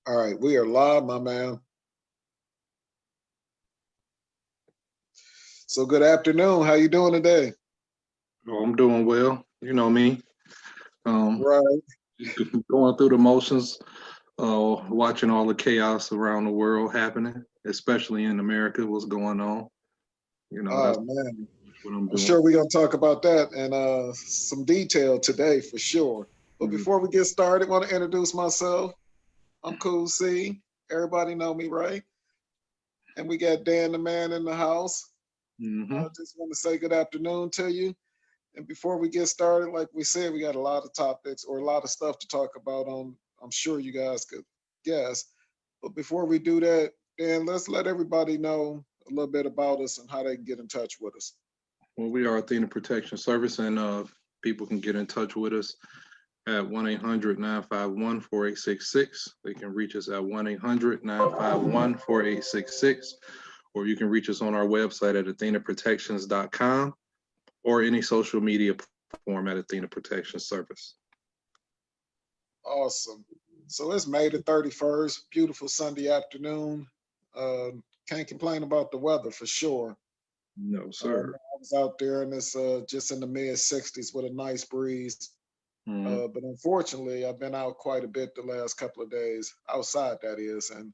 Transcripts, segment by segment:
All right, we are live, my man. So good afternoon. How you doing today? Oh, I'm doing well. You know me. Um, Right. going through the motions, watching all the chaos around the world happening, especially in America, what's going on. That's Oh man. what I'm I'm doing. sure we're gonna talk about that in some detail today for sure. But Mm. before we get started, want to introduce myself. I'm Cool C. Everybody know me, right? And we got Dan the man in the house. Mm-hmm. I just want to say good afternoon to you. And before we get started, like we said, we got a lot of topics or a lot of stuff to talk about on. I'm sure you guys could guess. But before we do that, Dan, let's let everybody know a little bit about us and how they can get in touch with us. Well, we are Athena Protection Service, and people can get in touch with us at 1-800-951-4866. They can reach us at 1-800-951-4866, or you can reach us on our website at athenaprotections.com or any social media platform at Athena Protection Service. Awesome. So it's May the 31st, beautiful Sunday afternoon. Uh, can't complain about the weather for sure. No, I sir. was out there and it's just in the mid 60s with a nice breeze. Mm, But unfortunately, I've been out quite a bit the last couple of days, outside that is. And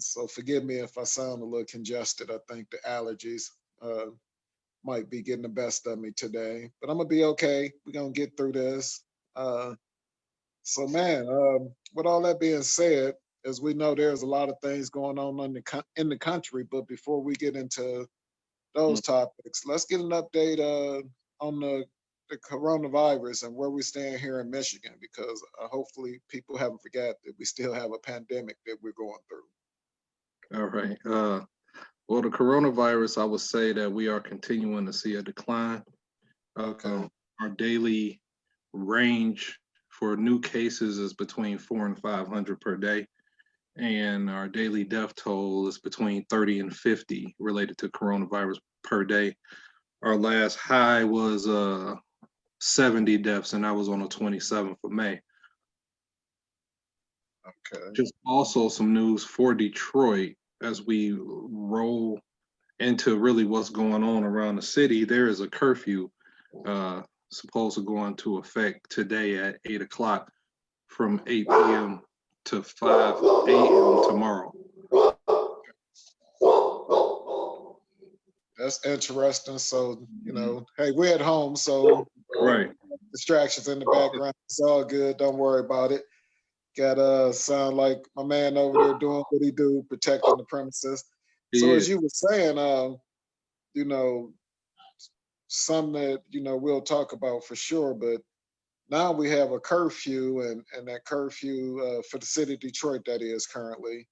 so forgive me if I sound a little congested. I think the allergies uh, might be getting the best of me today, but I'm going to be okay. We're going to get through this. Uh, so, man, with all that being said, as we know, there's a lot of things going on in the country. But before we get into mm. those topics, let's get an update on the coronavirus and where we stand here in Michigan, because hopefully people haven't forgot that we still have a pandemic that we're going through. All right. Well, the coronavirus, I would say that we are continuing to see a decline. Okay. Our daily range for new cases is between 400 and 500 per day, and our daily death toll is between 30 and 50 related to coronavirus per day. Our last high was 70 deaths, and that was on the 27th of May. Okay. Just also some news for Detroit as we roll into really what's going on around the city. There is a curfew uh, supposed to go into effect today at 8 o'clock from 8 p.m. to 5 a.m. tomorrow. That's interesting. So, hey, we're at home, so Right. distractions in the background. It's all good. Don't worry about it. Got sound like my man over there doing what he do, protecting the premises. So Yeah. as you were saying, you know, some that we'll talk about for sure, but now we have a curfew, and that curfew for the city of Detroit, that is currently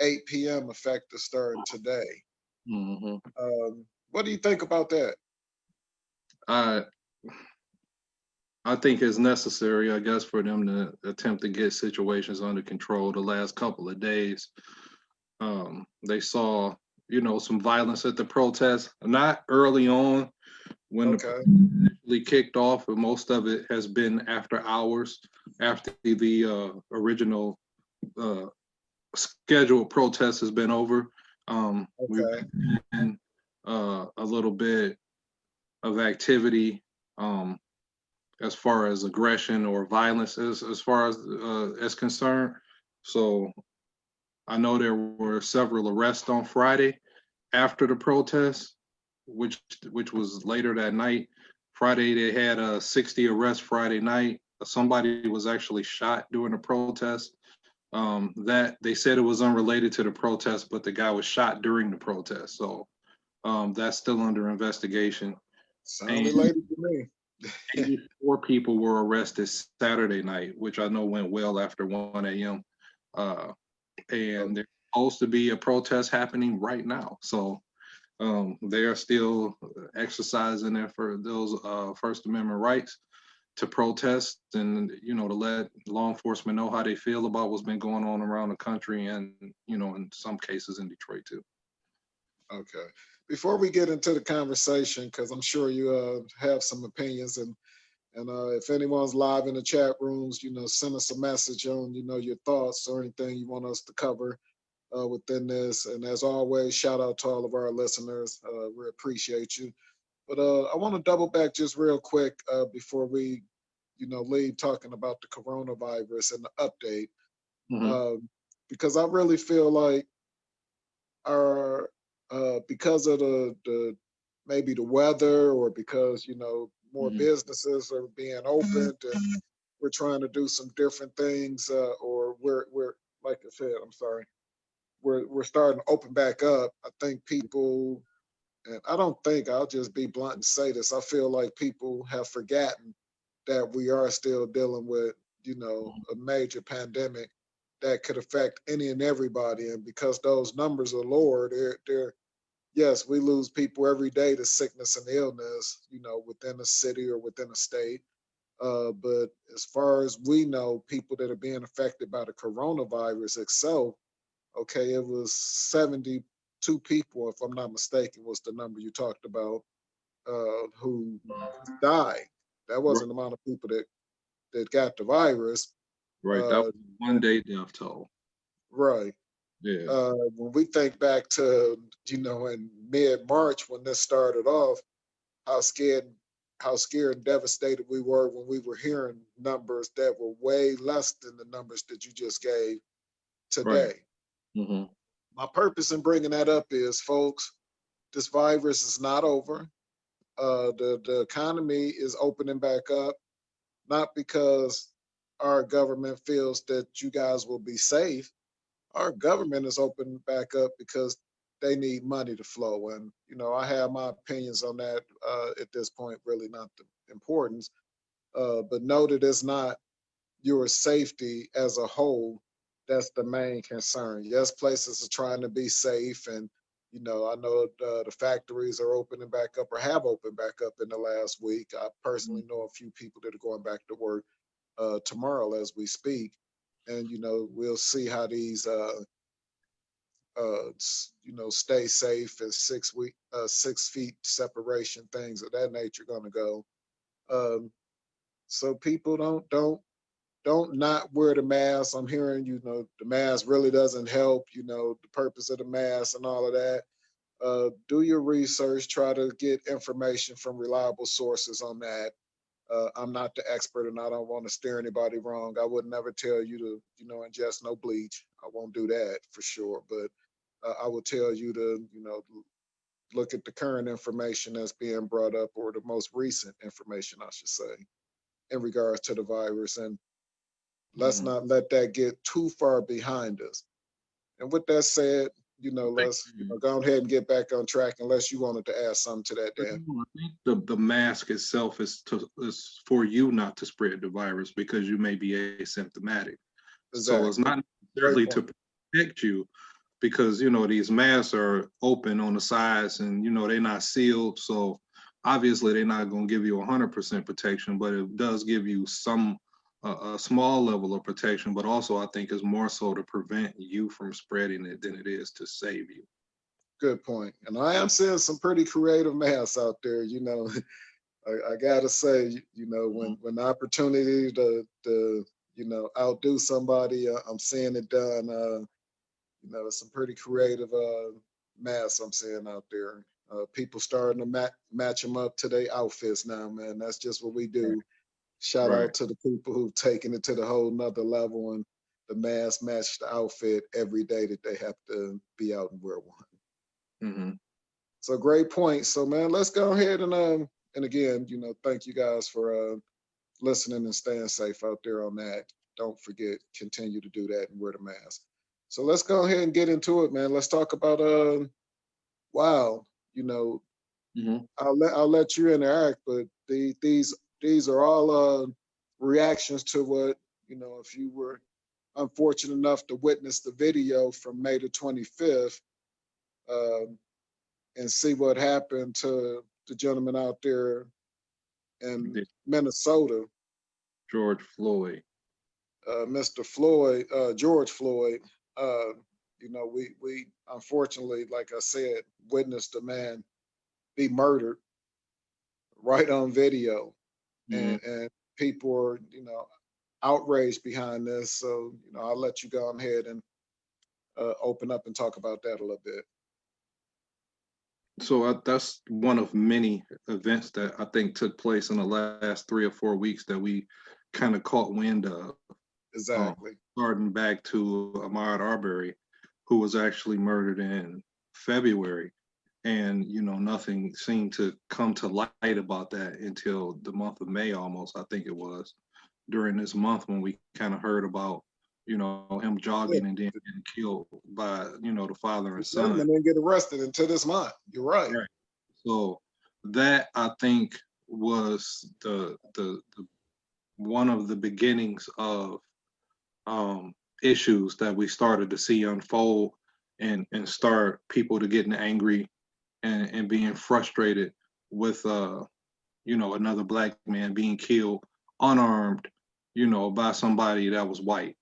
8 p.m. effective starting today. Hmm. What do you think about that? I I think it's necessary, I guess, for them to attempt to get situations under control. The last couple of days, they saw, some violence at the protests. Not early on when the Okay. protest initially kicked off, but most of it has been after hours, after the original uh, scheduled protest has been over. We've Okay. been a little bit of activity as far as aggression or violence as far as concerned. So I know there were several arrests on Friday after the protest, which which was later that night. Friday they had 60 arrests Friday night. Somebody was actually shot during the protest. That they said it was unrelated to the protest, but the guy was shot during the protest. So that's still under investigation. Sound And related to me. 84 people were arrested Saturday night, which I know went well after 1 a.m. Uh, and there's supposed to be a protest happening right now. So they are still exercising their for those First Amendment rights to protest and to let law enforcement know how they feel about what's been going on around the country and in some cases in Detroit too. Okay. Before we get into the conversation, because I'm sure you have some opinions, and And if anyone's live in the chat rooms, send us a message on, your thoughts or anything you want us to cover within this. And as always, shout out to all of our listeners. We appreciate you. But I want to double back just real quick before we, leave talking about the coronavirus and the update, Hmm. because I really feel like our because of the maybe the weather or because more Hmm. businesses are being opened and we're trying to do some different things or we're like I said, I'm sorry, we're starting to open back up. I think people, and I don't think, I'll just be blunt and say this, I feel like people have forgotten that we are still dealing with, a major pandemic that could affect any and everybody. And because those numbers are lower, they're yes, we lose people every day to sickness and illness, within a city or within a state. But as far as we know, people that are being affected by the coronavirus itself, okay, it was 72 people, if I'm not mistaken, was the number you talked about, who died. That Right, wasn't the amount of people that got the virus. right. That Uh, was 1 day death toll. right. Yeah, When we think back to, in mid-March when this started off, how scared, how scared and devastated we were when we were hearing numbers that were way less than the numbers that you just gave right. today. Hmm. My purpose in bringing that up is, folks, this virus is not over. The economy is opening back up, not because our government feels that you guys will be safe. Our government is opening back up because they need money to flow. And, I have my opinions on that at this point, really not the importance. But know that it's not your safety as a whole that's the main concern. Yes, places are trying to be safe, and I know the factories are opening back up or have opened back up in the last week. I personally know a few people that are going back to work tomorrow as we speak, and we'll see how these stay safe and 6 week 6 feet separation, things of that nature, going to go. Um, so people don't not wear the mask. I'm hearing, the mask really doesn't help, the purpose of the mask and all of that. Do your research, try to get information from reliable sources on that. I'm not the expert and I don't want to steer anybody wrong. I would never tell you to, ingest no bleach. I won't do that for sure. But I will tell you to, look at the current information that's being brought up or the most recent information, I should say, in regards to the virus. And let's Hmm. not let that get too far behind us. And with that said, Right. let's go ahead and get back on track. Unless you wanted to add something to that, Dan. I think the mask itself is for you not to spread the virus because you may be asymptomatic. So it's Exactly. not Great necessarily point. to protect you because these masks are open on the sides and they're not sealed. So obviously they're not going to give you 100% protection, but it does give you some a small level of protection. But also I think it's more so to prevent you from spreading it than it is to save you. Good point. And I am seeing some pretty creative masks out there. I gotta say, when the opportunity to outdo somebody, I'm seeing it done. Some pretty creative masks I'm seeing out there. People starting to match them up to their outfits now, man. That's just what we Right. do. Shout Right. out to the people who've taken it to the whole nother level and the mask match the outfit every day that they have to be out and wear one. Hmm. So great point. So man, let's go ahead and again, thank you guys for listening and staying safe out there on that. Don't forget, continue to do that and wear the mask. So let's go ahead and get into it, man. Let's talk about wow, you know, Hmm. I'll let you interact, but these are all reactions to what, if you were unfortunate enough to witness the video from May the 25th, um, and see what happened to the gentleman out there in Minnesota, George Floyd. Mr. Floyd, George Floyd. Uh, we unfortunately, like I said, witnessed a man be murdered right on video. Mhm. and people are, outraged behind this. So, I'll let you go ahead and open up and talk about that a little bit. So that's one of many events that I think took place in the last 3 or 4 weeks that we kind of caught wind of. Um, Exactly. Starting back to Ahmaud Arbery, who was actually murdered in February, and nothing seemed to come to light about that until the month of May, almost. I think it was during this month when we kind of heard about him Yeah, jogging and then getting killed by the father the and son. gentleman didn't get arrested until this month. You're right. Right. So that I think was the one of the beginnings of issues that we started to see unfold and start people to getting angry and being frustrated with another black man being killed unarmed, by somebody that was white.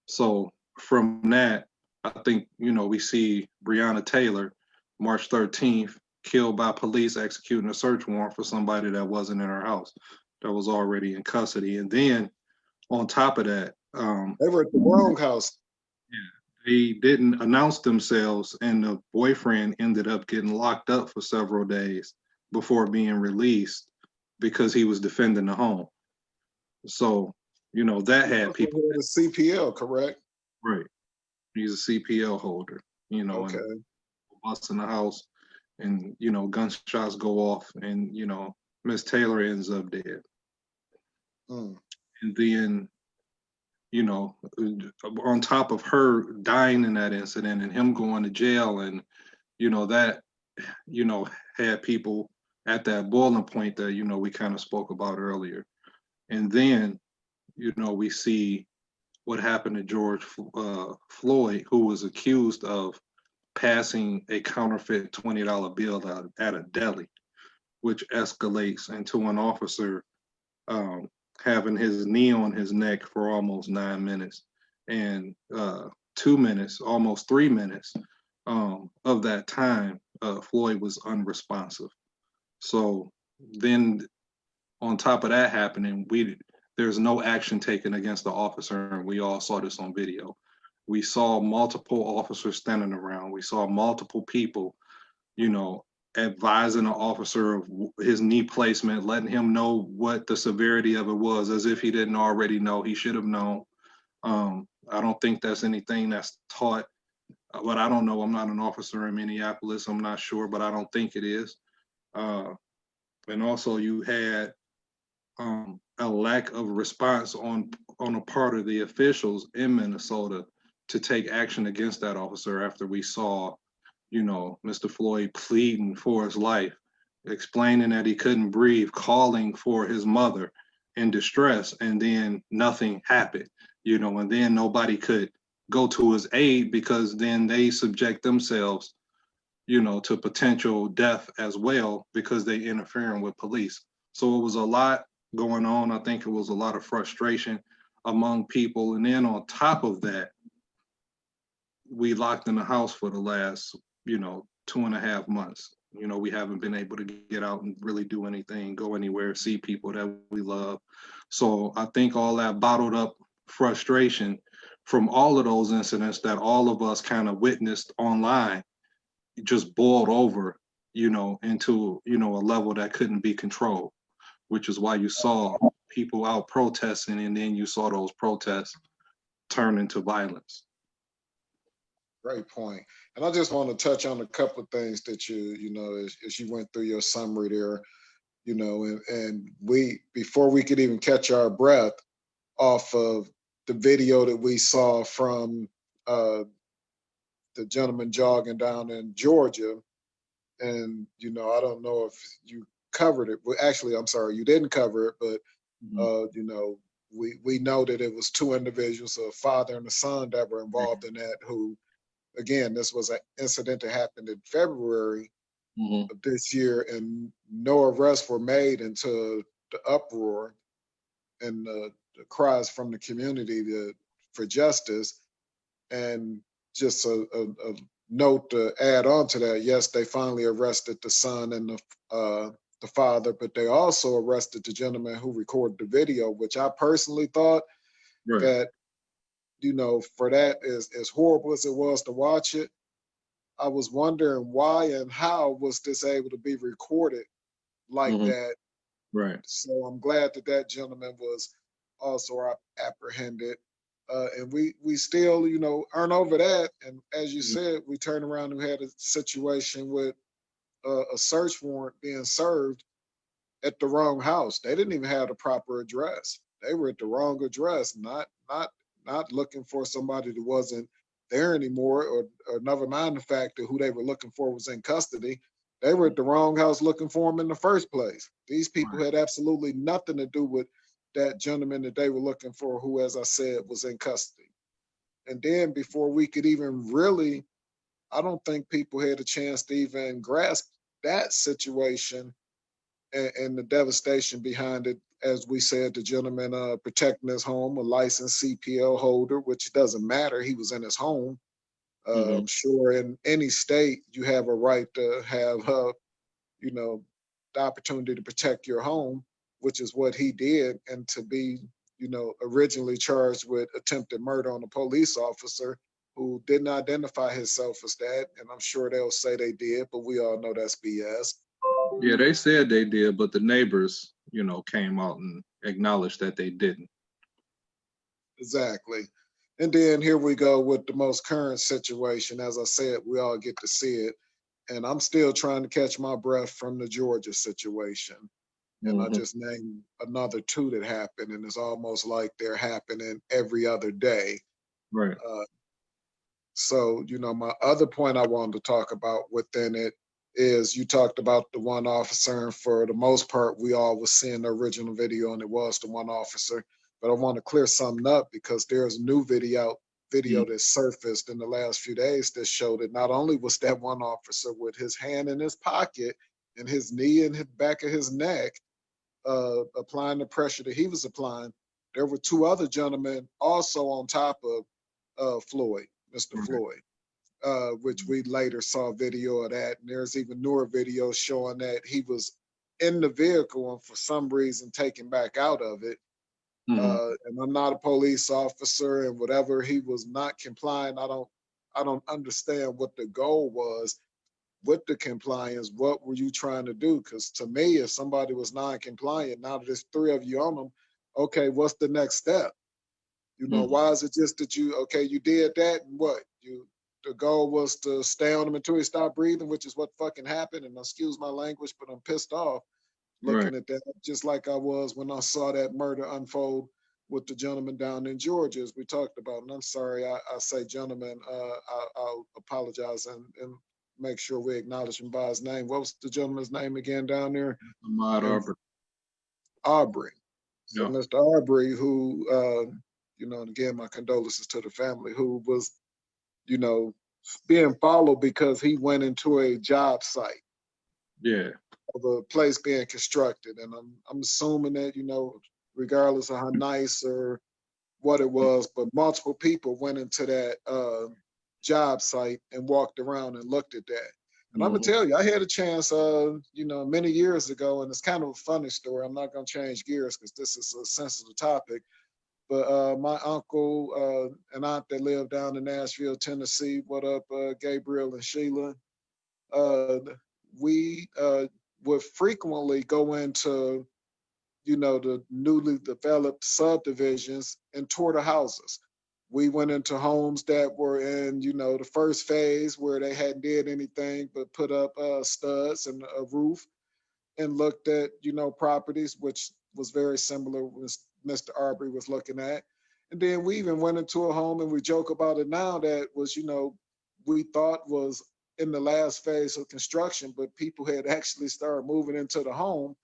So from that, I think, we see Breonna Taylor, March 13th, killed by police executing a search warrant for somebody that wasn't in her house, that was already in custody. And then on top of that, They were at the wrong house. they didn't announce themselves, and the boyfriend ended up getting locked up for several days before being released because he was defending the home. So, that He had also people, had a CPL, correct? right. He's a CPL holder, and Okay. bust in the house and, gunshots go off and, Miss Taylor ends up dead. Mm. And then, on top of her dying in that incident and him going to jail and, that, you know, had people at that boiling point that, we kind of spoke about earlier. And then, we see what happened to George Floyd, who was accused of passing a counterfeit $20 bill out at a deli, which escalates into an officer um, having his knee on his neck for almost 9 minutes. And 2 minutes, almost 3 minutes of that time, Floyd was unresponsive. So then, on top of that happening, there's no action taken against the officer, and we all saw this on video. We saw multiple officers standing around. We saw multiple people, you know, advising the officer of his knee placement, letting him know what the severity of it was, as if he didn't already know. He should have known. I don't think that's anything that's taught, but I don't know. I'm not an officer in Minneapolis. I'm not sure, but I don't think it is. Uh, and also, you had a lack of response on a part of the officials in Minnesota to take action against that officer after we saw, Mr. Floyd pleading for his life, explaining that he couldn't breathe, calling for his mother in distress, and then nothing happened, and then nobody could go to his aid because then they subject themselves, to potential death as well because they interfering with police. So it was a lot going on. I think it was a lot of frustration among people. And then on top of that, we locked in the house for the last, 2.5 months. We haven't been able to get out and really do anything, go anywhere, see people that we love. So I think all that bottled up frustration from all of those incidents that all of us kind of witnessed online just boiled over, into, a level that couldn't be controlled, which is why you saw people out protesting, and then you saw those protests turn into violence. Great point. And I just want to touch on a couple of things that as you went through your summary there, and we, before we could even catch our breath off of the video that we saw from uh, the gentleman jogging down in Georgia. And, I don't know if you covered it. Well, actually, I'm sorry, you didn't cover it, but, Mhm. we know that it was two individuals, a father and a son, that were involved in that, who, again, this was an incident that happened in February Mhm. of this year, and no arrests were made until the uproar and the cries from the community for justice. And just a note to add on to that, yes, they finally arrested the son and the the father, but they also arrested the gentleman who recorded the video, which I personally thought Right. that, for that, as horrible as it was to watch it, I was wondering why and how was this able to be recorded like Hmm. that. Right. So I'm glad that that gentleman was also apprehended. And we still, aren't over that. And as you Mhm. said, we turned around and had a situation with a search warrant being served at the wrong house. They didn't even have the proper address. They were at the wrong address, not looking for somebody that wasn't there anymore, or never mind the fact that who they were looking for was in custody. They were at the wrong house looking for him in the first place. These people Right. had absolutely nothing to do with that gentleman that they were looking for, who, as I said, was in custody. And then before we could even really, I don't think people had a chance to even grasp that situation and the devastation behind it. As we said, the gentleman protecting his home, a licensed CPL holder, which doesn't matter. He was in his home. Hmm. I'm sure in any state you have a right to have, you know, the opportunity to protect your home, which is what he did, and to be, originally charged with attempted murder on a police officer who didn't identify himself as that. And I'm sure they'll say they did, but we all know that's BS. Yeah, they said they did, but the neighbors, came out and acknowledged that they didn't. Exactly. And then here we go with the most current situation. As I said, we all get to see it. And I'm still trying to catch my breath from the Georgia situation. And I Hmm. just named another two that happened, and it's almost like they're happening every other day. Right. Uh, so, my other point I wanted to talk about within it is you talked about the one officer, and for the most part, we all was seeing the original video, and it was the one officer. But I want to clear something up because there's a new video that surfaced in the last few days that showed that not only was that one officer with his hand in his pocket and his knee in the back of his neck, applying the pressure that he was applying, there were two other gentlemen also on top of Floyd, Mr. Right. Floyd, which we later saw video of that. And there's even newer videos showing that he was in the vehicle and for some reason taken back out of it. Hmm. And I'm not a police officer, and whatever he was not complying, I don't understand what the goal was with the compliance. What were you trying to do? Because to me, if somebody was non-compliant, now that there's three of you on them, okay, what's the next step? Hmm. Why is it just that you did that, and what? The goal was to stay on him until he stopped breathing, which is what fucking happened. And excuse my language, but I'm pissed off Right. looking at that, just like I was when I saw that murder unfold with the gentleman down in Georgia, as we talked about. And I'm sorry, I say gentleman. I'll apologize and make sure we acknowledge him by his name. What was the gentleman's name again down there? Ahmaud And Arbery. Aubrey. So Yeah. Mr. Aubrey, who, and again, my condolences to the family, who was, you know, being followed because he went into a job site Yeah. of a place being constructed. And I'm assuming that, regardless of how nice or what it was, but multiple people went into that job site and walked around and looked at that. And I'm gonna Hmm. tell you, I had a chance, many years ago, and it's kind of a funny story. I'm not gonna change gears because this is a sensitive topic. But my uncle and aunt that lived down in Nashville, Tennessee, what up, Gabriel and Sheila? Uh, we would frequently go into, the newly developed subdivisions and tour the houses. We went into homes that were in, the first phase where they hadn't did anything but put up studs and a roof, and looked at, properties, which was very similar with Mr. Arbery was looking at. And then we even went into a home, and we joke about it now, that was, we thought was in the last phase of construction, but people had actually started moving into the home,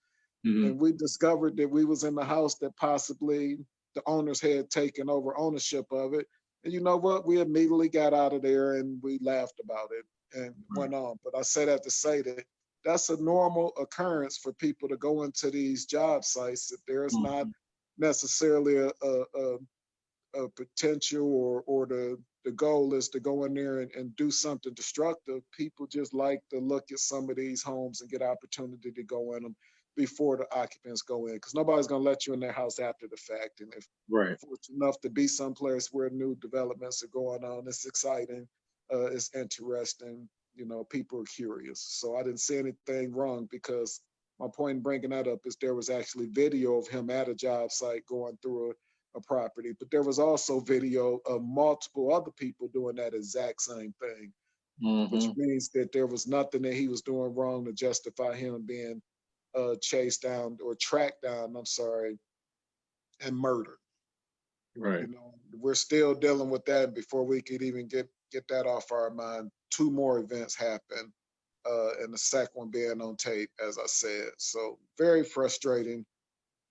Hmm. and we discovered that we was in the house that possibly the owners had taken over ownership of it. And you know what? We immediately got out of there and we laughed about it and Right. went on. But I say that to say that that's a normal occurrence for people to go into these job sites. That there's not Hmm. necessarily a potential or the the goal is to go in there and do something destructive, people just like to look at some of these homes and get opportunity to go in them before the occupants go in, because nobody's going to let you in their house after the fact. And if Right. fortunate enough to be someplace where new developments are going on, it's exciting, it's interesting, you know, people are curious. So I didn't see anything wrong, because my point in bringing that up is there was actually video of him at a job site going through a property, but there was also video of multiple other people doing that exact same thing, which Mm-hmm. means that there was nothing that he was doing wrong to justify him being chased down or tracked down, I'm sorry, and murdered. Right. You know, we're still dealing with that. Before we could even get that off our mind, two more events happened, and the second one being on tape, as I said. So very frustrating.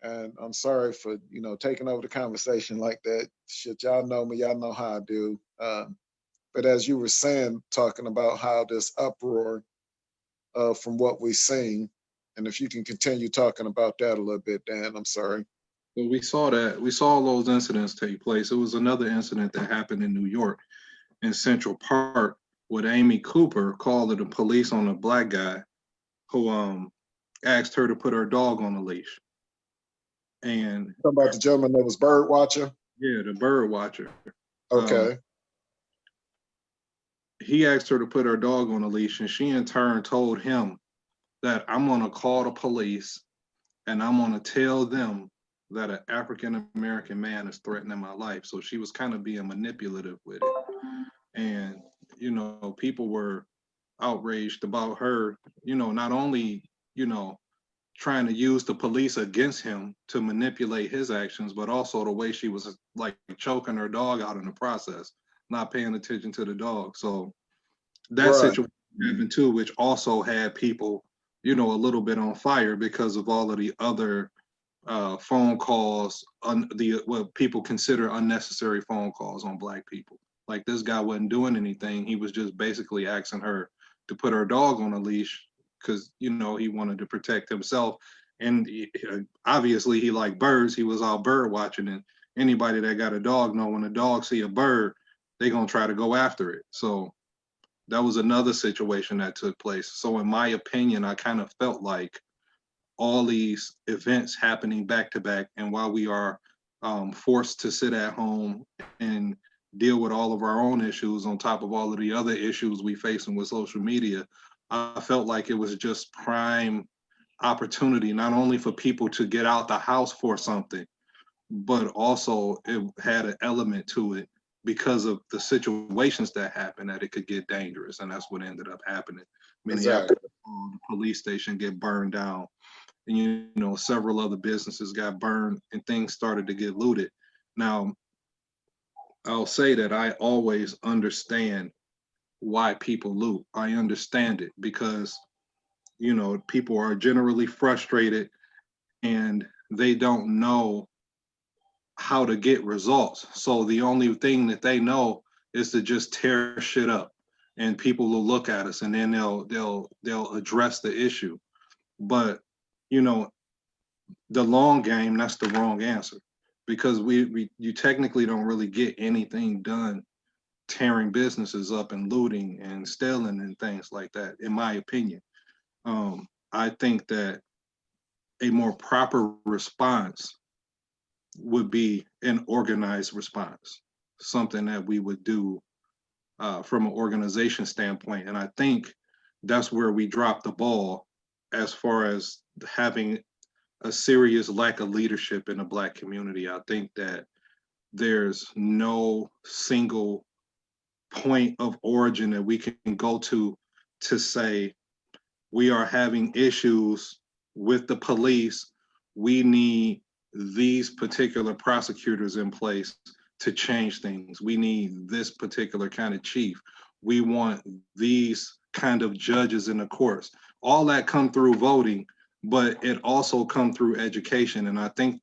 And I'm sorry for, you know, taking over the conversation like that. Shit, y'all know me, y'all know how I do. But as you were saying, talking about how this uproar from what we've seen, and if you can continue talking about that a little bit, Dan, I'm sorry. But we saw those incidents take place. It was another incident that happened in New York in Central Park with Amy Cooper called the police on a black guy who asked her to put her dog on a leash. And Talking about the gentleman that was bird watcher. yeah, the bird watcher. Um, Okay. he asked her to put her dog on a leash, and she in turn told him that I'm gonna call the police and I'm gonna tell them that an African American man is threatening my life. So she was kind of being manipulative with it. And, people were outraged about her, not only, you know, trying to use the police against him to manipulate his actions, but also the way she was like choking her dog out in the process, not paying attention to the dog. So that Right. situation happened too, which also had people, a little bit on fire because of all of the other phone calls, what people consider unnecessary phone calls on Black people. Like this guy wasn't doing anything; he was just basically asking her to put her dog on a leash because he wanted to protect himself. And obviously, he liked birds. He was out bird watching, and anybody that got a dog know when a dog see a bird, they gonna try to go after it. So that was another situation that took place. So in my opinion, I kind of felt like all these events happening back to back, and while we are forced to sit at home and deal with all of our own issues on top of all of the other issues we facing with social media, I felt like it was just prime opportunity not only for people to get out the house for something, but also it had an element to it because of the situations that happened that it could get dangerous, and that's what ended up happening. Minneapolis, Exactly. the police station get burned down, and several other businesses got burned and things started to get looted. Now, I'll say that I always understand why people loot. I understand it because people are generally frustrated and they don't know how to get results. So the only thing that they know is to just tear shit up, and people will look at us and then they'll address the issue. But you know, the long game, that's the wrong answer, because you technically don't really get anything done tearing businesses up and looting and stealing and things like that, in my opinion. I think that a more proper response would be an organized response, something that we would do from an organization standpoint. And I think that's where we dropped the ball as far as having a serious lack of leadership in the Black community. I think that there's no single point of origin that we can go to say we are having issues with the police. We need these particular prosecutors in place to change things. We need this particular kind of chief. We want these kind of judges in the courts. All that come through voting, but it also come through education. And I think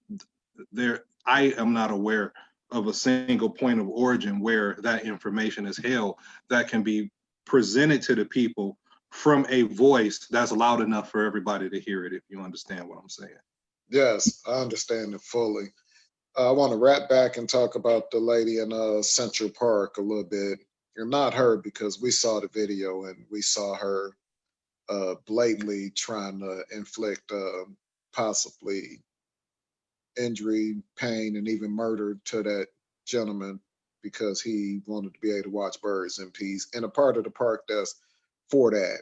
I am not aware of a single point of origin where that information is held that can be presented to the people from a voice that's loud enough for everybody to hear it, if you understand what I'm saying. Yes, I understand it fully. I want to wrap back and talk about the lady in Central Park a little bit. You're not her because we saw the video and we saw her blatantly trying to inflict possibly injury, pain, and even murder to that gentleman because he wanted to be able to watch birds in peace in a part of the park that's for that.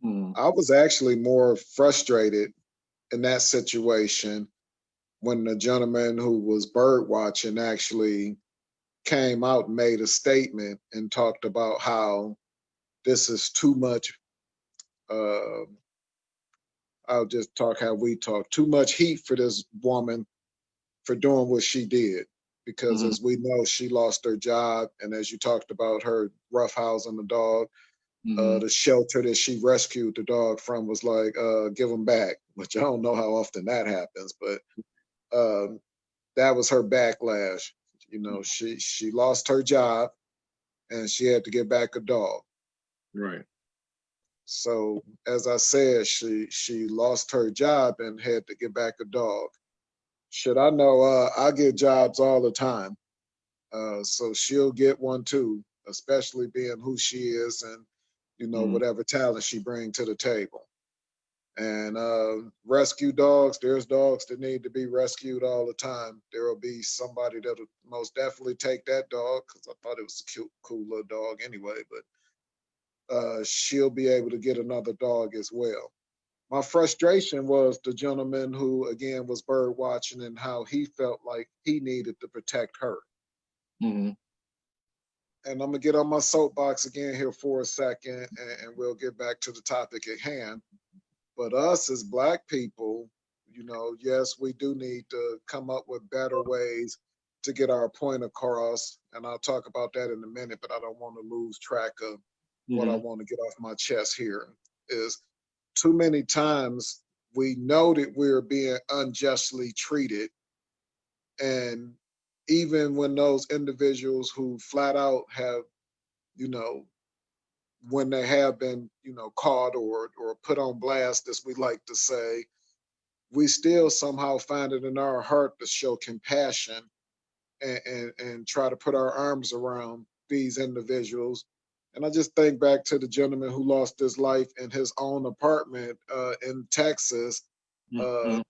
Mm, I was actually more frustrated in that situation when the gentleman who was bird watching actually came out and made a statement and talked about how this is too much. Uh, I'll just talk how we talk. Too much heat for this woman for doing what she did. Because mhm, as we know, she lost her job. And as you talked about her roughhousing the dog, mhm, the shelter that she rescued the dog from was like, give him back, which I don't know how often that happens, but um, that was her backlash. You know, she lost her job and she had to get back a dog. right. So as I said, she lost her job and had to get back a dog. Should I know? I get jobs all the time, so she'll get one too, especially being who she is and Mm, whatever talent she bring to the table. And rescue dogs, there's dogs that need to be rescued all the time. There will be somebody that'll most definitely take that dog because I thought it was a cute, cool little dog anyway. But she'll be able to get another dog as well. My frustration was the gentleman who again was bird watching and how he felt like he needed to protect her. mhm, And I'm gonna get on my soapbox again here for a second, and we'll get back to the topic at hand. But us as Black people, yes, we do need to come up with better ways to get our point across. And I'll talk about that in a minute, but I don't want to lose track of what I mhm, want to get off my chest here. Is too many times we know that we're being unjustly treated. And even when those individuals who flat out have, you know, when they have been, caught or put on blast, as we like to say, we still somehow find it in our heart to show compassion and try to put our arms around these individuals. And I just think back to the gentleman who lost his life in his own apartment in Texas uh, mhm,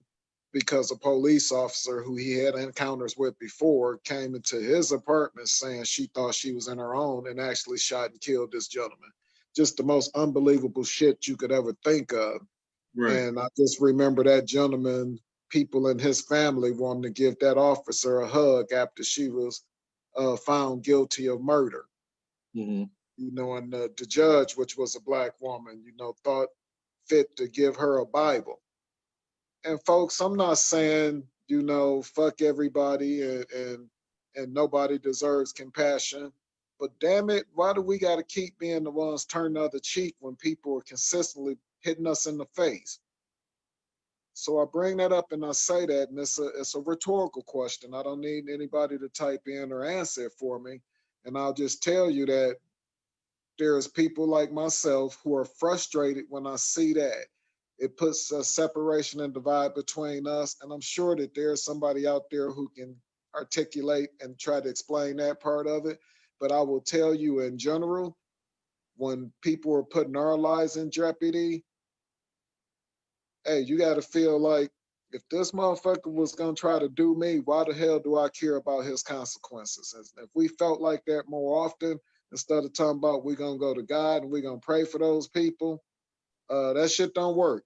because a police officer who he had encounters with before came into his apartment saying she thought she was in her own and actually shot and killed this gentleman. Just the most unbelievable shit you could ever think of. right. And I just remember that gentleman, people in his family wanting to give that officer a hug after she was found guilty of murder. Mhm, And the judge, which was a Black woman, thought fit to give her a Bible. And folks, I'm not saying, fuck everybody and nobody deserves compassion. But damn it, why do we got to keep being the ones turning the other cheek when people are consistently hitting us in the face? So I bring that up and I say that, and it's a rhetorical question. I don't need anybody to type in or answer it for me. And I'll just tell you that there's people like myself who are frustrated when I see that. It puts a separation and divide between us. And I'm sure that there's somebody out there who can articulate and try to explain that part of it. But I will tell you in general, when people are putting our lives in jeopardy, hey, you got to feel like if this motherfucker was gonna try to do me, why the hell do I care about his consequences? And if we felt like that more often, instead of talking about we're gonna go to God and we're gonna pray for those people, that shit don't work.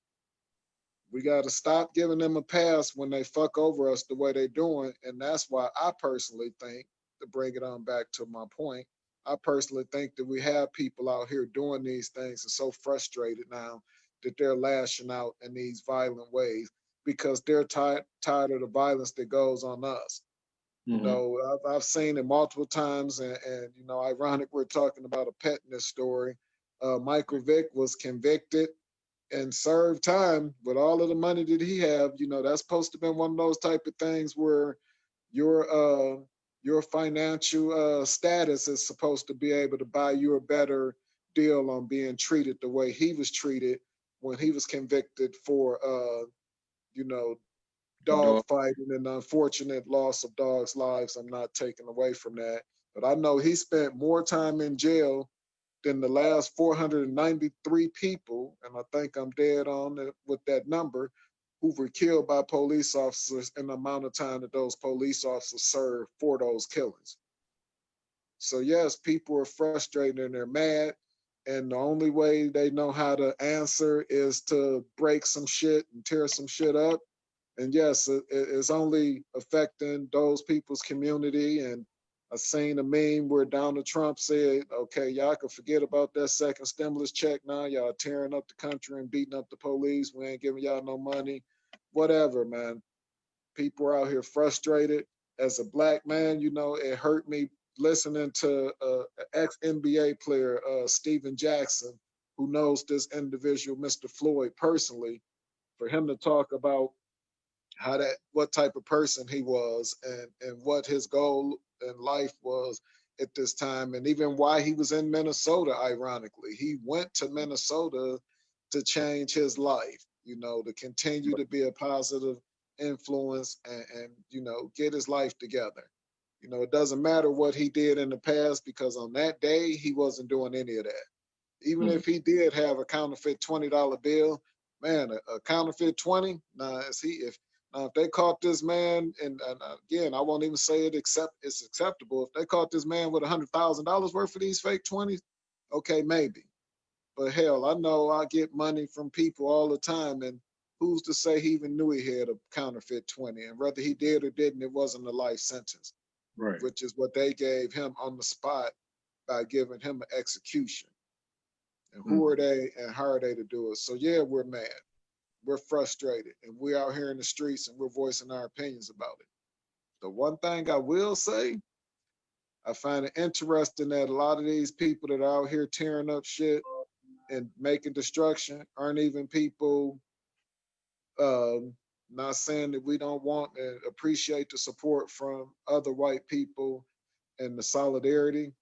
We got to stop giving them a pass when they fuck over us the way they're doing. And that's why I personally think, to bring it on back to my point, I personally think that we have people out here doing these things and so frustrated now that they're lashing out in these violent ways because they're tired of the violence that goes on us. mhm, I've seen it multiple times, and ironic we're talking about a pet in this story. Michael Vick was convicted and serve time with all of the money that he have. That's supposed to be one of those type of things where your uh your financial status is supposed to be able to buy you a better deal on being treated the way he was treated when he was convicted for you know dog Dog. fighting and the unfortunate loss of dogs' lives. I'm not taking away from that. But I know he spent more time in jail than the last 493 people, and I think I'm dead on it with that number, who were killed by police officers in the amount of time that those police officers served for those killings. So yes, people are frustrated and they're mad. And the only way they know how to answer is to break some shit and tear some shit up. And yes, it's only affecting those people's community. And I seen a meme where Donald Trump said, okay, y'all can forget about that second stimulus check now. Y'all tearing up the country and beating up the police. We ain't giving y'all no money. Whatever, man. People are out here frustrated. As a black man, you know, it hurt me listening to an ex NBA player, Steven Jackson, who knows this individual, Mr. Floyd, personally, for him to talk about how that, what type of person he was, and what his goal in life was at this time, and even why he was in Minnesota. Ironically, he went to Minnesota to change his life, you know, to continue to be a positive influence, and you know, get his life together. You know, it doesn't matter what he did in the past, because on that day he wasn't doing any of that. Even Mm. if he did have a counterfeit $20 bill, man, a counterfeit 20. Now, if they caught this man, and again, I won't even say it's acceptable. If they caught this man with $100,000 worth of these fake 20s, okay, maybe. But hell, I know I get money from people all the time, and who's to say he even knew he had a counterfeit 20? And whether he did or didn't, it wasn't a life sentence, Right. which is what they gave him on the spot by giving him an execution. And Mm. who are they and how are they to do it? So yeah, we're mad, we're frustrated, and we're out here in the streets and we're voicing our opinions about it. The one thing I will say, I find it interesting that a lot of these people that are out here tearing up shit and making destruction aren't even people, um, not saying that we don't want and appreciate the support from other white people and the solidarity,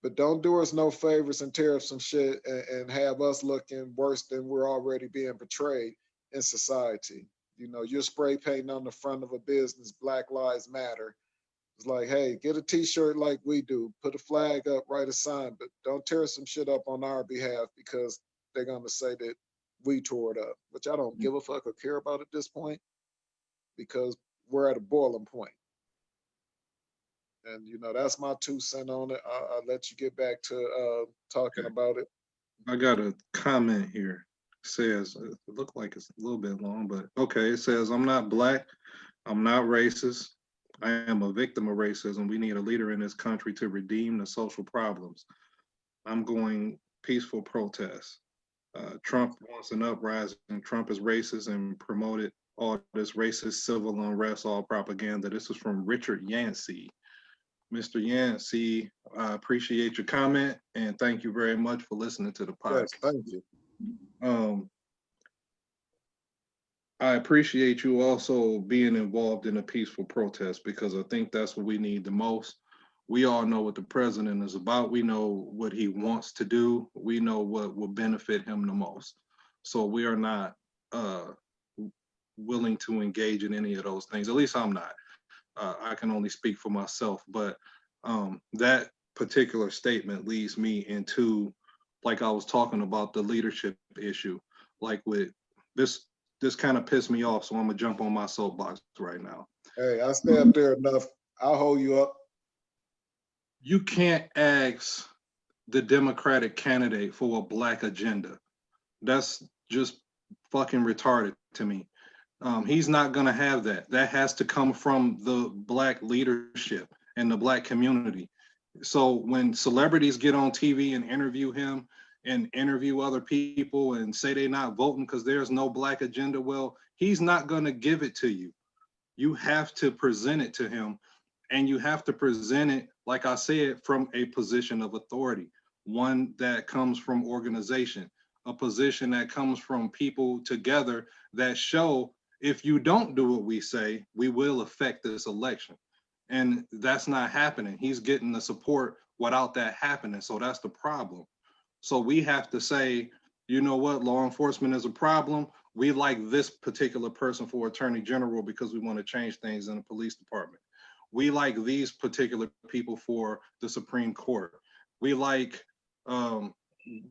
but don't do us no favors and tear up some shit, and have us looking worse than we're already being portrayed in society. You know, you're spray painting on the front of a business, Black Lives Matter. It's like, hey, get a t-shirt like we do, put a flag up, write a sign, but don't tear some shit up on our behalf, because they're gonna say that we tore it up, which I don't Mm. give a fuck or care about at this point, because we're at a boiling point. And you know, that's my 2 cents on it. I'll let you get back to talking Okay. about it. I got a comment here. It says, it looked like it's a little bit long, but okay. It says, I'm not black. I'm not racist. I am a victim of racism. We need a leader in this country to redeem the social problems. I'm going peaceful protest. Trump wants an uprising. Trump is racist and promoted all this racist civil unrest, all propaganda. This is from Richard Yancey. Mr. Yancey, I appreciate your comment and thank you very much for listening to the Yes, podcast. thank you. Um, I appreciate you also being involved in a peaceful protest, because I think that's what we need the most. We all know what the president is about. We know what he wants to do. We know what will benefit him the most. So we are not uh, willing to engage in any of those things. At least I'm not. I can only speak for myself, but that particular statement leads me into, like I was talking about, the leadership issue. Like with this, this kind of pissed me off, so I'm gonna jump on my soapbox right now. Hey, I stay up there enough. I'll hold you up. You can't ask the Democratic candidate for a black agenda. That's just fucking retarded to me. He's not going to have that. That has to come from the black leadership and the black community. So when celebrities get on TV and interview him and interview other people and say they're not voting because there's no black agenda, well, he's not going to give it to you. You have to present it to him, and you have to present it, like I said, from a position of authority, one that comes from organization, a position that comes from people together that show, if you don't do what we say, we will affect this election. And that's not happening. He's getting the support without that happening. So that's the problem. So we have to say, you know what, law enforcement is a problem. We like this particular person for attorney general because we want to change things in the police department. We like these particular people for the Supreme Court. We like um,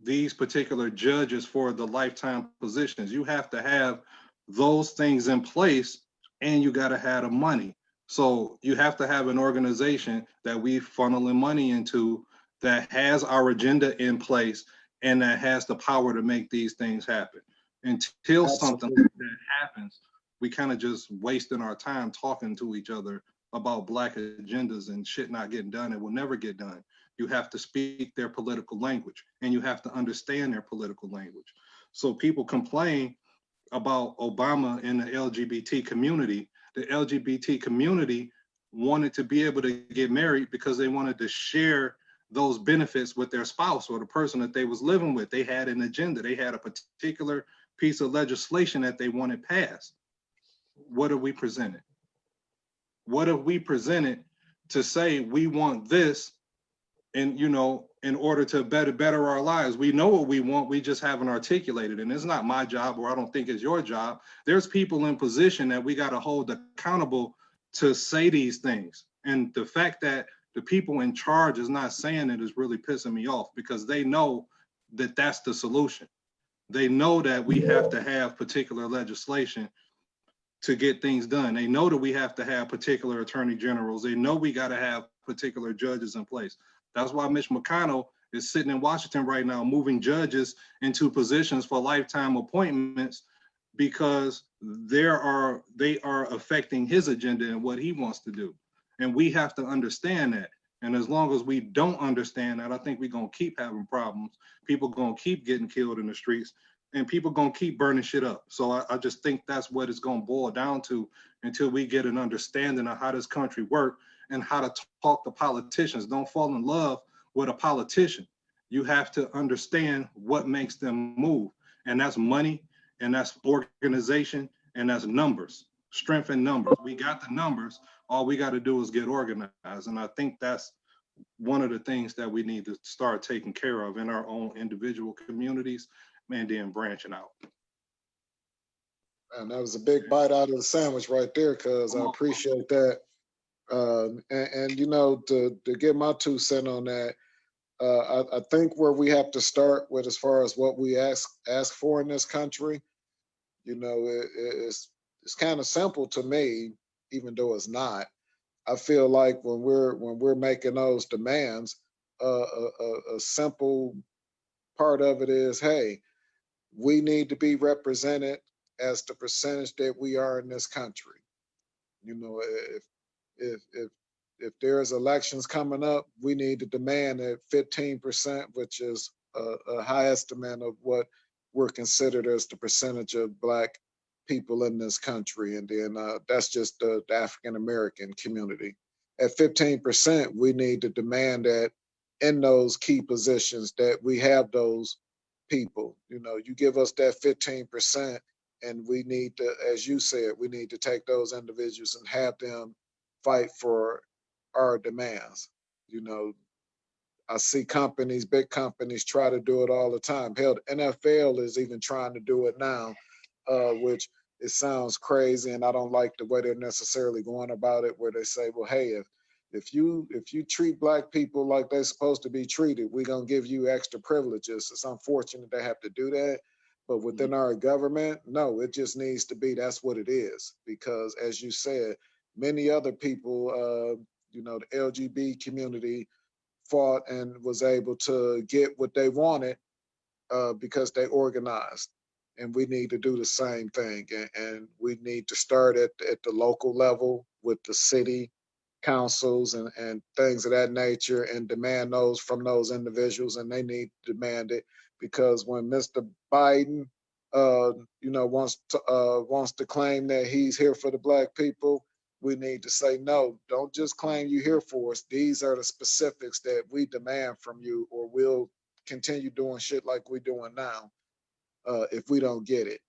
these particular judges for the lifetime positions. You have to have those things in place, and you got to have the money. So you have to have an organization that we funneling money into that has our agenda in place and that has the power to make these things happen. Until something Absolutely. like that happens, we kind of just wasting our time talking to each other about black agendas and shit not getting done. It will never get done. You have to speak their political language and you have to understand their political language. So people complain about Obama and the LGBT community. The LGBT community wanted to be able to get married because they wanted to share those benefits with their spouse or the person that they was living with. They had an agenda. They had a particular piece of legislation that they wanted passed. What have we presented? What have we presented to say we want this and in order to better our lives? We know what we want, we just haven't articulated, and it's not my job, or I don't think it's your job. There's people in position that we got to hold accountable to say these things, and the fact that the people in charge is not saying it is really pissing me off, because they know that that's the solution. They know that we have to have particular legislation to get things done. They know that we have to have particular attorney generals. They know we got to have particular judges in place. That's why Mitch McConnell is sitting in Washington right now, moving judges into positions for lifetime appointments, because they are affecting his agenda and what he wants to do. And we have to understand that. And as long as we don't understand that, I think we're gonna keep having problems. People gonna keep getting killed in the streets, and people gonna keep burning shit up. So I just think that's what it's gonna boil down to until we get an understanding of how this country works and how to talk to politicians. Don't fall in love with a politician. You have to understand what makes them move, and that's money, and that's organization, and that's numbers, strength in numbers. We got the numbers. All we got to do is get organized, and I think that's one of the things that we need to start taking care of in our own individual communities, and then branching out. And that was a big bite out of the sandwich right there, cuz I appreciate that. And to get my 2 cents on that, I think where we have to start with, as far as what we ask for in this country, it's kind of simple to me, even though it's not. I feel like when we're making those demands, a simple part of it is, hey, we need to be represented as the percentage that we are in this country. If there's elections coming up, we need to demand that 15%, which is a high estimate of what we're considered as the percentage of Black people in this country, and then that's just the African American community. At 15%, we need to demand that in those key positions that we have those people. You give us that 15%, and we need to, as you said, we need to take those individuals and have them fight for our demands. You know, I see companies, big companies, try to do it all the time. Hell, the NFL is even trying to do it now, which it sounds crazy, and I don't like the way they're necessarily going about it. Where they say, "Well, hey, if you treat Black people like they're supposed to be treated, we're gonna give you extra privileges." It's unfortunate they have to do that, but within our government, no, it just needs to be, that's what it is. Because as you said, many other people, the LGBT community fought and was able to get what they wanted because they organized. And we need to do the same thing. And we need to start at the local level with the city councils and things of that nature, and demand those from those individuals. And they need to demand it, because when Mr. Biden, wants to claim that he's here for the Black people, we need to say, no, don't just claim you here for us. These are the specifics that we demand from you, or we'll continue doing shit like we're doing now if we don't get it.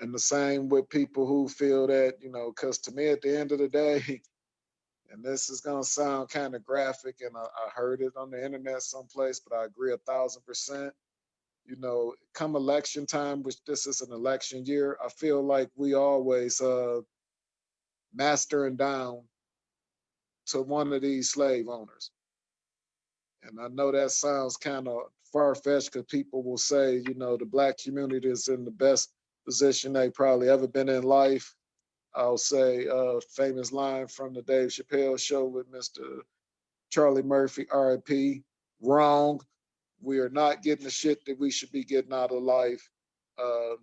And the same with people who feel that, because to me, at the end of the day, and this is going to sound kind of graphic, and I heard it on the internet someplace, but I agree 1,000%. You know, come election time, which this is an election year, I feel like we always mastering down to one of these slave owners. And I know that sounds kind of far fetched because people will say, you know, the black community is in the best position they probably ever been in life. I'll say a famous line from the Dave Chappelle show with Mr. Charlie Murphy, RIP, wrong. We are not getting the shit that we should be getting out of life, uh,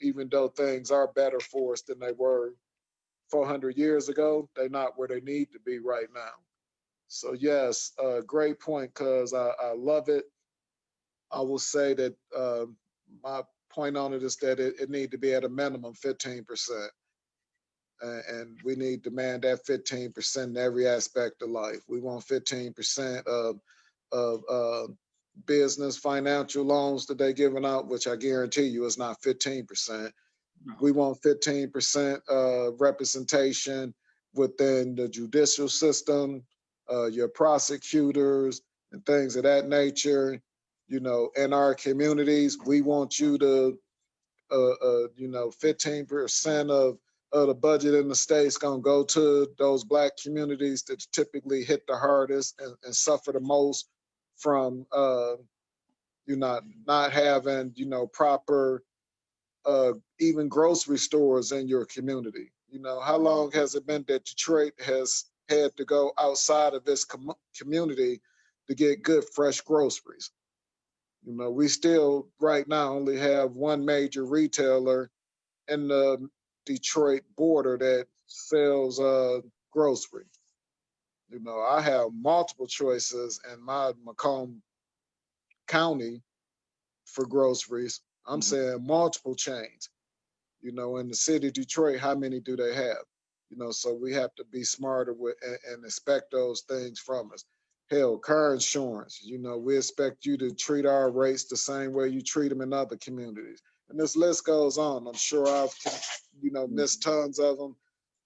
even though things are better for us than they were 400 years ago. They're not where they need to be right now. So yes, great point, cuz I love it. I will say that my point on it is that it need to be at a minimum 15%. And we need to demand that 15% in every aspect of life. We want 15% of business financial loans that they're giving out, which I guarantee you is not 15%. No. We want 15% representation within the judicial system, your prosecutors, and things of that nature. You know, in our communities, we want you to, you know, 15% of the budget in the state's gonna go to those black communities that typically hit the hardest and suffer the most from, you know, not having, you know, proper even grocery stores in your community. You know, how long has it been that Detroit has had to go outside of this community to get good, fresh groceries? You know, we still right now only have one major retailer in the Detroit border that sells grocery. You know, I have multiple choices in my Macomb County for groceries. I'm Mhm. saying multiple chains. You know, in the city of Detroit, how many do they have? You know, so we have to be smarter with and expect those things from us. Hell, car insurance, you know, we expect you to treat our rates the same way you treat them in other communities. And this list goes on. I'm sure I've, you know, missed tons of them,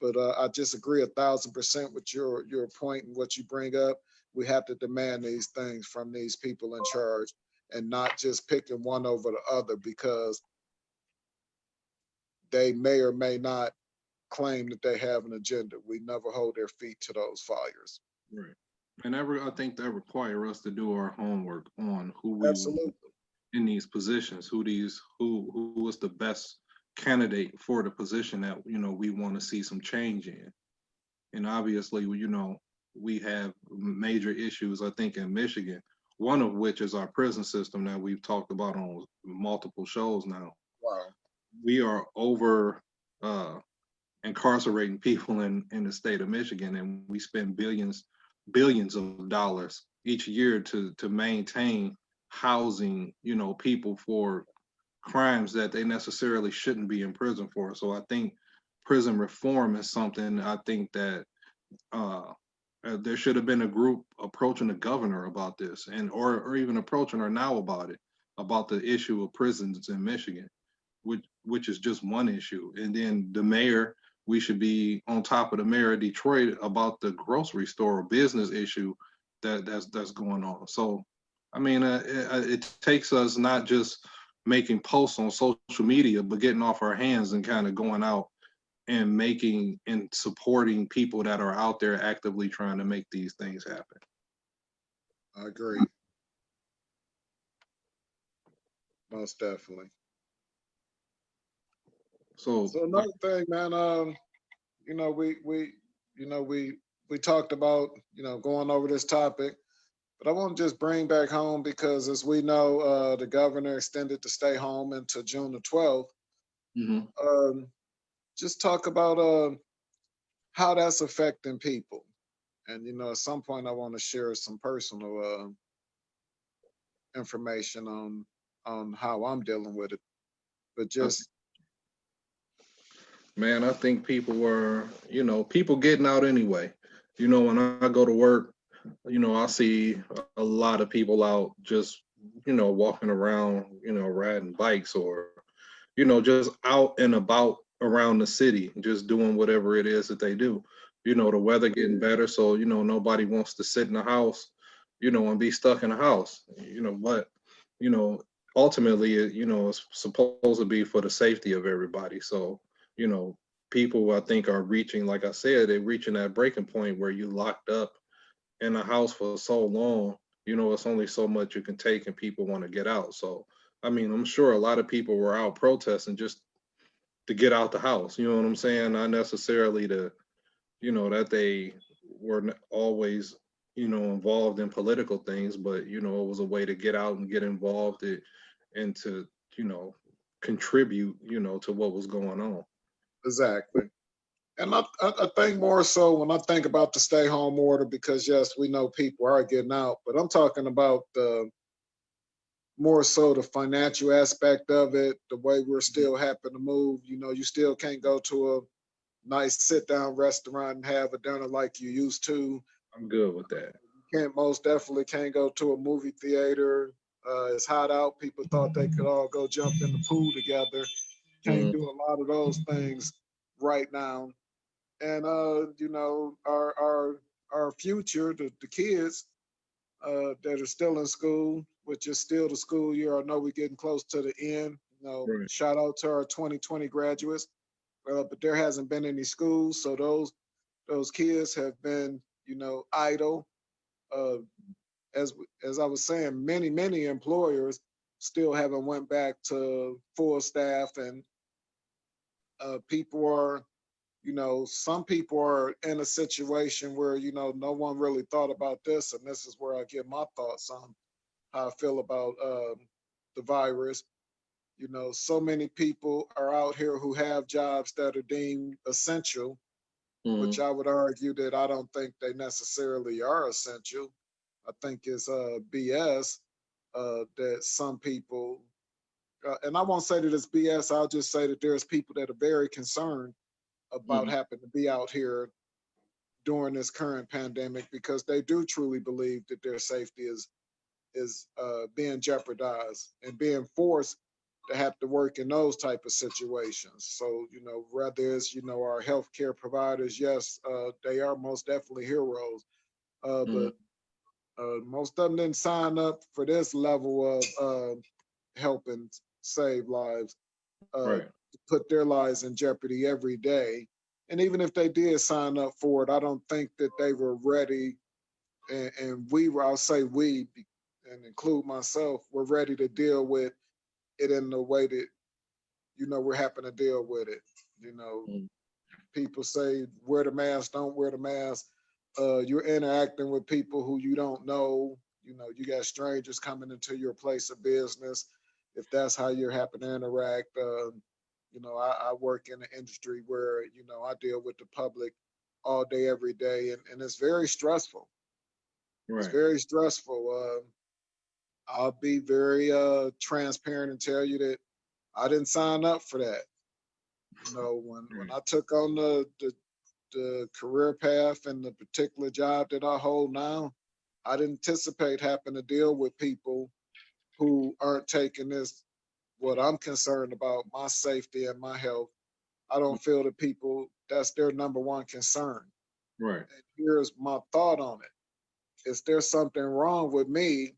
but I just agree 1,000% with your point and what you bring up. We have to demand these things from these people in charge and not just picking one over the other because they may or may not claim that they have an agenda. We never hold their feet to those fires. Right. And I think that require us to do our homework on who we want Absolutely. in these positions, who is the best candidate for the position that we want to see some change in. And obviously, we have major issues. I think in Michigan, one of which is our prison system that we've talked about on multiple shows now. Wow. We are over incarcerating people in the state of Michigan, and we spend billions of dollars each year to maintain housing, people for crimes that they necessarily shouldn't be in prison for. So I think prison reform is something I think that uh, there should have been a group approaching the governor about this, and or even approaching her now about the issue of prisons in Michigan, which is just one issue. And then the mayor, we should be on top of the mayor of Detroit about the grocery store business issue that's going on. So, I mean, it takes us not just making posts on social media, but getting off our hands and kind of going out and making and supporting people that are out there actively trying to make these things happen. I agree. Most definitely. So, So another thing, man, you know, you know, we talked about, you know, going over this topic, but I want to just bring back home because as we know, the governor extended to stay home until June the 12th. mhm. Um, just talk about how that's affecting people. And you know, at some point, I want to share some personal information on how I'm dealing with it. But I, just man, I think people were, people getting out anyway. When I go to work, I see a lot of people out just, walking around, riding bikes or, just out and about around the city, just doing whatever it is that they do. The weather getting better, so nobody wants to sit in the house, and be stuck in the house. But you know, ultimately, it's supposed to be for the safety of everybody. So, you know, people I think are reaching, like I said, they're reaching that breaking point where you locked up in a house for so long, it's only so much you can take and people want to get out. So, I mean, I'm sure a lot of people were out protesting just to get out the house. You know what I'm saying? Not necessarily to, that they were always, involved in political things, but, it was a way to get out and get involved and to, you know, contribute, to what was going on. Exactly. And I think more so when I think about the stay home order, because yes, we know people are getting out, but I'm talking about the more so the financial aspect of it, the way we're still happen to move. You still can't go to a nice sit down restaurant and have a dinner like you used to. I'm good with that. Can't most definitely can't go to a movie theater. It's hot out. People thought they could all go jump in the pool together. Can't Mm, do a lot of those things right now. And our future, the kids that are still in school, which is still the school year. I know we're getting close to the end. right. Shout out to our 2020 graduates, but there hasn't been any schools, so those kids have been idle. Uh, as I was saying, many employers still haven't went back to full staff, and people are some people are in a situation where no one really thought about this, and this is where I give my thoughts on how I feel about the virus. So many people are out here who have jobs that are deemed essential, which Mm, I would argue that I don't think they necessarily are essential. I think it's BS that some people, and I won't say that it's BS. I'll just say that there's people that are very concerned about mm, having to be out here during this current pandemic because they do truly believe that their safety is being jeopardized and being forced to have to work in those type of situations. So whether it's our healthcare providers, yes, they are most definitely heroes, mm, but most of them didn't sign up for this level of helping save lives, right. to put their lives in jeopardy every day. And even if they did sign up for it, I don't think that they were ready. And we were, I'll say we, and include myself, we're ready to deal with it in the way that, we're having to deal with it. You know, Mm, People say wear the mask, don't wear the mask. You're interacting with people who you don't know. You got strangers coming into your place of business. If that's how you're happen to interact, I work in an industry where I deal with the public all day, every day, and it's very stressful. It's right. very stressful. I'll be very transparent and tell you that I didn't sign up for that. When Right. I took on the career path and the particular job that I hold now, I didn't anticipate having to deal with people who aren't taking this, what I'm concerned about, my safety and my health. I Mm, don't feel that people, that's their number one concern. right. And here's my thought on it. Is there something wrong with me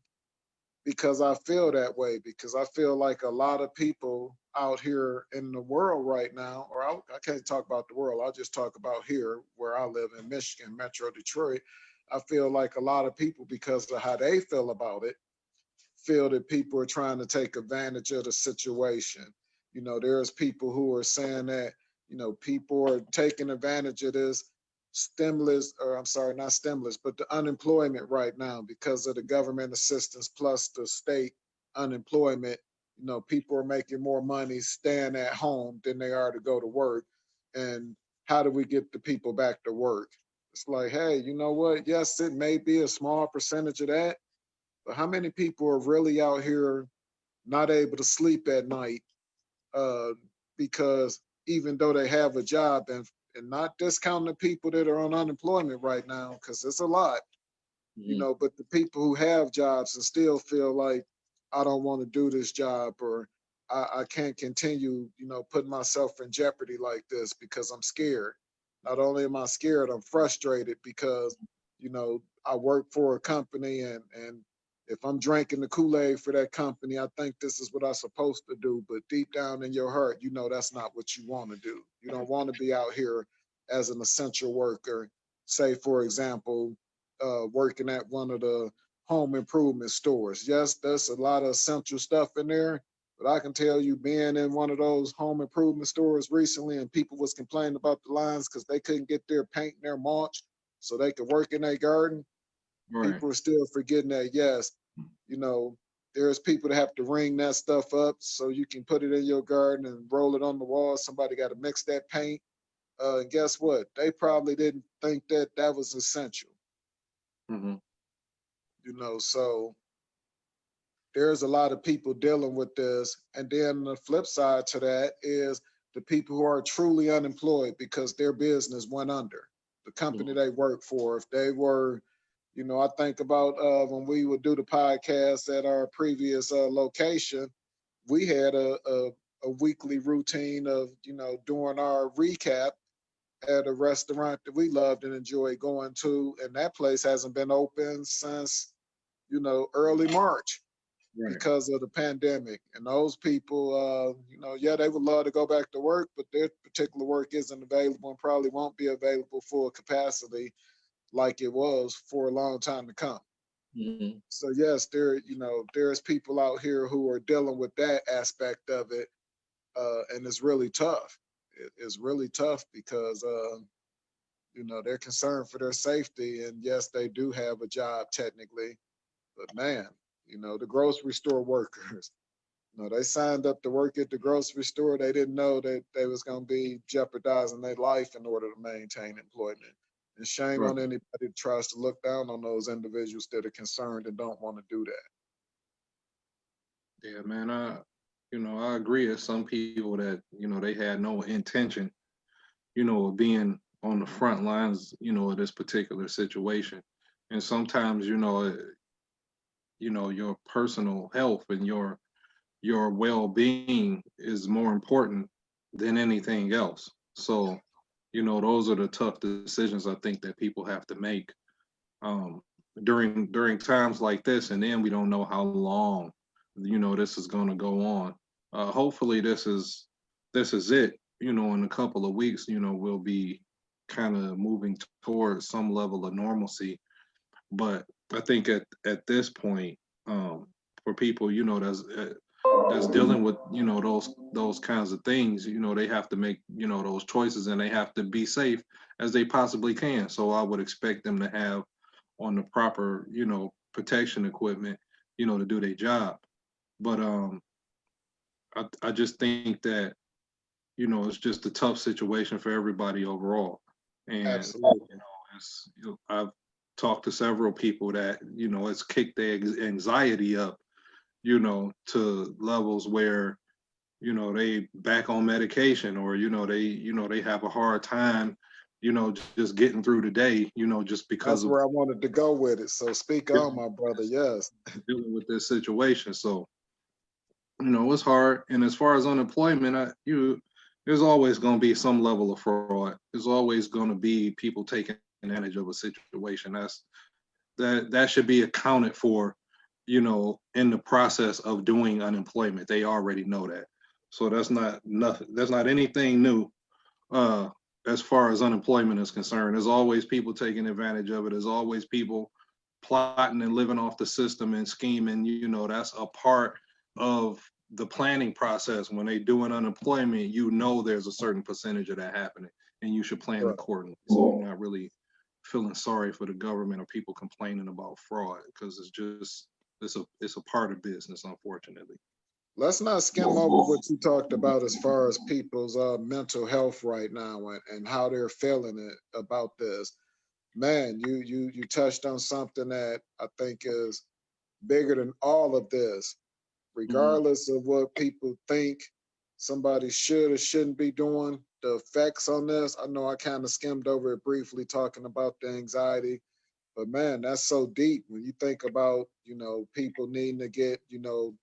because I feel that way? Because I feel like a lot of people out here in the world right now, or I can't talk about the world, I'll just talk about here where I live in Michigan, Metro Detroit. I feel like a lot of people, because of how they feel about it, feel that people are trying to take advantage of the situation. There's people who are saying that, people are taking advantage of this stimulus, or I'm sorry, not stimulus, but the unemployment right now because of the government assistance plus the state unemployment. People are making more money staying at home than they are to go to work. And how do we get the people back to work? It's like, hey, you know what? Yes, it may be a small percentage of that, but how many people are really out here not able to sleep at night uh, because even though they have a job, and not discounting the people that are on unemployment right now, because it's a lot, Mm, but the people who have jobs and still feel like I don't want to do this job, or I can't continue, putting myself in jeopardy like this because I'm scared. Not only am I scared, I'm frustrated because, I work for a company, and if I'm drinking the Kool-Aid for that company, I think this is what I'm supposed to do. But deep down in your heart, you know that's not what you want to do. You don't want to be out here as an essential worker. Say, for example, working at one of the home improvement stores. Yes, there's a lot of essential stuff in there, but I can tell you, being in one of those home improvement stores recently, and people was complaining about the lines because they couldn't get their paint and their mulch so they could work in their garden. Right. People are still forgetting that, yes, you know, there's people that have to ring that stuff up so you can put it in your garden and roll it on the wall. Somebody got to mix that paint. And guess what? They probably didn't think that that was essential, Mm-hmm. so there's a lot of people dealing with this. And then the flip side to that is the people who are truly unemployed because their business went under. The company they work for, if they were, I think about when we would do the podcast at our previous location, we had a weekly routine of, doing our recap at a restaurant that we loved and enjoyed going to. And that place hasn't been open since, early March Right. because of the pandemic. And those people, yeah, they would love to go back to work, but their particular work isn't available and probably won't be available full capacity like it was for a long time to come. Mm-hmm. So yes, there's people out here who are dealing with that aspect of it, and it's really tough. It's really tough because they're concerned for their safety, and yes, they do have a job technically, but man, the grocery store workers, they signed up to work at the grocery store. They didn't know that they was going to be jeopardizing their life in order to maintain employment. And shame Right. on anybody that tries to look down on those individuals that are concerned and don't want to do that. Yeah, man. I agree. There's some people that they had no intention, of being on the front lines, of this particular situation. And sometimes, your personal health and your well-being is more important than anything else. So, those are the tough decisions I think that people have to make um, during times like this. And then we don't know how long, this is going to go on. Hopefully, this is it. In a couple of weeks, we'll be kind of moving towards some level of normalcy. But I think at this point, for people, that's dealing with those kinds of things, they have to make those choices, and they have to be safe as they possibly can. So I would expect them to have on the proper protection equipment, to do their job. But I just think that it's just a tough situation for everybody overall. And Absolutely. I've talked to several people that it's kicked their anxiety up, to levels where they back on medication, or they have a hard time, just getting through the day, just because That's of where I wanted to go with it. So speak on, my brother. Yes. dealing with this situation. So it's hard. And as far as unemployment, there's always going to be some level of fraud. There's always going to be people taking advantage of a situation. That should be accounted for, in the process of doing unemployment. They already know that. So that's not nothing. That's not anything new. As far as unemployment is concerned, there's always people taking advantage of it. There's always people plotting and living off the system and scheming. That's a part of the planning process. When they do an unemployment, there's a certain percentage of that happening, and you should plan Right. accordingly. So I'm not really feeling sorry for the government or people complaining about fraud, because it's a part of business, unfortunately. Let's not skim over what you talked about as far as people's mental health right now and how they're feeling it about this. Man, you touched on something that I think is bigger than all of this, Mm-hmm. regardless of what people think somebody should or shouldn't be doing. The effects on this, I know I kind of skimmed over it briefly talking about the anxiety, but man, that's so deep when you think about, people needing to get, the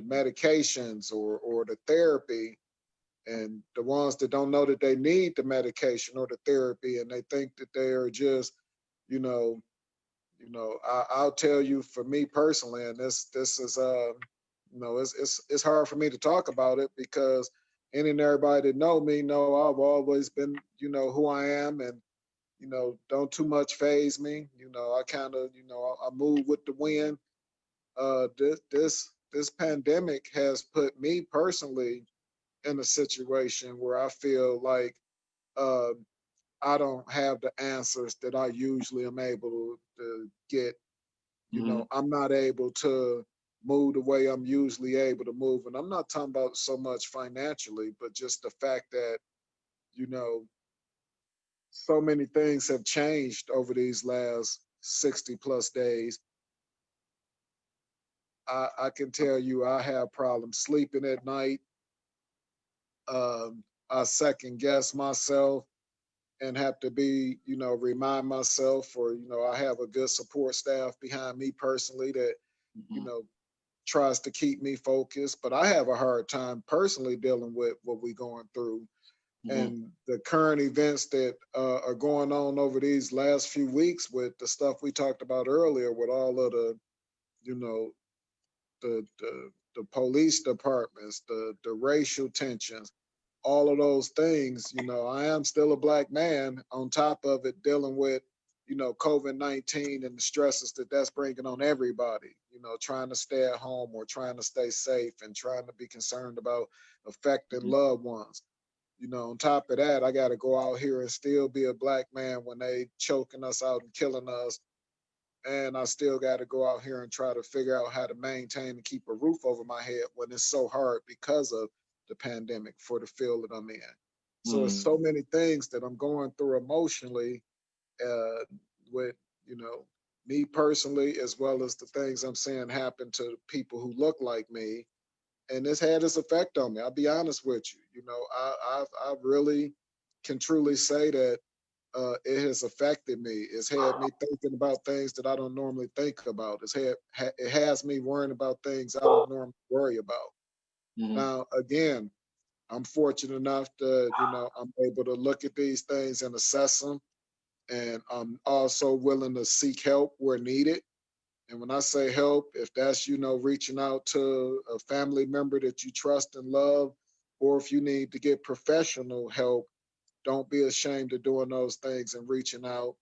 medications or the therapy, and the ones that don't know that they need the medication or the therapy and they think that they are just, you know, I'll tell you for me personally, and this is it's hard for me to talk about it because any and everybody that know me know I've always been, who I am, and don't too much phase me. I kind of, I move with the wind. This pandemic has put me personally in a situation where I feel like uh, I don't have the answers that I usually am able to get. Mhm. I'm not able to move the way I'm usually able to move. And I'm not talking about so much financially, but just the fact that, you know, so many things have changed over these last 60 plus days. I can tell you I have problems sleeping at night. I second guess myself and have to be, remind myself, or, I have a good support staff behind me personally that, you Mhm. know, tries to keep me focused. But I have a hard time personally dealing with what we're going through Mhm. and the current events that are going on over these last few weeks with the stuff we talked about earlier, with all of the, you know, the police departments, the racial tensions, all of those things. I am still a black man on top of it, dealing with, COVID-19 and the stresses that that's bringing on everybody, trying to stay at home or trying to stay safe and trying to be concerned about affecting Mhm. loved ones. On top of that, I got to go out here and still be a black man when they choking us out and killing us. And I still got to go out here and try to figure out how to maintain and keep a roof over my head when it's so hard because of the pandemic for the field that I'm in. So it's so Mhm. many things that I'm going through emotionally, uh, with, you know, me personally, as well as the things I'm seeing happen to people who look like me. And this had its effect on me. I'll be honest with you. I really can truly say that it has affected me. It's had me thinking about things that I don't normally think about. It has me worrying about things I don't normally worry about. Mhm. Now, again, I'm fortunate enough that I'm able to look at these things and assess them, and I'm also willing to seek help where needed. And when I say help, if that's reaching out to a family member that you trust and love, or if you need to get professional help, don't be ashamed of doing those things and reaching out,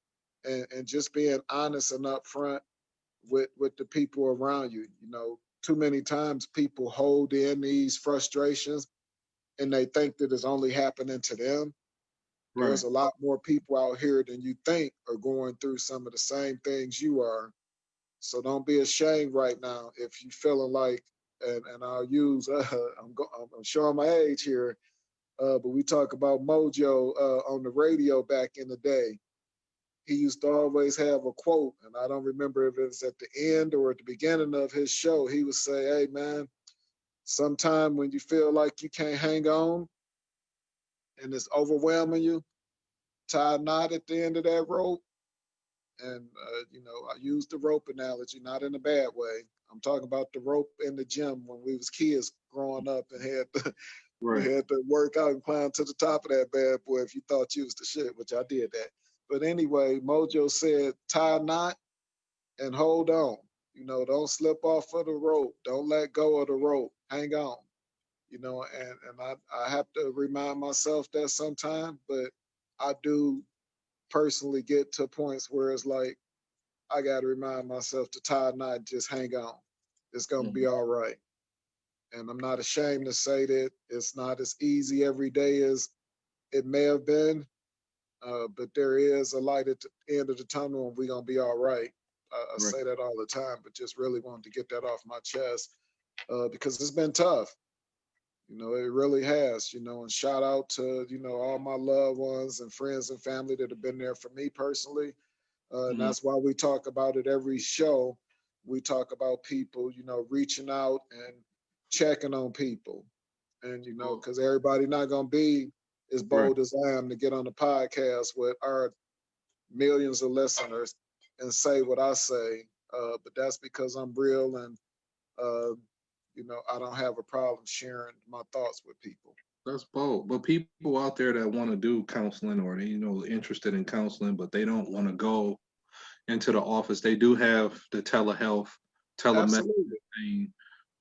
and just being honest and upfront with the people around you. Too many times people hold in these frustrations and they think that it's only happening to them. There's Right. a lot more people out here than you think are going through some of the same things you are. So don't be ashamed right now if you feeling like, and I'll use, I'm showing my age here, but we talk about Mojo on the radio back in the day. He used to always have a quote, and I don't remember if it was at the end or at the beginning of his show. He would say, "Hey man, sometime when you feel like you can't hang on and it's overwhelming you, tie a knot at the end of that rope." And I use the rope analogy, not in a bad way. I'm talking about the rope in the gym when we was kids growing up and we Right. had to work out and climb to the top of that bad boy if you thought you was the shit, which I did that. But anyway, Mojo said, tie a knot and hold on. Don't slip off of the rope. Don't let go of the rope. Hang on. And I have to remind myself that sometimes, but I do personally get to points where it's like I got to remind myself to tie a knot, just hang on. It's gonna be Mhm. all right. And I'm not ashamed to say that it's not as easy every day as it may have been, but there is a light at the end of the tunnel, and we're gonna be all right. I Right. say that all the time, but just really wanted to get that off my chest because it's been tough. It really has. And shout out to all my loved ones and friends and family that have been there for me personally. And Mhm. that's why we talk about it every show. We talk about people, reaching out and checking on people, and Well, because everybody not gonna be as right. bold as I am to get on the podcast with our millions of listeners and say what I say. But that's because I'm real, and uh, I don't have a problem sharing my thoughts with people. That's bold. But people out there that want to do counseling or they, interested in counseling, but they don't want to go into the office. They do have the telemedicine Absolutely. thing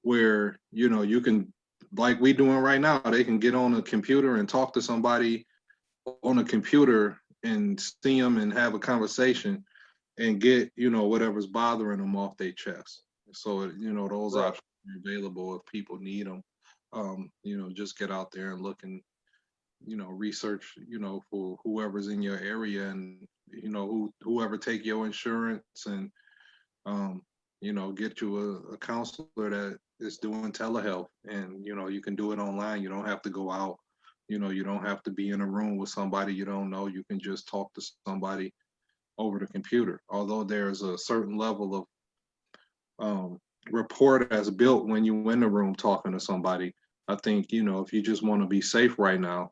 where, you can, like we doing right now, they can get on a computer and talk to somebody on a computer and see them and have a conversation and get, whatever's bothering them off their chest. So, those Right. options are available if people need them. Just get out there and look and, research, for whoever's in your area and, whoever take your insurance and, get you a counselor that is doing telehealth and, you can do it online. You don't have to go out. You don't have to be in a room with somebody you don't know. You can just talk to somebody over the computer. Although there's a certain level of rapport that's built when you in the room talking to somebody. I think, if you just want to be safe right now,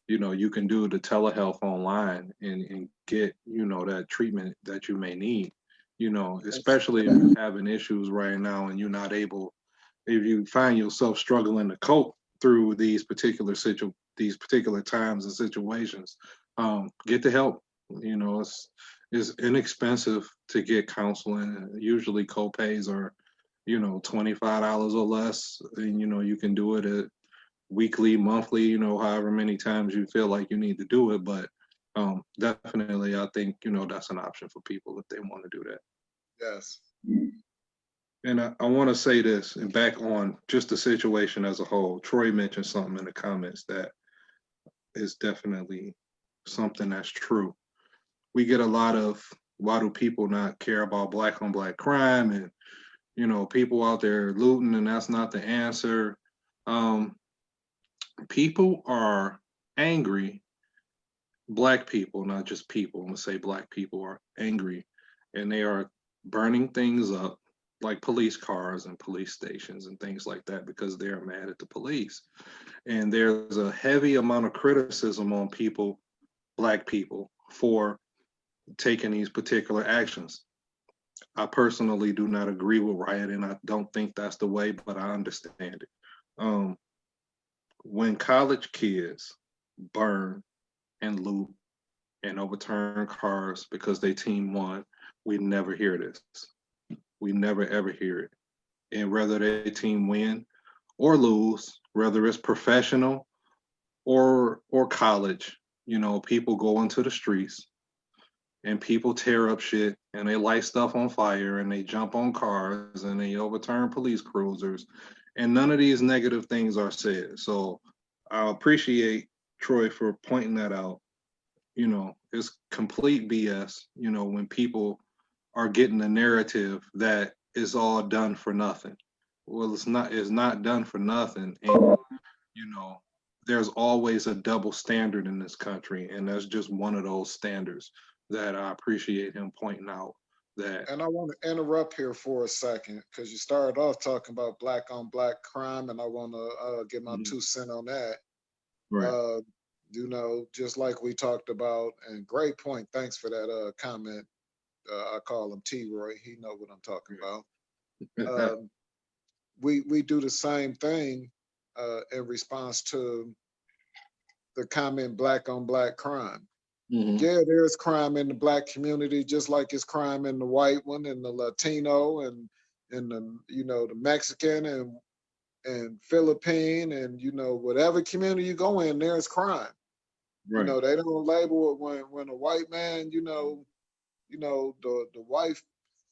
you can do the telehealth online and get, that treatment that you may need, That's especially if you're having issues right now and you're not able, if you find yourself struggling to cope through these particular times and situations, get the help. It's inexpensive to get counseling. Usually co-pays are, $25 or less, and you can do it at weekly, monthly, however many times you feel like you need to do it. But definitely, I think that's an option for people if they want to do that. yes. And I want to say this and back on just the situation as a whole. Troy mentioned something in the comments that is definitely something that's true. We get a lot of, why do people not care about black on black crime, and people out there looting, and that's not the answer. Um, People are angry. Black people, not just people, I'm gonna say black people are angry, and they are burning things up like police cars and police stations and things like that because they're mad at the police. And there's a heavy amount of criticism on people, black people, for taking these particular actions. I personally do not agree with rioting. I don't think that's the way, but I understand it. Um, when college kids burn and loot and overturn cars because they team won, we never hear this. We never ever hear it. And whether they team win or lose, whether it's professional or college, people go into the streets and people tear up shit and they light stuff on fire and they jump on cars and they overturn police cruisers, and none of these negative things are said. So I appreciate Troy for pointing that out. It's complete BS, when people are getting the narrative that it's all done for nothing. Well, it's not done for nothing. And, you know, there's always a double standard in this country. And that's just one of those standards that I appreciate him pointing out that. And I want to interrupt here for a second because you started off talking about black on black crime, and I want to get my Mhm. 2 cents on that. Right. Uh, just like we talked about, and great point. Thanks for that comment. I call him T. Roy. He know what I'm talking about. Um, we do the same thing in response to the comment black on black crime. Mhm. Yeah, there's crime in the black community, just like it's crime in the white one and the Latino and the the Mexican and Philippine and whatever community you go in, there's crime. Right. They don't label it when a white man, the wife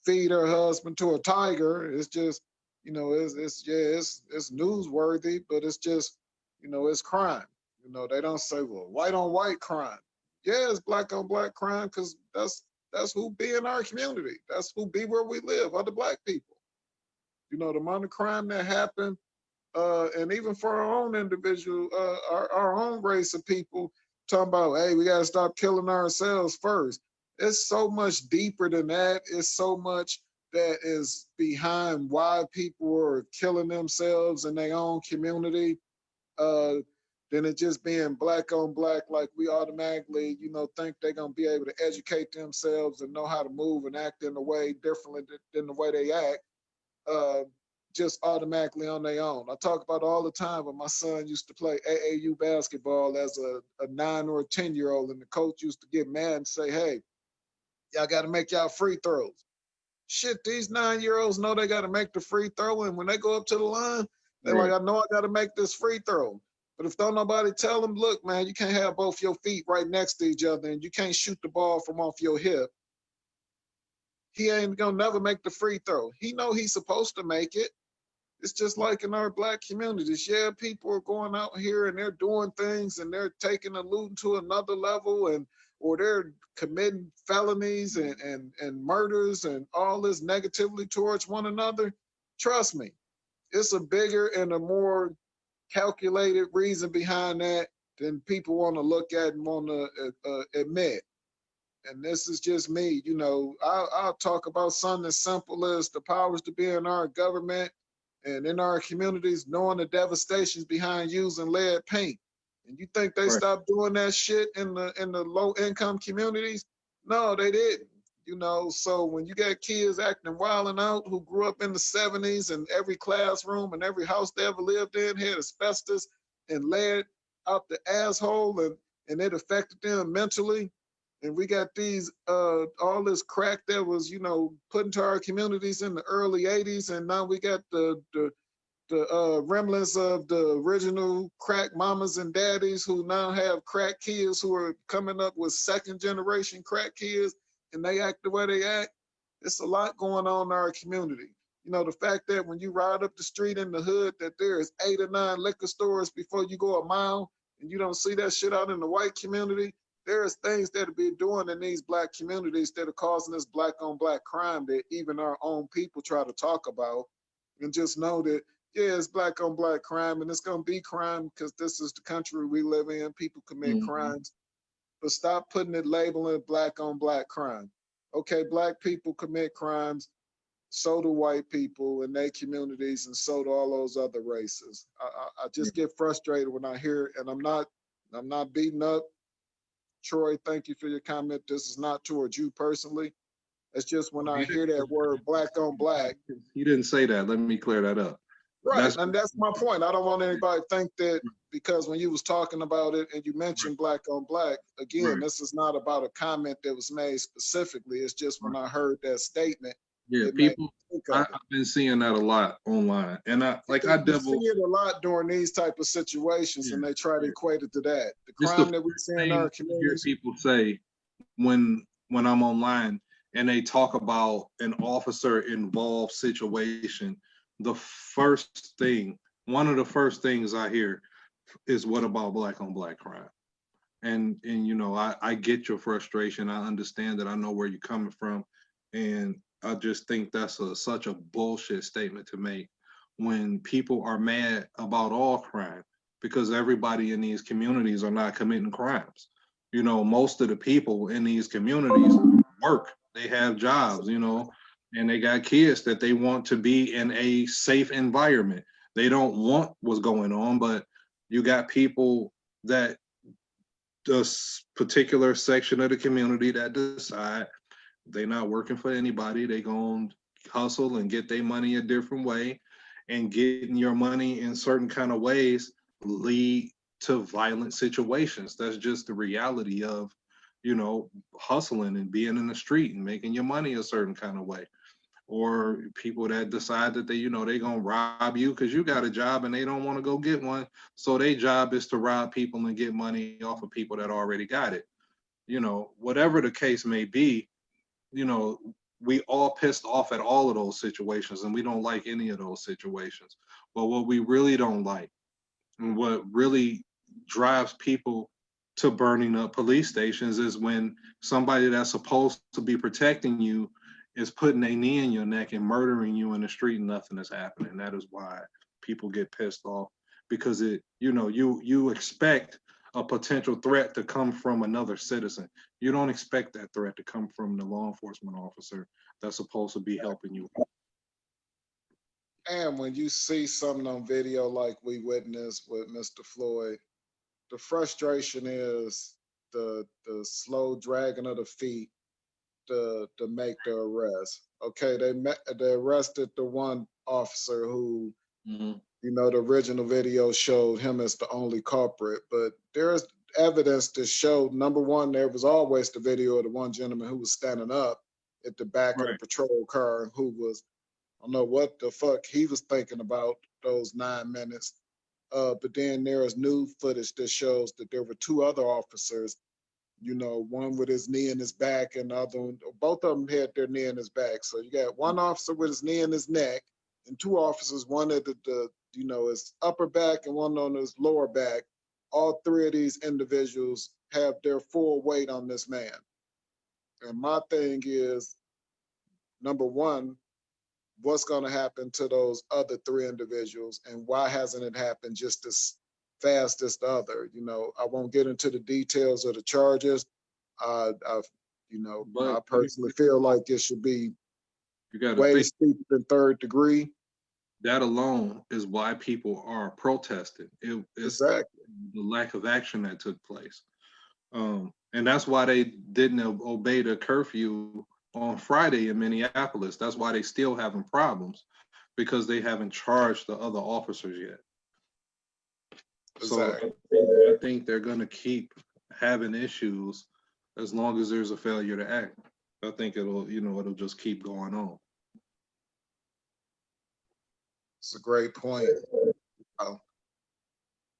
feed her husband to a tiger. It's just, it's yeah, it's newsworthy, but it's just, it's crime. They don't say, well, white on white crime. Yeah, it's black on black crime because that's who be in our community. That's who be where we live, other black people. The amount of crime that happened, and even for our own individual, our own race of people, talking about, hey, we got to stop killing ourselves first. It's so much deeper than that. It's so much that is behind why people are killing themselves in their own community. Uh, than it just being black on black, like we automatically, think they're gonna be able to educate themselves and know how to move and act in a way differently than the way they act uh, just automatically on their own. I talk about all the time when my son used to play AAU basketball as a 9 or a 10-year-old, and the coach used to get mad and say, hey, Y'all got to make y'all free throws. Shit, these 9-year-olds know they got to make the free throw, and when they go up to the line, they're Right. like, I know I got to make this free throw. But if don't nobody tell them, look, man, you can't have both your feet right next to each other, and you can't shoot the ball from off your hip, he ain't gonna never make the free throw. He know he's supposed to make it. It's just like in our black communities. Yeah, people are going out here and they're doing things and they're taking the loot to another level, and or they're committing felonies and murders and all this negativity towards one another. Trust me, it's a bigger and a more calculated reason behind that than people want to look at and want to admit. And this is just me, you know. I'll talk about something as simple as the powers to be in our government and in our communities, knowing the devastations behind using lead paint. And you think they Right. stopped doing that shit in the low income communities? No, they didn't. You know, so when you got kids acting wild and out who grew up in the 70s, and every classroom and every house they ever lived in had asbestos and lead out the asshole, and it affected them mentally. And we got these all this crack that was, you know, put into our communities in the early 80s, and now we got the remnants of the original crack mamas and daddies who now have crack kids who are coming up with second generation crack kids, and they act the way they act. It's a lot going on in our community. You know, the fact that when you ride up the street in the hood, that there is 8 or 9 liquor stores before you go a mile, and you don't see that shit out in the white community. There's things that are being doing in these black communities that are causing this black on black crime that even our own people try to talk about. And just know that, yeah, it's black on black crime, and it's gonna be crime because this is the country we live in. People commit Mm-hmm. crimes, but stop putting it labeling black on black crime. Okay, black people commit crimes, so do white people in their communities, and so do all those other races. I just get frustrated when I hear it, and I'm not beating up Troy. Thank you for your comment. This is not towards you personally. It's just when Well, I hear that word black on black. he didn't say that. Let me clear that up. Right, That's and that's my point. I don't want anybody to think that because when you was talking about it and you right. mentioned black on black, again, Right. this is not about a comment that was made specifically. It's just when Right. I heard that statement, Yeah, it made me people. think I, of it. I've been seeing that a lot online, and I Because you see devil. it a lot during these type of situations, Yeah, and they try to yeah. equate it to that. The It's the crime that we first see in thing our I hear communities. people say when I'm online and they talk about an officer involved situation. The first thing, one of the first things I hear is, what about black on black crime? And you know, I get your frustration. I understand that. I know where you're coming from, and I just think that's such a bullshit statement to make when people are mad about all crime, because everybody in these communities are not committing crimes. You know, most of the people in these communities work, they have jobs, you know, and they got kids that they want to be in a safe environment. They don't want what's going on, but you got people that, this particular section of the community, that decide they not working for anybody. They gonna hustle and get their money a different way, and getting your money in certain kind of ways lead to violent situations. That's just the reality of, you know, hustling and being in the street and making your money a certain kind of way. Or people that decide that they, you know, they gonna rob you because you got a job and they don't want to go get one. So their job is to rob people and get money off of people that already got it. You know, whatever the case may be, you know, we all pissed off at all of those situations, and we don't like any of those situations. But what we really don't like, and what really drives people to burning up police stations, is when somebody that's supposed to be protecting you is putting a knee in your neck and murdering you in the street and nothing is happening. That is why people get pissed off, because it, you know, you expect a potential threat to come from another citizen. You don't expect that threat to come from the law enforcement officer that's supposed to be helping you. And when you see something on video like we witnessed with Mr. Floyd, the frustration is the slow dragging of the feet to make the arrest. Okay, they arrested the one officer who, Mhm. you know, the original video showed him as the only culprit, but there's evidence to show, number one, there was always the video of the one gentleman who was standing up at the back of the Right. patrol car, who was, I don't know what the fuck he was thinking about those 9 minutes. But then there is new footage that shows that there were two other officers, one with his knee in his back and the other one, both of them had their knee in his back. So you got one officer with his knee in his neck and two officers, one at his upper back and one on his lower back. All three of these individuals have their full weight on this man. And my thing is, number one, what's going to happen to those other three individuals, and why hasn't it happened just as fast as the other? I won't get into the details of the charges. I But personally feel like it should be you got to way think steeper than third degree. that alone is why people are protesting. It's Exactly. the lack of action that took place. And that's why they didn't obey the curfew on Friday in Minneapolis. That's why they still having problems, because they haven't charged the other officers yet. Exactly. So I think they're going to keep having issues as long as there's a failure to act. I think it'll just keep going on. It's a great point.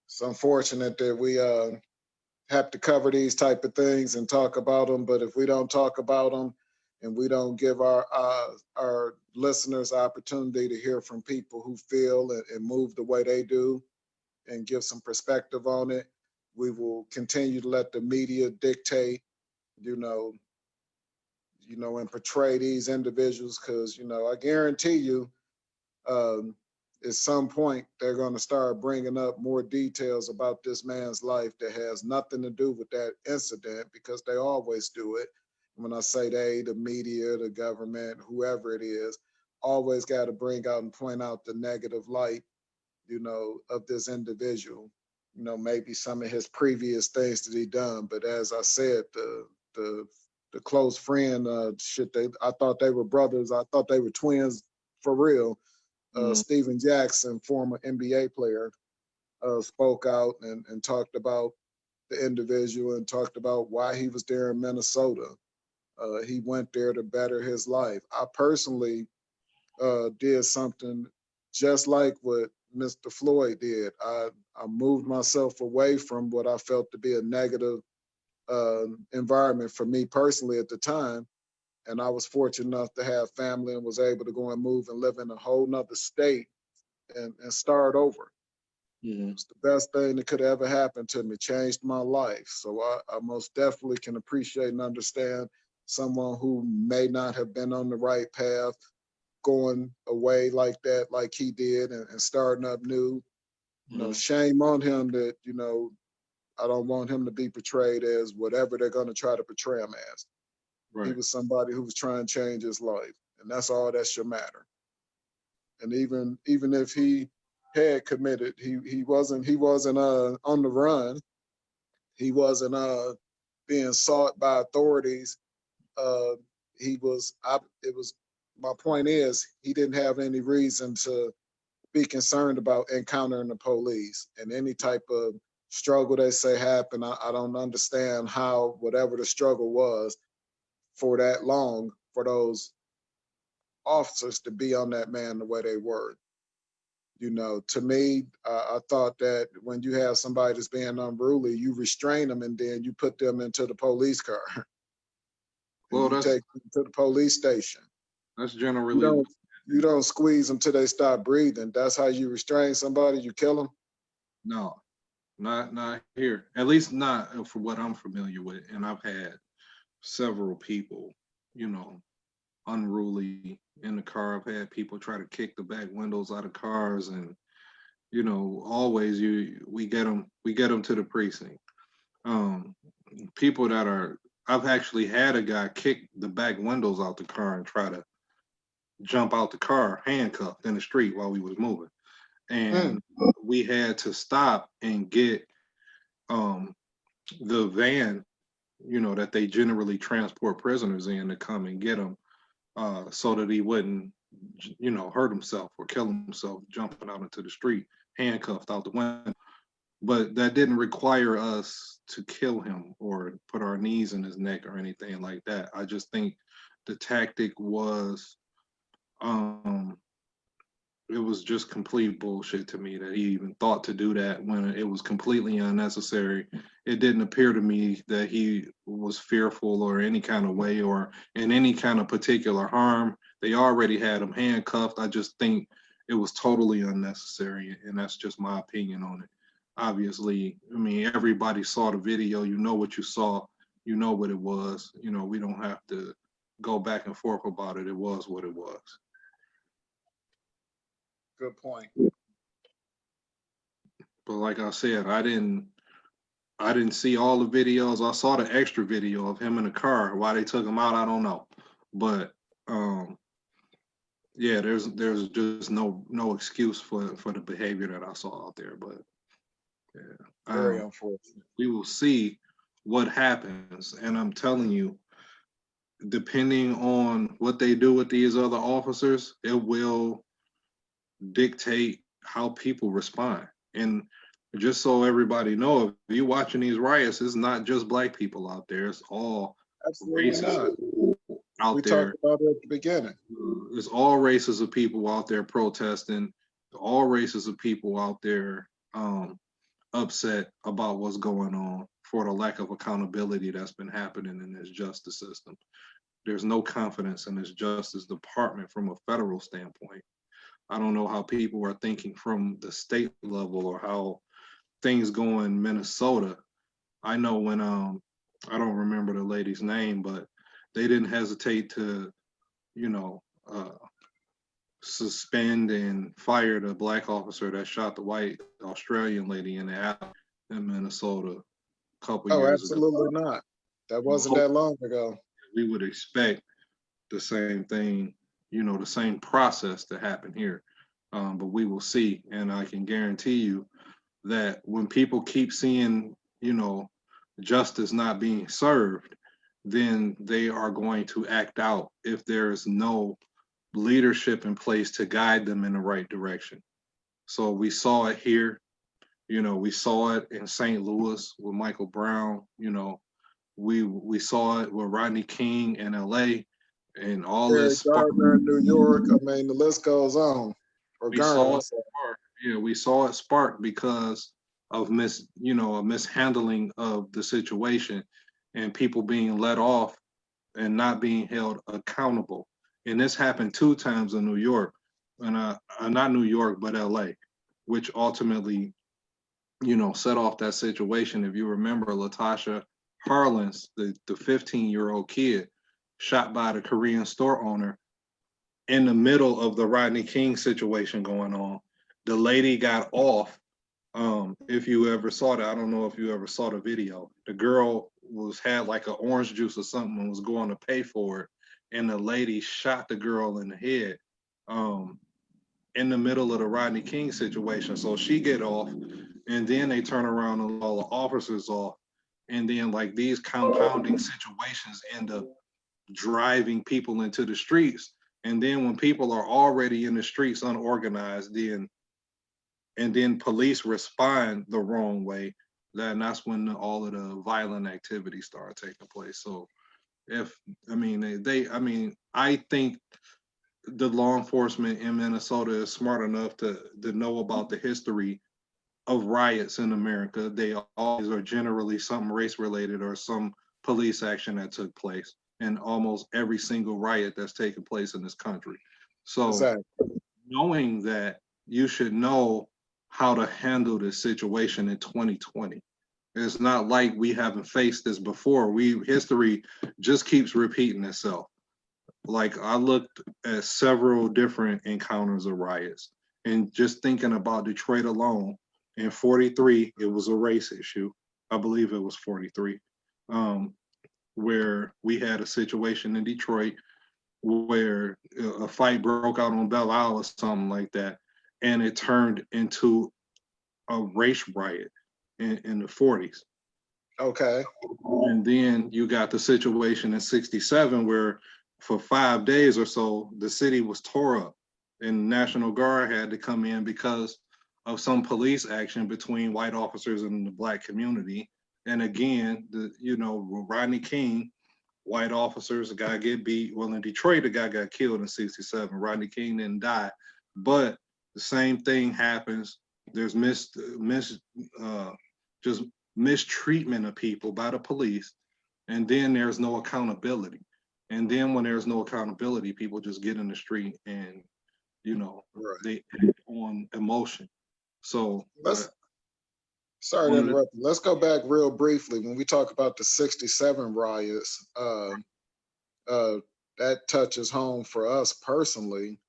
It's unfortunate that we have to cover these type of things and talk about them, but if we don't talk about them and we don't give our listeners opportunity to hear from people who feel and move the way they do and give some perspective on it, we will continue to let the media dictate, and portray these individuals, because I guarantee you, at some point they're going to start bringing up more details about this man's life that has nothing to do with that incident, because they always do it. When I say they, the media, the government, whoever it is, always got to bring out and point out the negative light, of this individual. Maybe some of his previous things that he done, but as I said, the close friend, I thought they were brothers. I thought they were twins for real. Steven Jackson, former NBA player, spoke out and talked about the individual and talked about why he was there in Minnesota. He went there to better his life. I personally did something just like what Mr. Floyd did. I moved myself away from what I felt to be a negative environment for me personally at the time. And I was fortunate enough to have family and was able to go and move and live in a whole nother state and start over. It's the best thing that could ever happen to me, changed my life. So I most definitely can appreciate and understand someone who may not have been on the right path, going away like that, like he did, and starting up new. Shame on him that, I don't want him to be portrayed as whatever they're going to try to portray him as. Right. He was somebody who was trying to change his life, and that's all that should matter. And even if he had committed, he wasn't on the run. He wasn't being sought by authorities. Uh, it was, my point is, he didn't have any reason to be concerned about encountering the police. And any type of struggle they say happened, I don't understand how, whatever the struggle was for that long, for those officers to be on that man the way they were. To me, I thought that when you have somebody that's being unruly, you restrain them and then you put them into the police car. Well, you take them to the police station. That's generally. You don't squeeze them till they stop breathing. That's how you restrain somebody. You kill them. No, not here. At least not for what I'm familiar with. And I've had several people, unruly in the car. I've had people try to kick the back windows out of cars, and always we get them to the precinct. People that are, I've actually had a guy kick the back windows out the car and try to jump out the car handcuffed in the street while we was moving, and we had to stop and get the van, that they generally transport prisoners in, to come and get him, so that he wouldn't, hurt himself or kill himself jumping out into the street handcuffed out the window. but that didn't require us to kill him or put our knees in his neck or anything like that. I just think the tactic was, um, it was just complete bullshit to me that he even thought to do that when it was completely unnecessary. It didn't appear to me that he was fearful or any kind of way or in any kind of particular harm. They already had him handcuffed. I just think it was totally unnecessary, and that's just my opinion on it. Obviously, I mean, everybody saw the video. You know what you saw. You know what it was. You know, we don't have to go back and forth about it. It was what it was. Good point. But like I said, I didn't see all the videos. I saw the extra video of him in the car. Why they took him out, I don't know. But yeah, there's just no excuse for the behavior that I saw out there. But yeah, Very unfortunate. we will see what happens. And I'm telling you, depending on what they do with these other officers, it will dictate how people respond. And just so everybody know, if you're watching these riots, it's not just black people out there. It's all Absolutely races not. out We there. talked about it at the beginning. It's all races of people out there protesting. All races of people out there upset about what's going on for the lack of accountability that's been happening in this justice system. There's no confidence in this justice department from a federal standpoint. I don't know how people are thinking from the state level or how things go in Minnesota. I know when I don't remember the lady's name, but they didn't hesitate to, you know, suspend and fire the black officer that shot the white Australian lady in the alley in Minnesota a couple Oh, years ago. absolutely not. That wasn't So that long ago. we would expect the same thing, you know, the same process to happen here. But we will see. And I can guarantee you that when people keep seeing, you know, justice not being served, then they are going to act out if there is no leadership in place to guide them in the right direction. So we saw it here, you know, we saw it in St. Louis with Michael Brown, you know, we saw it with Rodney King in LA and all Eric this. Gardner in New York. I mean, the list goes on. Or We saw Garner. it spark. Yeah, we saw it spark because of a mishandling of the situation and people being let off and not being held accountable. And this happened 2 times in New York, and not New York, but LA, which ultimately, you know, set off that situation. If you remember, Latasha Harlins, the 15-year-old kid, shot by the Korean store owner in the middle of the Rodney King situation going on. The lady got off. If you ever saw that, I don't know if you ever saw the video. The girl had like an orange juice or something and was going to pay for it, and the lady shot the girl in the head in the middle of the Rodney King situation. So she get off, and then they turn around and all the officers off, and then like these compounding situations end up driving people into the streets. And then when people are already in the streets unorganized, then police respond the wrong way, that's when all of the violent activities start taking place. So if I mean I think the law enforcement in Minnesota is smart enough to know about the history of riots in America. They always are generally something race related or some police action that took place in almost every single riot that's taken place in this country. So Exactly. knowing that, you should know how to handle this situation in 2020. It's not like we haven't faced this before. History just keeps repeating itself. Like I looked at several different encounters of riots, and just thinking about Detroit alone, in 43, it was a race issue. I believe it was 43, where we had a situation in Detroit where a fight broke out on Belle Isle or something like that, and it turned into a race riot in the 40s. Okay. And then you got the situation in 67 where for 5 days or so, the city was tore up and the National Guard had to come in because of some police action between white officers and the black community. And again, Rodney King, white officers, a guy get beat. Well, in Detroit, a guy got killed in '67. Rodney King didn't die, but the same thing happens. There's just mistreatment of people by the police, and then there's no accountability. And then when there's no accountability, people just get in the street and Right. they act on emotion. So Sorry to one of the interrupt you. Let's go back real briefly. When we talk about the '67 riots, uh, that touches home for us personally,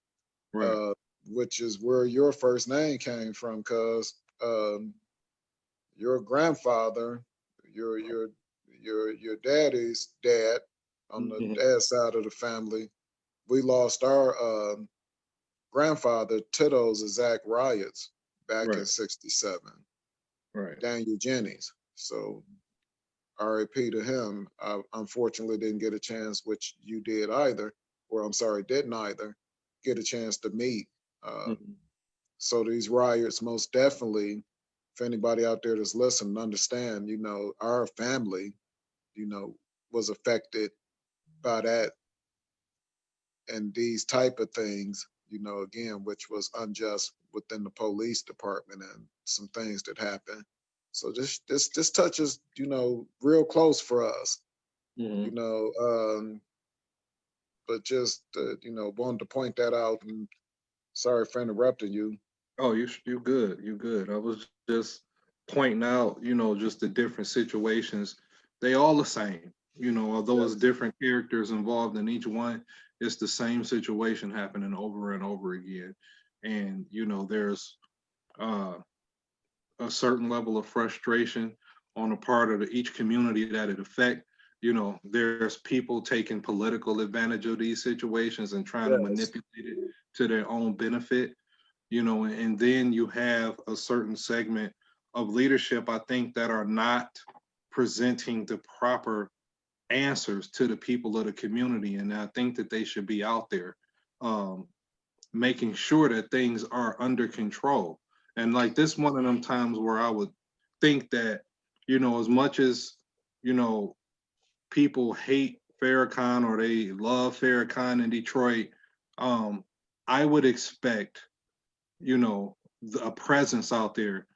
right, uh, which is where your first name came from, because your grandfather, your daddy's dad, on the mhm, dad side of the family, we lost our grandfather to those exact riots back in right, '67, right, Daniel Jennings. So RIP to him. I unfortunately didn't get a chance, which you did either, or I'm sorry, didn't either, get a chance to meet. Uh, mhm, so these riots, most definitely, if anybody out there that's listening, understand, our family, was affected by that and these type of things, again, which was unjust within the police department and some things that happened. So this touches, real close for us, you mhm. know. But just wanted to point that out. And sorry for interrupting you. Oh, you good. You good. I was just pointing out, just the different situations. They all the same. Although it's Yes. different characters involved in each one, it's the same situation happening over and over again. And there's uh, a certain level of frustration on the part of each community that it affect. There's people taking political advantage of these situations and trying to Yes. manipulate it to their own benefit. And then you have a certain segment of leadership, I think, that are not presenting the proper answers to the people of the community. And I think that they should be out there um, making sure that things are under control. And like this one of them times where I would think that, as much as, you know, people hate Farrakhan or they love Farrakhan in Detroit, um, I would expect a presence out there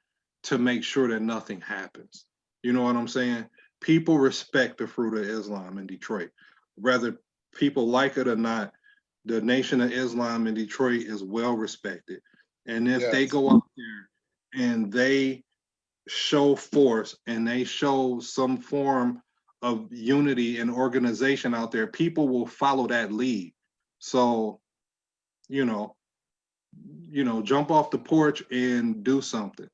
to make sure that nothing happens. You know what I'm saying? People respect the fruit of Islam in Detroit. Whether people like it or not, the Nation of Islam in Detroit is well respected. And if they Yes. go out there and they show force and they show some form of unity and organization out there, people will follow that lead. So, you know, jump off the porch and do something.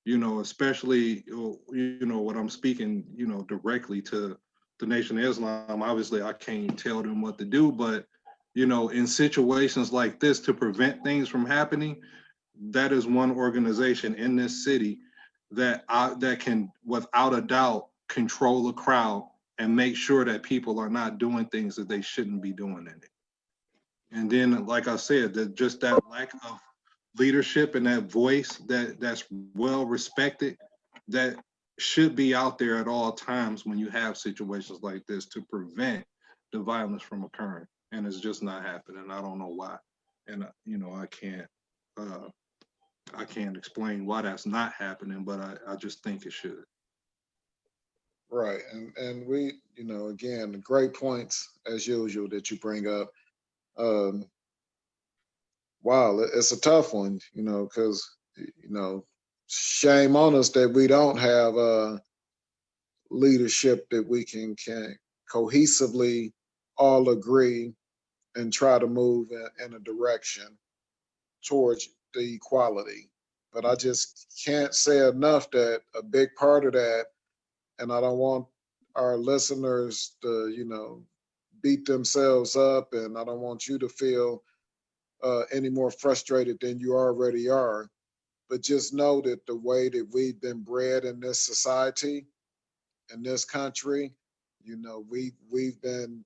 Especially what I'm speaking, directly to the Nation of Islam. Obviously, I can't tell them what to do, but in situations like this, to prevent things from happening, that is one organization in this city that can, without a doubt, control the crowd and make sure that people are not doing things that they shouldn't be doing in it. And then, like I said, that just that lack of leadership and that voice that's well respected, that should be out there at all times when you have situations like this to prevent the violence from occurring. And it's just not happening. I don't know why. And uh, I can't explain why that's not happening, but I just think it should. Right. And we, again, great points as usual that you bring up. Um, wow, it's a tough one, because shame on us that we don't have leadership that we can cohesively all agree and try to move in a direction towards the equality. But I just can't say enough that a big part of that, and I don't want our listeners to, beat themselves up, and I don't want you to feel any more frustrated than you already are. But just know that the way that we've been bred in this society, in this country, we've been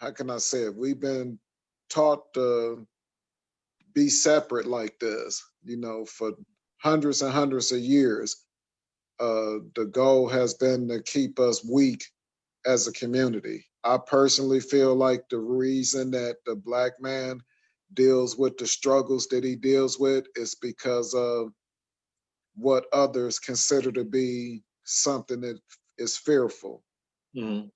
how can I say it? We've been taught be separate like this, for hundreds and hundreds of years. The goal has been to keep us weak as a community. I personally feel like the reason that the Black man deals with the struggles that he deals with is because of what others consider to be something that is fearful, Mhm.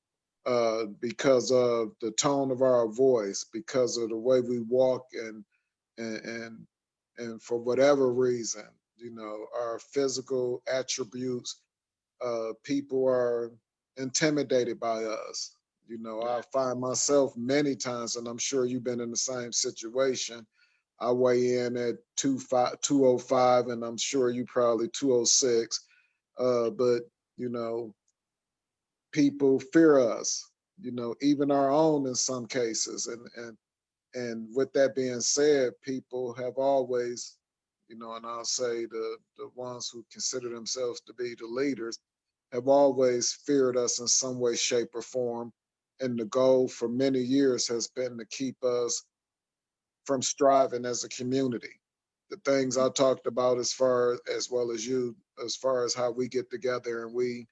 because of the tone of our voice, because of the way we walk, and and and for whatever reason, our physical attributes, people are intimidated by us. I find myself many times, and I'm sure you've been in the same situation. I weigh in at 205, and I'm sure you probably 206. But you know, people fear us. Even our own in some cases. And with that being said, people have always, and I'll say the ones who consider themselves to be the leaders have always feared us in some way, shape, or form. And the goal for many years has been to keep us from striving as a community. The things I talked about, as well as you, as far as how we get together and we,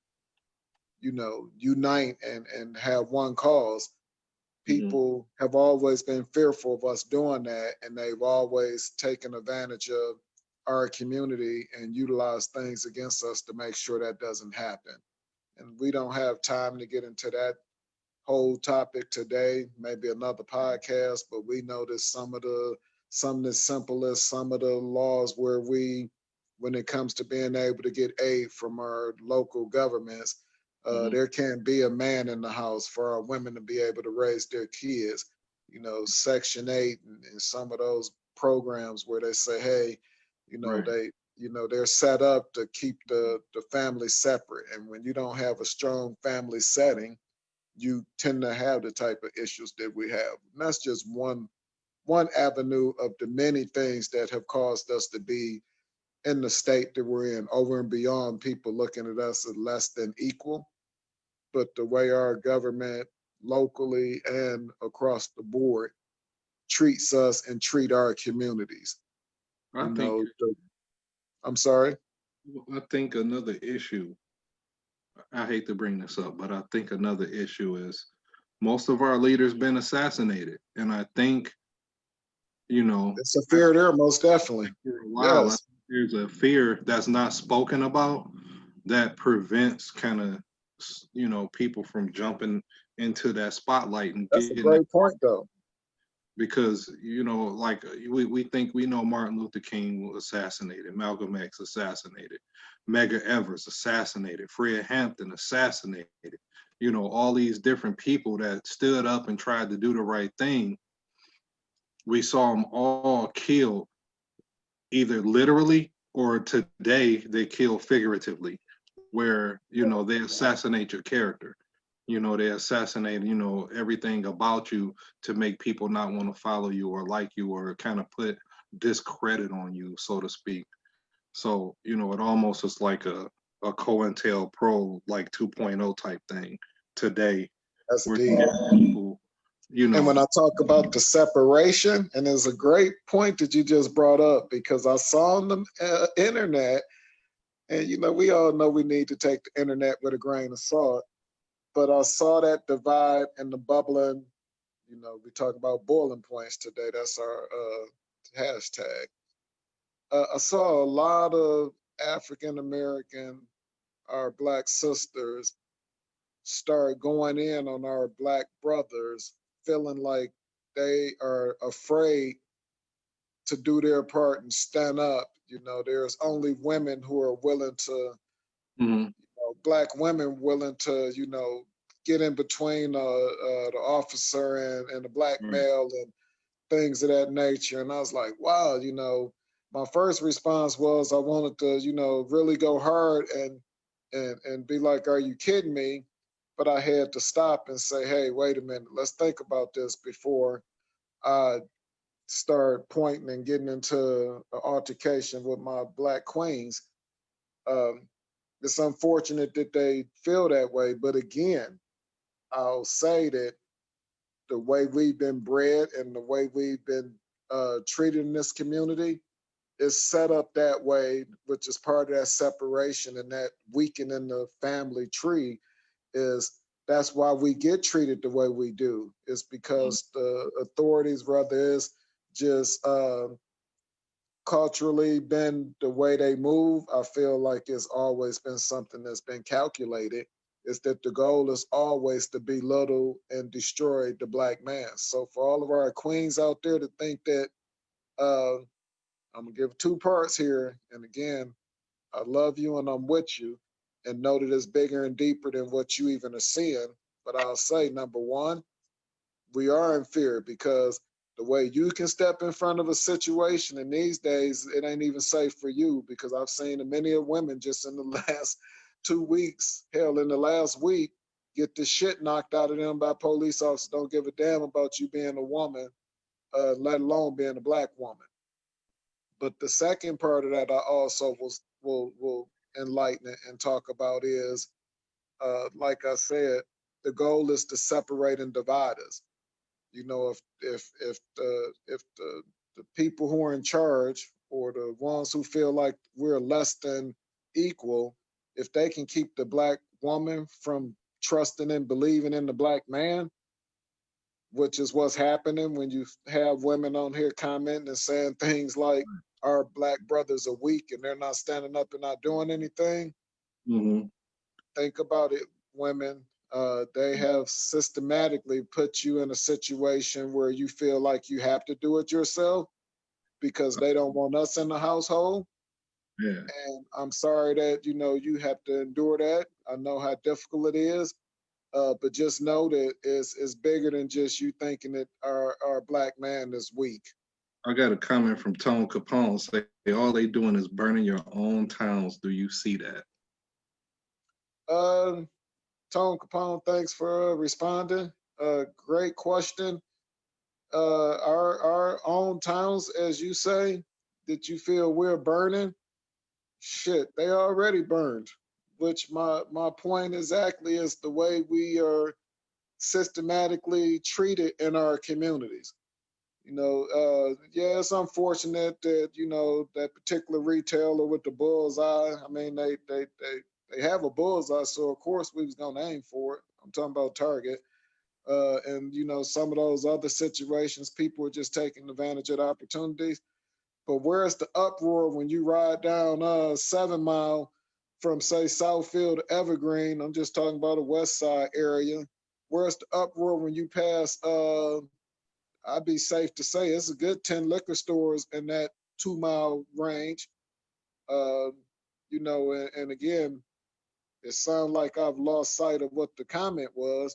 unite and have one cause. Mhm. People have always been fearful of us doing that, and they've always taken advantage of our community and utilized things against us to make sure that doesn't happen. And we don't have time to get into that whole topic today, maybe another podcast, but we noticed some of the simplest, some of the laws where when it comes to being able to get aid from our local governments, Mhm. there can't be a man in the house for our women to be able to raise their kids. Section 8 and some of those programs where they say, hey, Right. they're set up to keep the family separate. And when you don't have a strong family setting, you tend to have the type of issues that we have. And that's just one avenue of the many things that have caused us to be in the state that we're in, over and beyond people looking at us as less than equal. But the way our government locally and across the board treats us and treat our communities. I You think know, I'm sorry. I think another issue, I hate to bring this up, but I think another issue is most of our leaders been assassinated. And I think, you know, It's a I fear there, most definitely. for a while, I Yes, think there's a fear that's not spoken about that prevents kind of, people from jumping into that spotlight and that's a getting that, great point, though. because, like we think we know Martin Luther King was assassinated, Malcolm X assassinated, Medgar Evers assassinated, Fred Hampton assassinated, all these different people that stood up and tried to do the right thing. We saw them all killed, either literally or today they kill figuratively, where they assassinate your character. They assassinate everything about you to make people not want to follow you or like you, or kind of put discredit on you, so to speak. So it almost is like a COINTELPRO like 2.0 type thing today, That's where deep. you get people, And when I talk about the separation, and it's a great point that you just brought up, because I saw on the internet, and we all know we need to take the internet with a grain of salt, but I saw that divide and the bubbling. We talk about boiling points today. That's our hashtag. I saw a lot of African American, our Black sisters, start going in on our Black brothers, feeling like they are afraid to do their part and stand up. There's only women who are willing to, Mhm. Black women willing to, get in between the officer and the Black Right. male and things of that nature. And I was like, wow, my first response was I wanted to, really go hard and be like, are you kidding me? But I had to stop and say, hey, wait a minute, let's think about this before I start pointing and getting into an altercation with my Black queens. Um, it's unfortunate that they feel that way, but again, I'll say that the way we've been bred and the way we've been treated in this community is set up that way, which is part of that separation and that weakening the family tree. Is that's why we get treated the way we do. It's because the authorities, whether it's just culturally been the way they move, I feel like it's always been something that's been calculated. Is that the goal is always to belittle and destroy the black man. So for all of our queens out there to think that, I'm gonna give two parts here, and again, I love you and I'm with you, and know that it's bigger and deeper than what you even are seeing. But I'll say, number one, we are in fear because the way you can step in front of a situation, and these days it ain't even safe for you, because I've seen many of women just in the last 2 weeks, hell, in the last week, get the shit knocked out of them by police officers. Don't give a damn about you being a woman, let alone being a black woman. But the second part of that I also will enlighten and talk about is, like I said, the goal is to separate and divide us. You know, if the people who are in charge, or the ones who feel like we're less than equal, if they can keep the black woman from trusting and believing in the black man, which is what's happening when you have women on here commenting and saying things like our black brothers are weak and they're not standing up and not doing anything. Mm-hmm. Think about it, women. They have systematically put you in a situation where you feel like you have to do it yourself because they don't want us in the household. Yeah, And I'm sorry that you have to endure that. I know how difficult it is, but just know that it's bigger than just you thinking that our black man is weak. I got a comment from Tone Capone say all they doing is burning your own towns. Do you see that? Uh, Tone Capone, thanks for responding. Great question. Our own towns, as you say, that you feel we're burning, shit, they already burned. Which my point exactly is the way we are systematically treated in our communities. Yeah, it's unfortunate that that particular retailer with the bullseye. I mean, they have a bullseye, so of course we was gonna aim for it. I'm talking about Target. And some of those other situations, people are just taking advantage of the opportunities. But where's the uproar when you ride down 7 Mile from, say, Southfield to Evergreen? I'm just talking about the West Side area. Where's the uproar when you pass? I'd be safe to say it's a good 10 liquor stores in that 2 mile range. Uh, and again, it sounds like I've lost sight of what the comment was,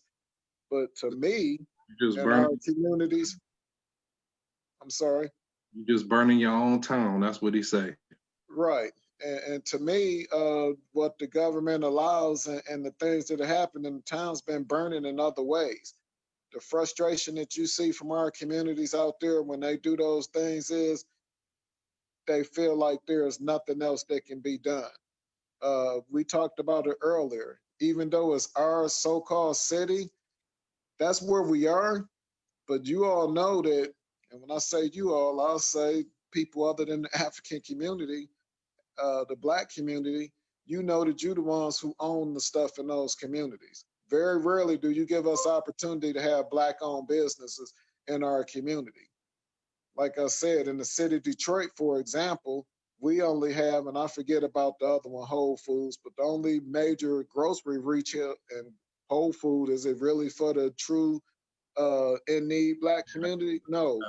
but to me, You just in our burn. communities, I'm sorry. You just burning your own town. That's what he say. Right. And to me, what the government allows, and the things that have happened in the town's been burning in other ways. The frustration that you see from our communities out there when they do those things is they feel like there is nothing else that can be done. We talked about it earlier. Even though it's our so-called city, that's where we are. But you all know that, and when I say you all, I'll say people other than the African community, the black community, you know that you're the ones who own the stuff in those communities. Very rarely do you give us opportunity to have black owned businesses in our community. Like I said, in the city of Detroit, for example, we only have, and I forget about the other one, Whole Foods, but the only major grocery retail and Whole Food, is it really for the true in need black community? No.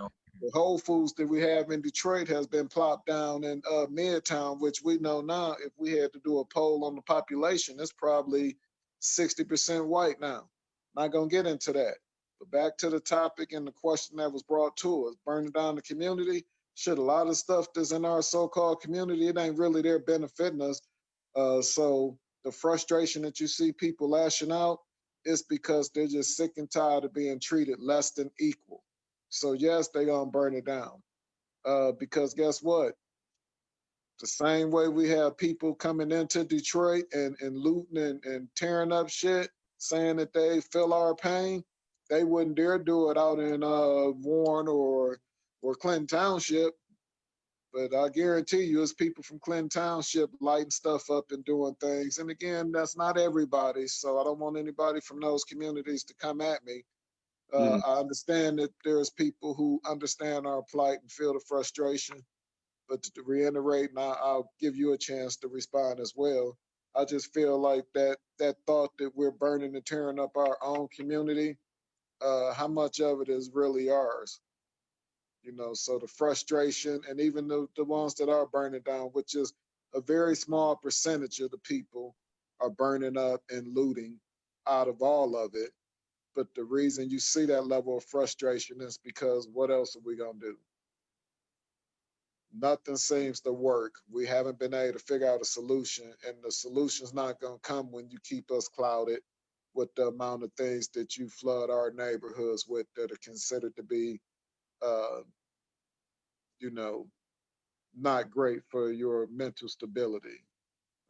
The Whole Foods that we have in Detroit has been plopped down in Midtown, which we know now, if we had to do a poll on the population, it's probably 60% white now. Not gonna get into that. But back to the topic and the question that was brought to us, burning down the community. Shit, a lot of stuff that's in our so-called community, it ain't really there benefiting us. So the frustration that you see people lashing out, it's because they're just sick and tired of being treated less than equal. So yes, they gonna burn it down. Because guess what? The same way we have people coming into Detroit and looting and tearing up shit, saying that they feel our pain, they wouldn't dare do it out in Warren or or Clinton Township, but I guarantee you it's people from Clinton Township lighting stuff up and doing things. And again, that's not everybody. So I don't want anybody from those communities to come at me. Mhm. I understand that there's people who understand our plight and feel the frustration, but to reiterate, and I'll give you a chance to respond as well. I just feel like that thought that we're burning and tearing up our own community, how much of it is really ours? So the frustration, and even the ones that are burning down, which is a very small percentage of the people, are burning up and looting out of all of it. But the reason you see that level of frustration is because what else are we going to do? Nothing seems to work. We haven't been able to figure out a solution, and the solution's not going to come when you keep us clouded with the amount of things that you flood our neighborhoods with that are considered to be, uh, you know, not great for your mental stability.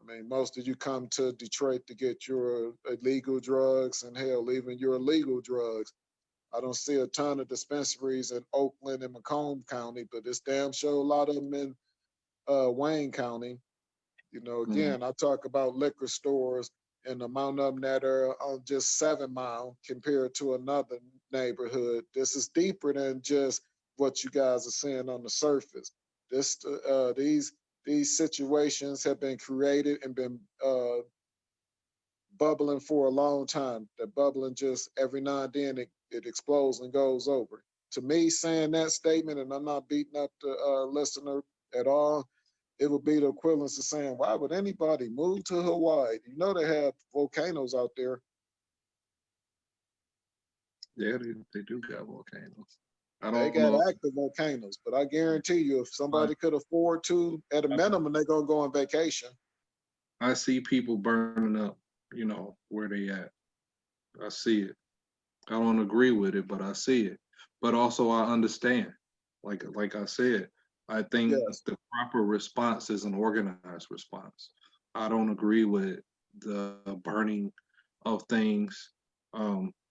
I mean, most of you come to Detroit to get your illegal drugs, and hell, even your illegal drugs. I don't see a ton of dispensaries in Oakland and Macomb County, but it's damn sure a lot of them in Wayne County. Mhm. Again, I talk about liquor stores and the amount of them that are on just 7 Mile compared to another neighborhood. This is deeper than just what you guys are seeing on the surface. This, these situations have been created and been bubbling for a long time. That bubbling just every now and then it explodes and goes over. To me, saying that statement, and I'm not beating up the listener at all, it would be the equivalent of saying, why would anybody move to Hawaii? They have volcanoes out there. Yeah, they do got volcanoes. I They don't got know. active volcanoes, but I guarantee you, if But somebody could afford to, at a minimum, they're gonna go on vacation. I see people burning up, where they at. I see it. I don't agree with it, but I see it. But also I understand. Like I said, I think Yes, the proper response is an organized response. I don't agree with the burning of things,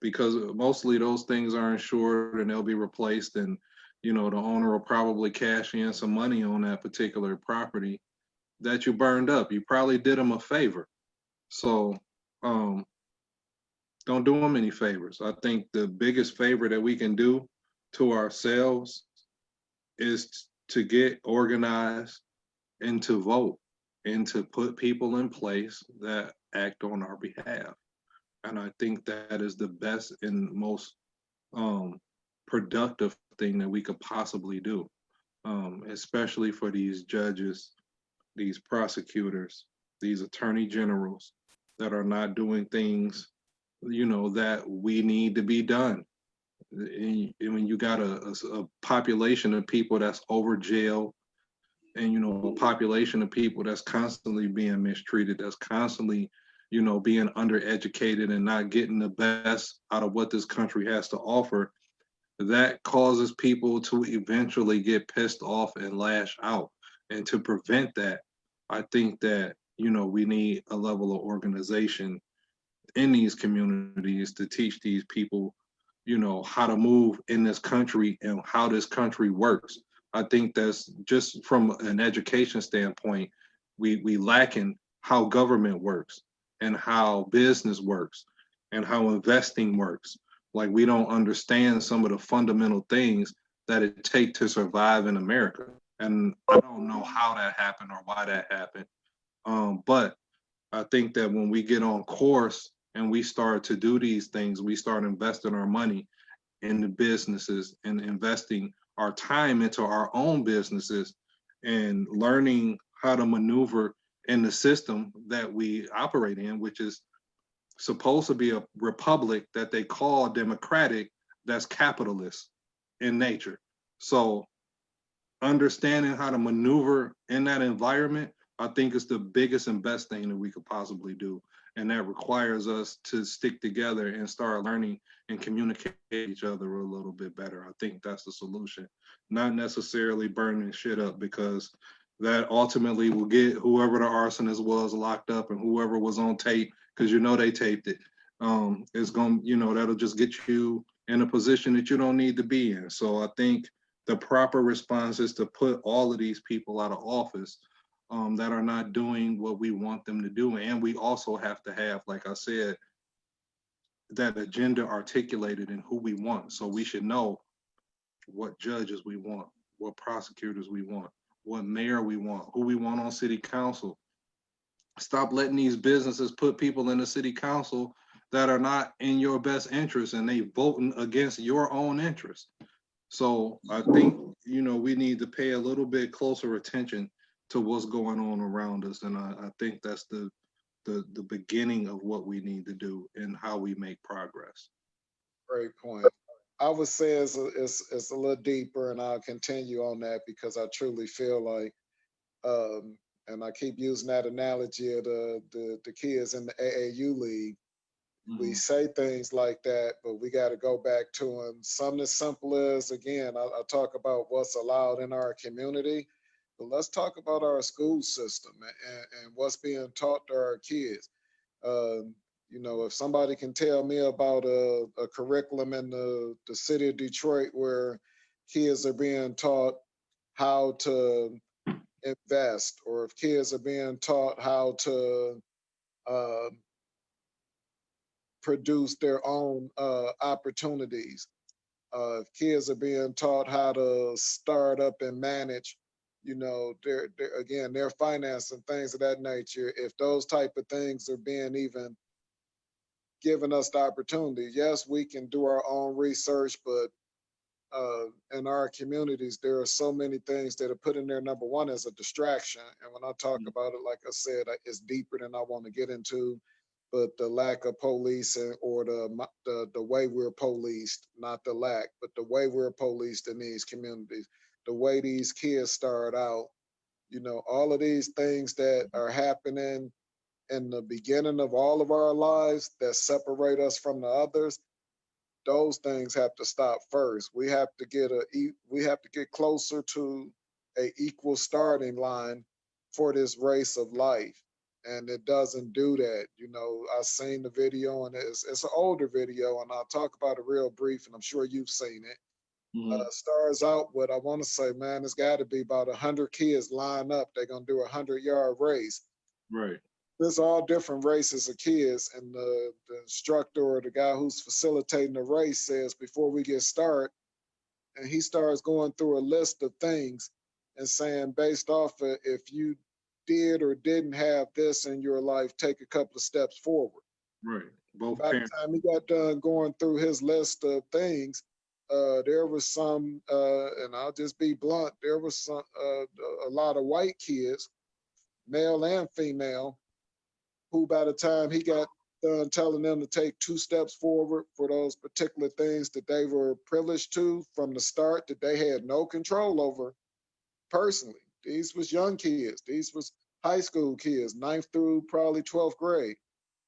because mostly those things are insured and they'll be replaced, and the owner will probably cash in some money on that particular property that you burned up. You probably did them a favor. So um, don't do them any favors. I think the biggest favor that we can do to ourselves is to get organized and to vote and to put people in place that act on our behalf. And I think that is the best and most um, productive thing that we could possibly do, especially for these judges, these prosecutors, these attorney generals that are not doing things, that we need to be done. And when you got a population of people that's over jail, and a population of people that's constantly being mistreated, that's constantly being undereducated and not getting the best out of what this country has to offer, that causes people to eventually get pissed off and lash out. And to prevent that, I think that we need a level of organization in these communities to teach these people, how to move in this country and how this country works. I think that's just from an education standpoint, we lacking how government works and how business works and how investing works. Like we don't understand some of the fundamental things that it takes to survive in America. And I don't know how that happened or why that happened. But I think that when we get on course and we start to do these things, we start investing our money in the businesses and investing our time into our own businesses and learning how to maneuver in the system that we operate in, which is supposed to be a republic that they call democratic, that's capitalist in nature. So understanding how to maneuver in that environment, I think is the biggest and best thing that we could possibly do. And that requires us to stick together and start learning and communicate with each other a little bit better. I think that's the solution, not necessarily burning shit up, because that ultimately will get whoever the arsonist was locked up and whoever was on tape, because they taped it. It's going, that'll just get you in a position that you don't need to be in. So I think the proper response is to put all of these people out of office that are not doing what we want them to do. And we also have to have, like I said, that agenda articulated in who we want. So we should know what judges we want, what prosecutors we want, what mayor we want, who we want on city council. Stop letting these businesses put people in the city council that are not in your best interest and they voting against your own interest. So I think, we need to pay a little bit closer attention to what's going on around us. And I think that's the beginning of what we need to do and how we make progress. Great point. I would say it's a little deeper, and I'll continue on that because I truly feel like, and I keep using that analogy of the kids in the AAU league. We say things like that, but we got to go back to them. Something as simple as, again, I talk about what's allowed in our community, but let's talk about our school system and what's being taught to our kids. If somebody can tell me about a curriculum in the city of Detroit where kids are being taught how to invest, or if kids are being taught how to uh, produce their own opportunities, if kids are being taught how to start up and manage, their finance and things of that nature, if those type of things are being even given us the opportunity. Yes, we can do our own research, but in our communities, there are so many things that are put in there. Number one is a distraction. And when I talk about it, like I said, it's deeper than I want to get into, but the lack of policing, or the way we're policed, not the lack, but the way we're policed in these communities, the way these kids start out, all of these things that are happening in the beginning of all of our lives that separate us from the others, those things have to stop first. We have to get closer to a equal starting line for this race of life. And it doesn't do that. I seen the video, and it's an older video, and I'll talk about it real brief, and I'm sure you've seen it. Starts out with, I want to say, man, it's got to be about 100 kids line up. They're gonna do a 100-yard race. Right. There's all different races of kids, and the instructor or the guy who's facilitating the race says before we get started, and he starts going through a list of things and saying, based off of if you did or didn't have this in your life, take a couple of steps forward. Right. Both By parents. the time he got done going through his list of things, there was some, and I'll just be blunt, there was some a lot of white kids, male and female, who by the time he got done telling them to take 2 steps forward for those particular things that they were privileged to from the start, that they had no control over personally. These was young kids. These was high school kids, 9th through probably 12th grade.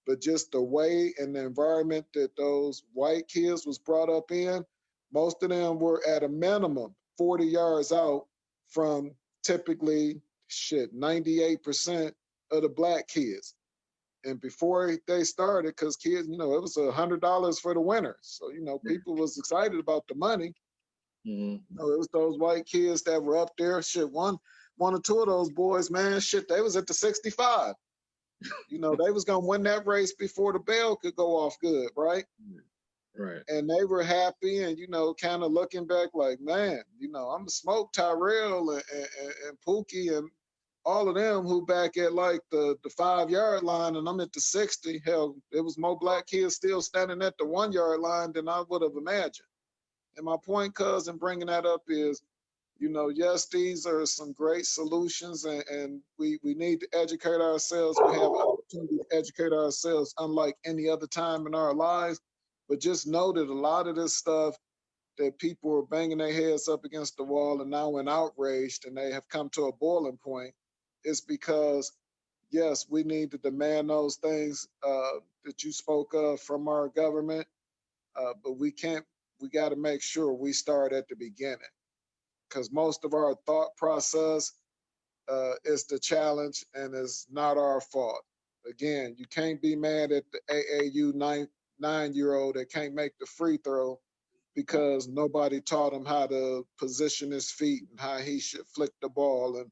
But just the way and the environment that those white kids was brought up in, most of them were at a minimum 40 yards out from typically 98% of the black kids. And before they started, because kids, it was $100 for the winner. So, people was excited about the money. It was those white kids that were up there. One or two of those boys, man, they was at the 65. They was gonna win that race before the bell could go off good, right? Right. And they were happy, and kind of looking back like, man, I'm gonna smoke Tyrell and Pookie and all of them who back at like the 5-yard line, and I'm at the 60. Hell, there was more black kids still standing at the 1-yard line than I would have imagined. And my point, cuz, in bringing that up is, yes, these are some great solutions, and we need to educate ourselves. We have an opportunity to educate ourselves unlike any other time in our lives. But just know that a lot of this stuff that people are banging their heads up against the wall and now in outraged, and they have come to a boiling point, is because, yes, we need to demand those things that you spoke of from our government, but we got to make sure we start at the beginning, because most of our thought process is the challenge, and it's not our fault. Again, you can't be mad at the AAU 9-year-old that can't make the free throw because nobody taught him how to position his feet and how he should flick the ball and,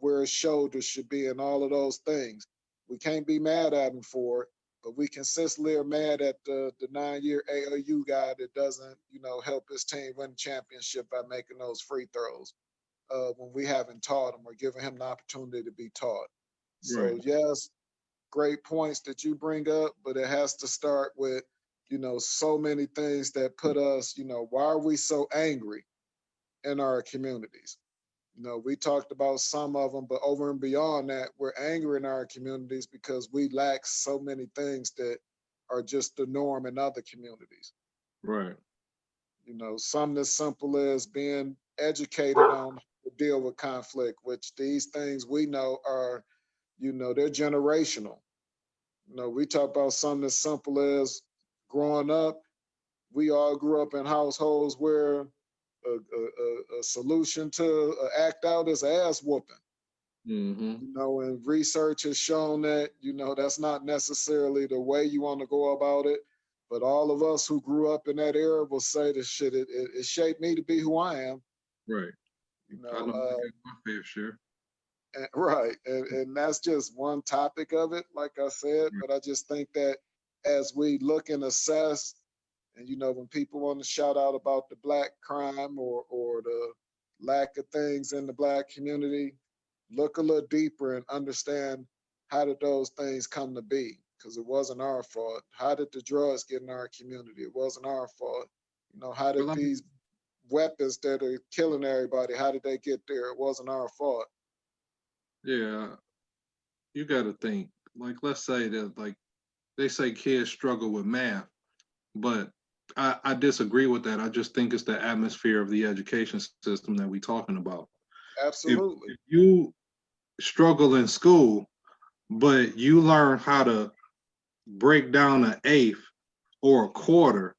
where his shoulders should be and all of those things. We can't be mad at him for it, but we consistently are mad at the 9-year AAU guy that doesn't, help his team win the championship by making those free throws when we haven't taught him or given him the opportunity to be taught. Right. So yes, great points that you bring up, but it has to start with, so many things that put us, why are we so angry in our communities? We talked about some of them, but over and beyond that, we're angry in our communities because we lack so many things that are just the norm in other communities. Right. Something as simple as being educated on how to deal with conflict, which these things we know are, they're generational. We talk about something as simple as growing up. We all grew up in households where a solution to act out is ass whooping. Mm-hmm. And research has shown that, that's not necessarily the way you want to go about it. But all of us who grew up in that era will say this shit, it shaped me to be who I am. Right. You I know, know I got my fair share. right. And that's just one topic of it, like I said. Right. But I just think that as we look and assess, and when people want to shout out about the black crime or the lack of things in the black community, look a little deeper and understand how did those things come to be? Because it wasn't our fault. How did the drugs get in our community? It wasn't our fault. How did Well, these weapons that are killing everybody, how did they get there? It wasn't our fault. yeah, you got to think. Like, let's say that, like, they say kids struggle with math, but I disagree with that. I just think it's the atmosphere of the education system that we're talking about. Absolutely. If you struggle in school, but you learn how to break down an eighth or a quarter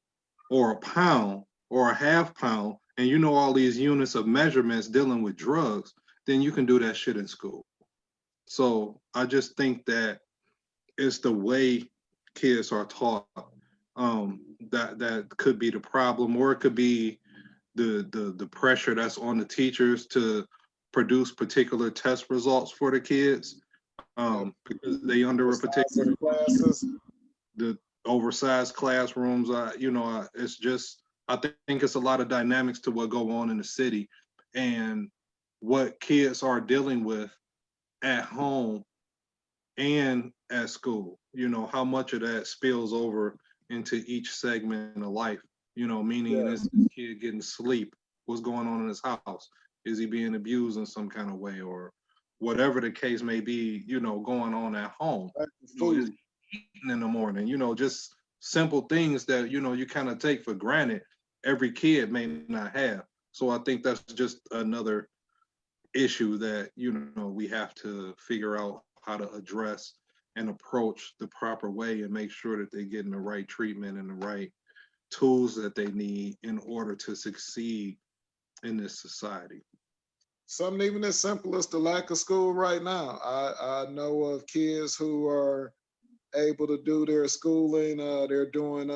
or a pound or a half pound, and you know all these units of measurements dealing with drugs, then you can do that shit in school. So I just think that it's the way kids are taught that could be the problem, or it could be the pressure that's on the teachers to produce particular test results for the kids Yep. because they under The a size of particular the classes. the oversized classrooms. It's just I think it's a lot of dynamics to what go on in the city and what kids are dealing with at home and at school. How much of that spills over into each segment of life. Meaning Yeah. is this kid getting sleep? What's going on in his house? Is he being abused in some kind of way, or whatever the case may be? Going on at home. Like Is food. he eating in the morning? Just simple things that you kind of take for granted. Every kid may not have. So I think that's just another issue that we have to figure out how to address and approach the proper way and make sure that they're getting the right treatment and the right tools that they need in order to succeed in this society. Something even as simple as the lack of school right now. I know of kids who are able to do their schooling. They're doing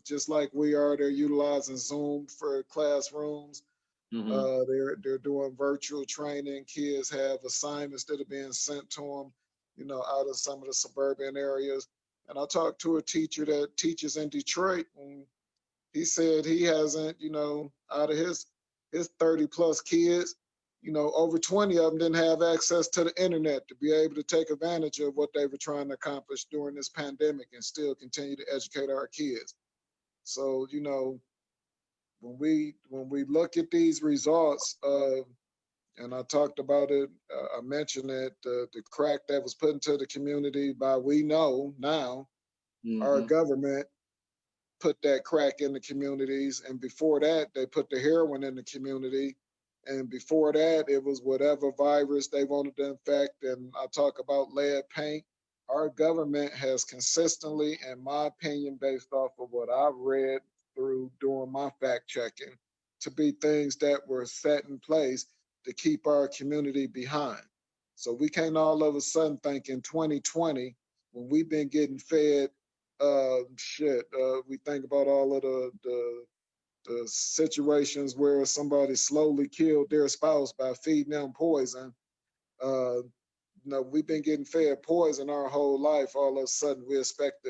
just like we are. They're utilizing Zoom for classrooms. Mm-hmm. They're doing virtual training. Kids have assignments that are being sent to them, out of some of the suburban areas. And I talked to a teacher that teaches in Detroit, and he said he hasn't, out of his 30 plus kids, over 20 of them didn't have access to the internet to be able to take advantage of what they were trying to accomplish during this pandemic and still continue to educate our kids. So, when we look at these results, and I talked about it, I mentioned it, the crack that was put into the community by we know now, our Mm-hmm. government put that crack in the communities. And before that, they put the heroin in the community. And before that, it was whatever virus they wanted to infect. And I talk about lead paint. Our government has consistently, in my opinion, based off of what I've read through doing my fact checking, to be things that were set in place to keep our community behind. So we can't all of a sudden think in 2020, when we've been getting fed we think about all of the the situations where somebody slowly killed their spouse by feeding them poison. Uh, we've been getting fed poison our whole life. All of a sudden, we expect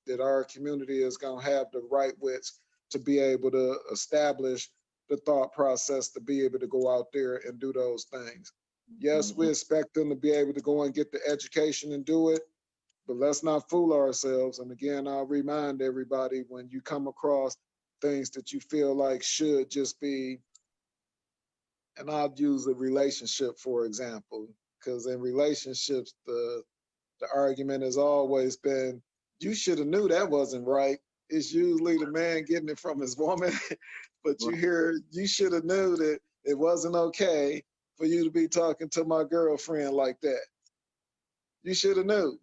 that our community is going to have the right wits to be able to establish the thought process to be able to go out there and do those things. Yes, we expect them to be able to go and get the education and do it, but let's not fool ourselves. And again, I'll remind everybody, when you come across things that you feel like should just be, and I'll use a relationship for example, because in relationships, the argument has always been, you should have knew that wasn't right. It's usually the man getting it from his woman, but you hear, you should have knew that it wasn't okay for you to be talking to my girlfriend like that. You should have knew.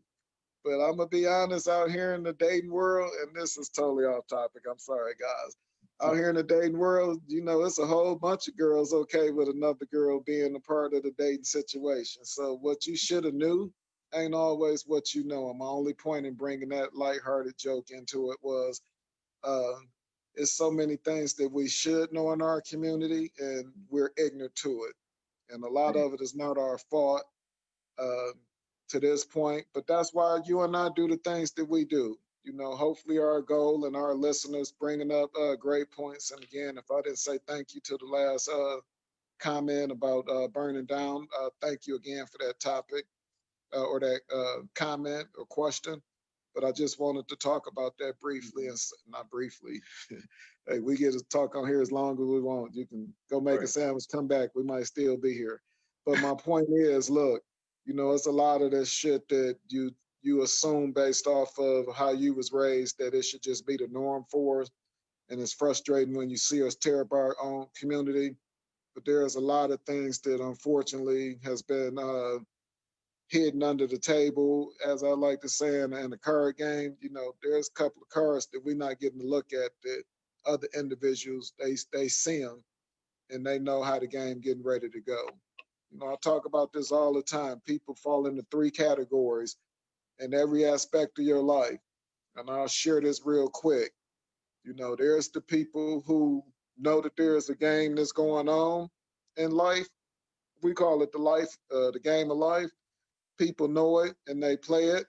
But I'm gonna be honest, out here in the dating world, and this is totally off topic. I'm sorry, guys. Out here in the dating world, it's a whole bunch of girls okay with another girl being a part of the dating situation. So what you should have knew ain't always what you know. And my only point in bringing that lighthearted joke into it was, uh, it's so many things that we should know in our community, and we're ignorant to it. And a lot of it is not our fault. Uh, to this point, but that's why you and I do the things that we do. Hopefully our goal and our listeners bringing up great points. And again, if I didn't say thank you to the last comment about burning down, thank you again for that topic or that comment or question. But I just wanted to talk about that briefly, and not briefly. Hey, we get to talk on here as long as we want. You can go make a sandwich, come back. We might still be here. But my point is, look, it's a lot of this shit that you assume based off of how you was raised that it should just be the norm for us, and it's frustrating when you see us tear apart our own community. But there's a lot of things that unfortunately has been hidden under the table, as I like to say in the card game. There's a couple of cards that we're not getting to look at that other individuals they see them and they know how the game getting ready to go. I talk about this all the time. People fall into three categories in every aspect of your life. And I'll share this real quick. There's the people who know that there's a game that's going on in life. We call it the game of life. People know it and they play it.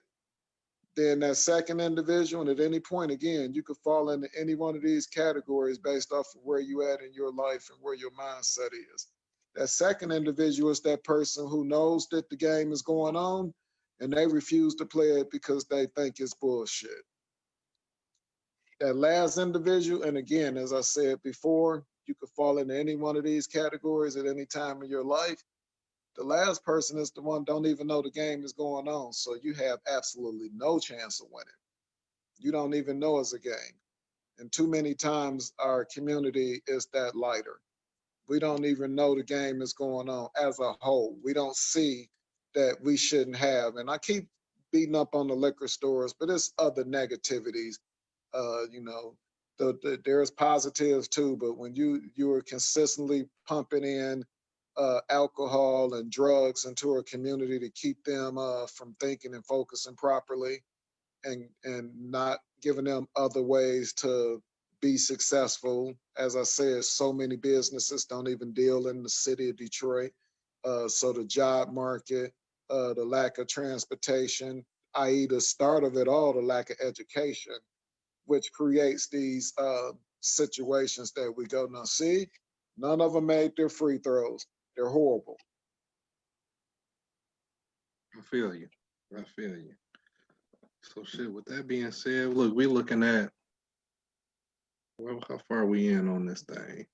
Then that second individual, and at any point, again, you could fall into any one of these categories based off of where you at in your life and where your mindset is. That second individual is that person who knows that the game is going on and they refuse to play it because they think it's bullshit. That last individual, and again, as I said before, you could fall into any one of these categories at any time in your life. The last person is the one don't even know the game is going on. So you have absolutely no chance of winning. You don't even know it's a game. And too many times our community is that lighter. We don't even know the game is going on as a whole. We don't see that we shouldn't have. And I keep beating up on the liquor stores, but it's other negativities. You know, there's positives too, but when you are consistently pumping in alcohol and drugs into a community to keep them from thinking and focusing properly, and not giving them other ways to be successful. As I said, so many businesses don't even deal in the city of Detroit. So the job market, the lack of transportation, i.e. the start of it all, the lack of education, which creates these situations that we go, now see, none of them made their free throws. They're horrible. I feel you. I feel you. So shit, with that being said, look, we're looking at, well, how far are we in on this thing?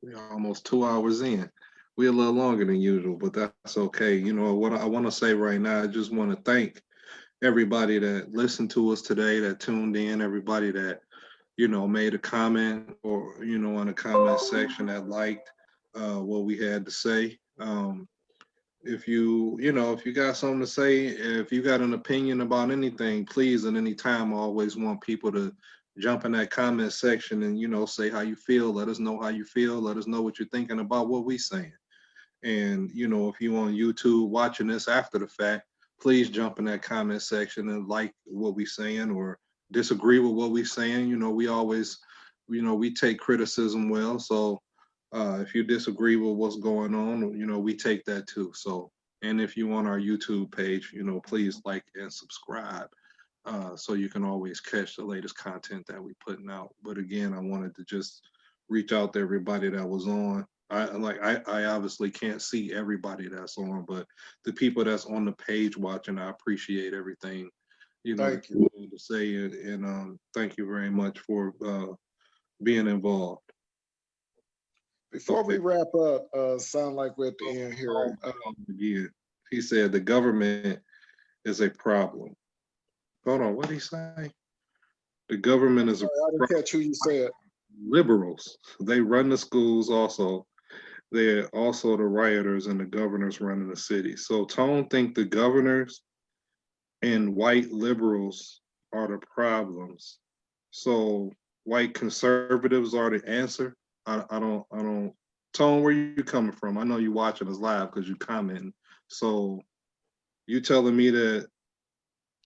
We're almost 2 hours in. We're a little longer than usual, but that's okay. You know what I want to say right now, I just want to thank everybody that listened to us today, that tuned in, everybody that, made a comment or, in the comment section that liked what we had to say. If you got something to say, if you got an opinion about anything, please, at any time, I always want people to jump in that comment section and, say how you feel. Let us know how you feel. Let us know what you're thinking about what we saying. And, if you on YouTube watching this after the fact, please jump in that comment section and like what we saying or disagree with what we saying. We always we take criticism well. So if you disagree with what's going on, we take that too. So, and if you on our YouTube page, please like and subscribe, so you can always catch the latest content that we putting out. But again, I wanted to just reach out to everybody that was on. I obviously can't see everybody that's on, but the people that's on the page watching, I appreciate everything, that Thank you. you had to say, and thank you very much for being involved. Before we Okay. wrap up, sound like we're at the end here. Again, he said the government is a problem. Hold on, what did he say? The government is a I didn't problem. catch who you said. Liberals. They run the schools also. They're also the rioters and the governors running the city. So Tone think the governors and white liberals are the problems. So white conservatives are the answer. I don't. Tone, where you coming from? I know you watching us live because you commenting. So you telling me that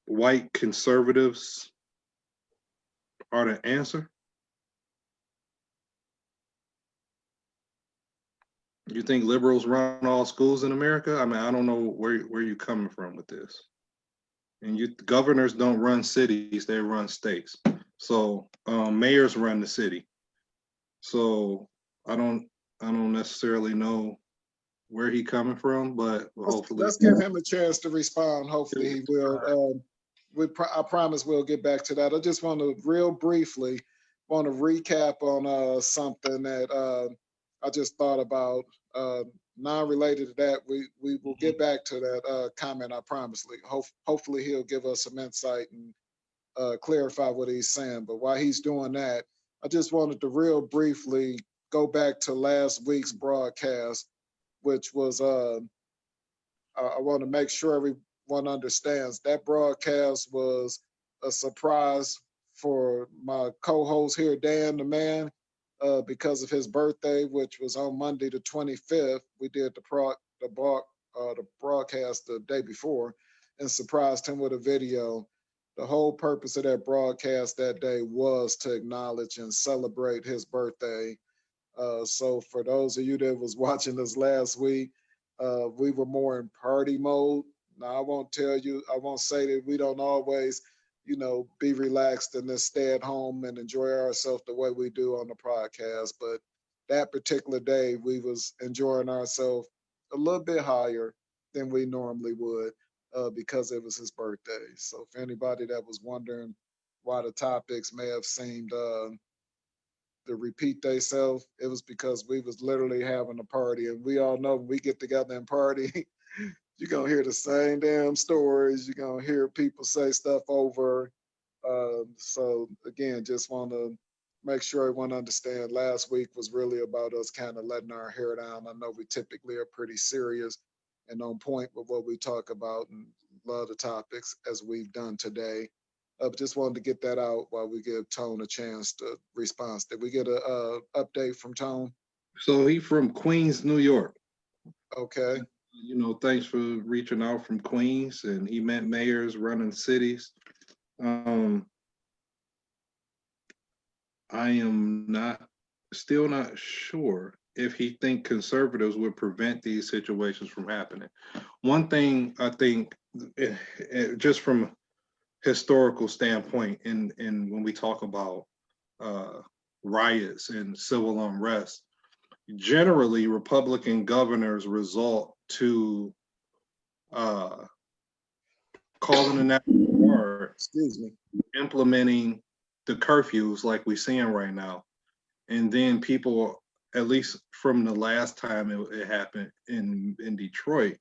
white conservatives are the answer? You think liberals run all schools in America? I mean, I don't know where you coming from with this. And governors don't run cities; they run states. So mayors run the city. So I don't necessarily know where he coming from, but hopefully. Let's give him a chance to respond. Hopefully he will. I promise we'll get back to that. I just want to real briefly want to recap on something that I just thought about. Non-related to that, we will get back to that comment. I promise. Hopefully he'll give us some insight and clarify what he's saying. But while he's doing that, I just wanted to real briefly go back to last week's broadcast, which was I want to make sure everyone understands that broadcast was a surprise for my co-host here, Dan the Man, because of his birthday, which was on Monday the 25th. We did the broadcast the day before and surprised him with a video. The whole purpose of that broadcast that day was to acknowledge and celebrate his birthday. So for those of you that was watching this last week, we were more in party mode. Now I won't say that we don't always, be relaxed and just stay at home and enjoy ourselves the way we do on the podcast. But that particular day, we was enjoying ourselves a little bit higher than we normally would, because it was his birthday. So for anybody that was wondering why the topics may have seemed to repeat themselves, it was because we was literally having a party, and we all know when we get together and party, you're gonna hear the same damn stories. You're gonna hear people say stuff over. So again, just want to make sure everyone understand. Last week was really about us kind of letting our hair down. I know we typically are pretty serious and on point with what we talk about and love the topics as we've done today. Just wanted to get that out while we give Tone a chance to respond. Did we get a update from Tone? So he from Queens, New York. Okay. Thanks for reaching out from Queens, and he met mayors running cities. I am still not sure if he think conservatives would prevent these situations from happening. One thing I think, just from historical standpoint, and when we talk about riots and civil unrest, generally Republican governors resort to calling a national guard, Excuse me. implementing the curfews like we're seeing right now. And then people, at least from the last time it happened in Detroit,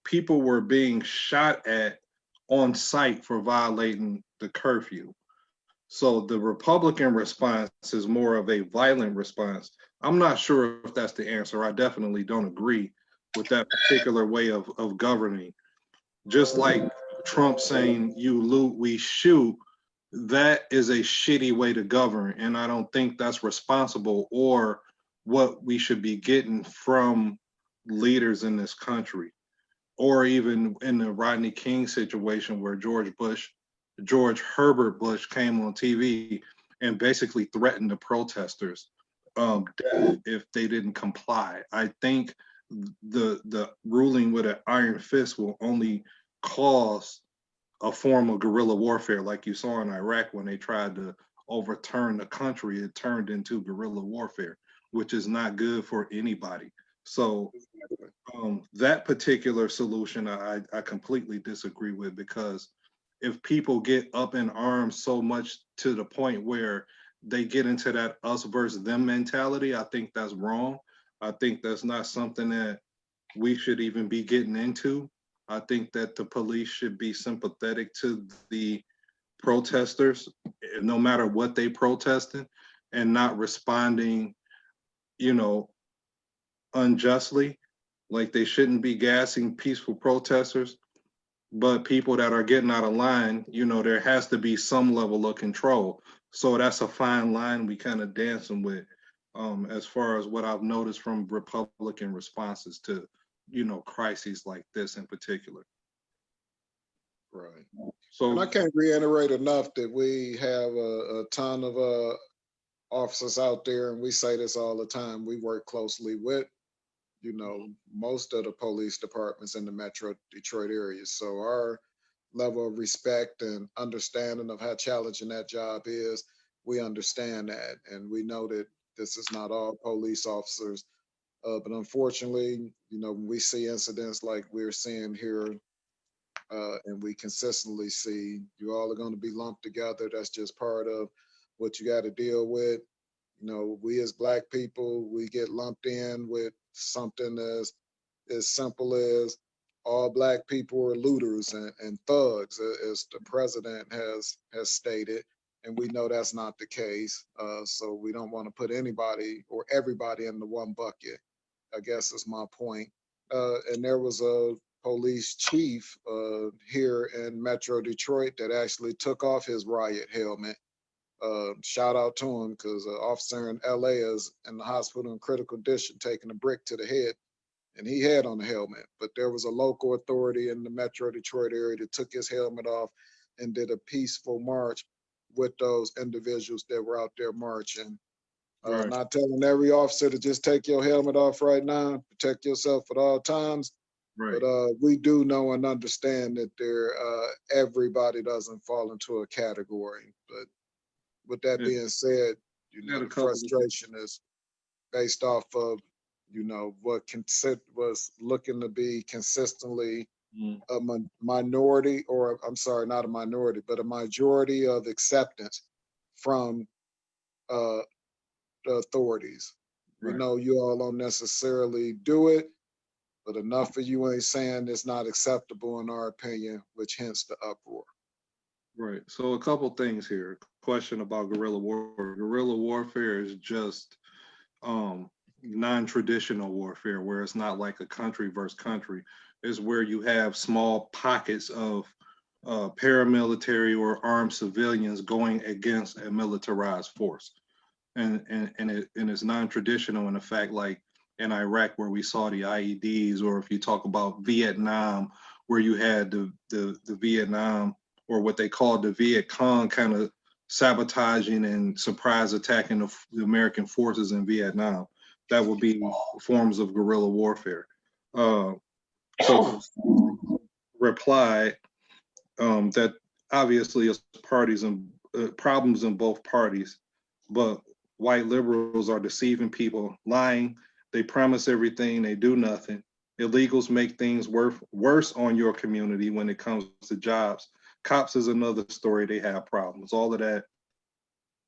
people were being shot at on site for violating the curfew. So the Republican response is more of a violent response. I'm not sure if that's the answer. I definitely don't agree with that particular way of governing. Just like Trump saying, you loot, we shoot, that is a shitty way to govern. And I don't think that's responsible or what we should be getting from leaders in this country. Or even in the Rodney King situation where George Herbert Bush came on TV and basically threatened the protesters death if they didn't comply. I think the ruling with an iron fist will only cause a form of guerrilla warfare, like you saw in Iraq when they tried to overturn the country. It turned into guerrilla warfare, which is not good for anybody. So that particular solution, I completely disagree with, because if people get up in arms so much to the point where they get into that us versus them mentality, I think that's wrong. I think that's not something that we should even be getting into. I think that the police should be sympathetic to the protesters, no matter what they protesting, and not responding, you know, unjustly. Like, they shouldn't be gassing peaceful protesters, but people that are getting out of line, there has to be some level of control. So that's a fine line we kind of dancing with, as far as what I've noticed from Republican responses to, crises like this in particular. Right. And I So can't reiterate enough that we have a ton of officers out there, and we say this all the time. We work closely with, most of the police departments in the Metro Detroit area. So our level of respect and understanding of how challenging that job is, we understand that, and we know that this is not all police officers. But unfortunately, when we see incidents like we're seeing here, and we consistently see, you all are going to be lumped together. That's just part of what you got to deal with. We as Black people, we get lumped in with something as simple as all Black people are looters and thugs, as the president has stated, and we know that's not the case. So we don't want to put anybody or everybody into one bucket, I guess is my point. And there was a police chief here in Metro Detroit that actually took off his riot helmet. Shout out to him, because an officer in LA is in the hospital in critical condition, taking a brick to the head, and he had on the helmet. But there was a local authority in the Metro Detroit area that took his helmet off and did a peaceful march with those individuals that were out there marching. right, Not telling every officer to just take your helmet off right now, protect yourself at all times. right. But we do know and understand that everybody doesn't fall into a category. But with that Yeah, being said, I had a the couple. frustration is based off of, what was looking to be consistently Mm, a minority, or I'm sorry, not a minority, but a majority of acceptance from uh, the authorities. We right. know you all don't necessarily do it, but enough of you ain't saying it's not acceptable in our opinion, which hence the uproar. Right. So a couple things here. Question about guerrilla warfare. Guerrilla warfare is just non-traditional warfare, where it's not like a country versus country. It's where you have small pockets of paramilitary or armed civilians going against a militarized force. And it's non-traditional in the fact, like in Iraq, where we saw the IEDs, or if you talk about Vietnam, where you had the Vietnam, or what they called the Viet Cong, kind of sabotaging and surprise attacking the American forces in Vietnam. That would be forms of guerrilla warfare. Uh, so reply that obviously it's parties and problems in both parties, but white liberals are deceiving people, lying. They promise everything, they do nothing. Illegals make things worse on your community when it comes to jobs. Cops is another story, they have problems. All of that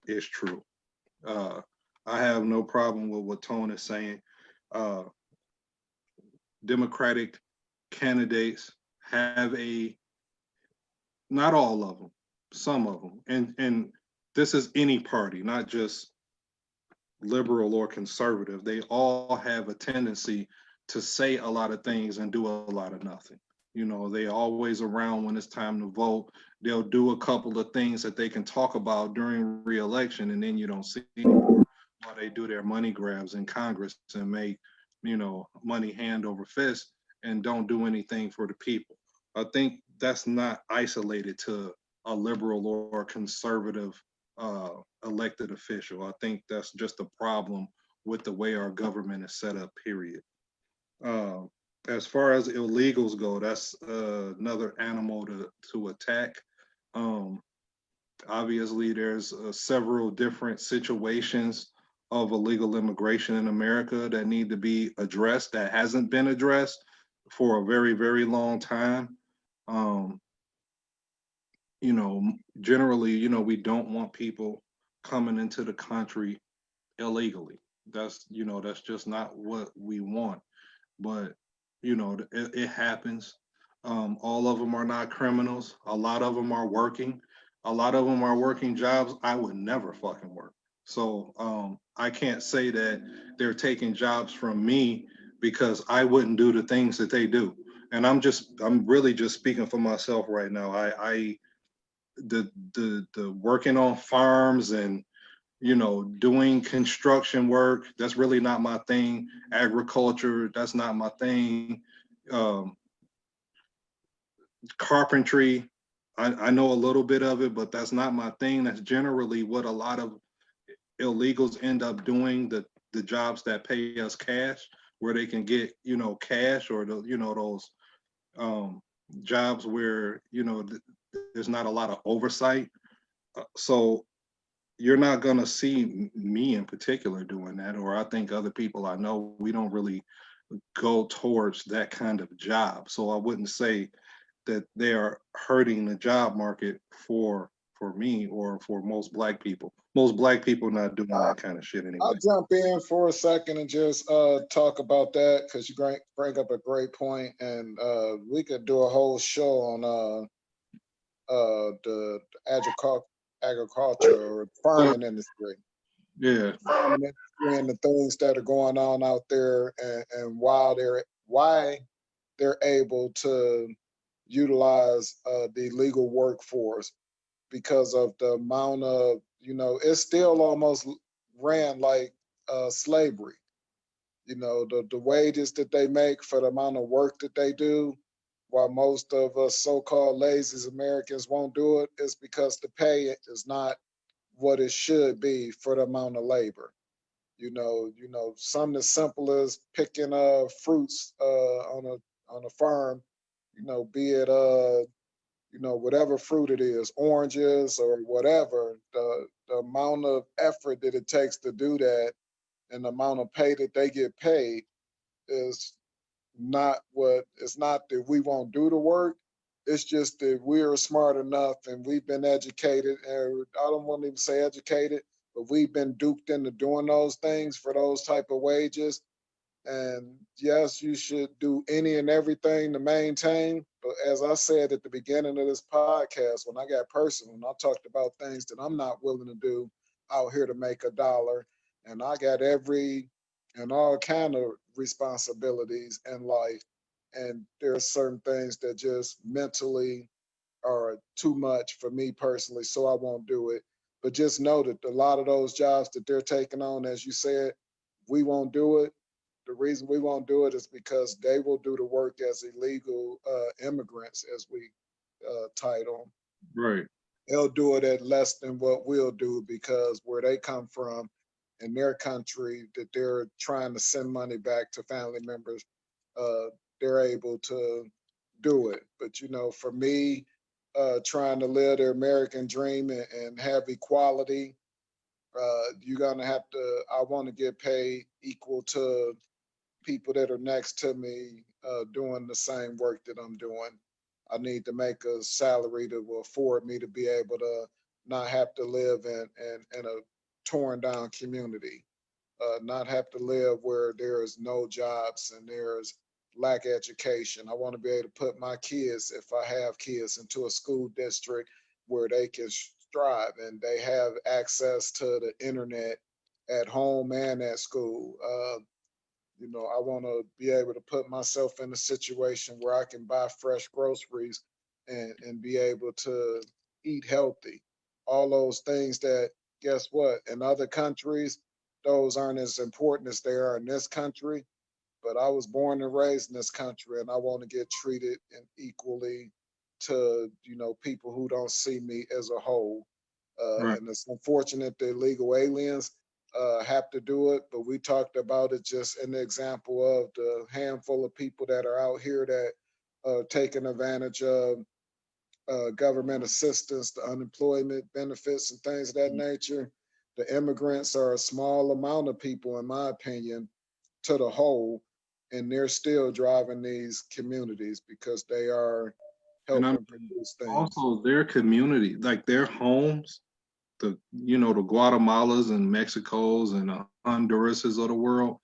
is true. Uh, I have no problem with what Tone is saying. Uh, Democratic candidates have not all of them, some of them. And this is any party, not just liberal or conservative. They all have a tendency to say a lot of things and do a lot of nothing. They always around when it's time to vote. They'll do a couple of things that they can talk about during re-election, and then you don't see anymore, while they do their money grabs in Congress and make, money hand over fist, and don't do anything for the people. I think that's not isolated to a liberal or conservative elected official. I think that's just a problem with the way our government is set up. Period. Um, as far as illegals go, that's another animal to attack. Um, Obviously, there's several different situations of illegal immigration in America that need to be addressed that hasn't been addressed for a very, very long time. Um, you know, generally, we don't want people coming into the country illegally. That's just not what we want. But it happens. All of them are not criminals. A lot of them are working. A lot of them are working jobs I would never fucking work. So I can't say that they're taking jobs from me because I wouldn't do the things that they do. And I'm really just speaking for myself right now. I the working on farms and doing construction work, that's really not my thing. Agriculture, that's not my thing. um, Carpentry, I know a little bit of it, but that's not my thing. That's generally what a lot of illegals end up doing, the jobs that pay us cash, where they can get cash, or those um, jobs where there's not a lot of oversight. So you're not going to see me in particular doing that, or I think other people I know, we don't really go towards that kind of job. So I wouldn't say that they are hurting the job market for me or for most black people. Most black people not doing I, that kind of shit I'll anyway. jump in for a second and just talk about that because you bring up a great point, and we could do a whole show on the agriculture or Well, farming industry. yeah, Farming industry and the things that are going on out there, and why they're able to utilize the legal workforce because of the amount of it's still almost ran like slavery. The wages that they make for the amount of work that they do, while most of us so-called lazy Americans won't do it, is because the pay is not what it should be for the amount of labor. Something as simple as picking fruits on a farm, be it whatever fruit it is, oranges or whatever, the amount of effort that it takes to do that and the amount of pay that they get paid is not what it's not that we won't do the work. It's just that we're smart enough and we've been educated, and I don't want to even say educated, but we've been duped into doing those things for those type of wages. And yes, you should do any and everything to maintain. But as I said at the beginning of this podcast, when I got personal and I talked about things that I'm not willing to do out here to make a dollar, and I got every and all kind of responsibilities in life, and there are certain things that just mentally are too much for me personally, so I won't do it. But just know that a lot of those jobs that they're taking on, as you said, we won't do it. The reason we won't do it is because they will do the work as illegal immigrants, as we title. right, They'll do it at less than what we'll do because where they come from in their country that they're trying to send money back to family members, uh, they're able to do it. But for me, trying to live the American dream and have equality, you're gonna have to. I want to get paid equal to people that are next to me doing the same work that I'm doing. I need to make a salary that will afford me to be able to not have to live in a torn down community, not have to live where there is no jobs and there's lack of education. I want to be able to put my kids, if I have kids, into a school district where they can strive and they have access to the internet at home and at school. I want to be able to put myself in a situation where I can buy fresh groceries and be able to eat healthy. All those things that, guess what, in other countries, those aren't as important as they are in this country. But I was born and raised in this country, and I want to get treated equally to people who don't see me as a whole. Right. And it's unfortunate that illegal aliens have to do it, but we talked about it just in the example of the handful of people that are out here that taking advantage of government assistance, the unemployment benefits, and things of that nature. The immigrants are a small amount of people, in my opinion, to the whole, and they're still driving these communities because they are And I'm helping produce things. also their community, like their homes, the the Guatemalas and Mexicos and Hondurases of the world,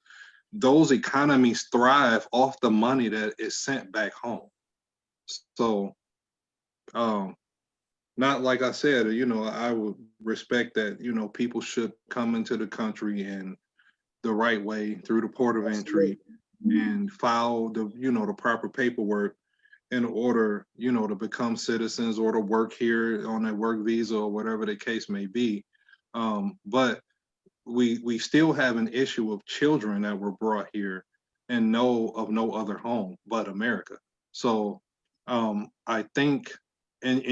those economies thrive off the money that is sent back home. So, um, not like I said, I would respect that, people should come into the country in the right way through the port of entry Absolutely. and file the proper paperwork in order, to become citizens or to work here on a work visa or whatever the case may be. But we still have an issue of children that were brought here and know of no other home but America. So I think, and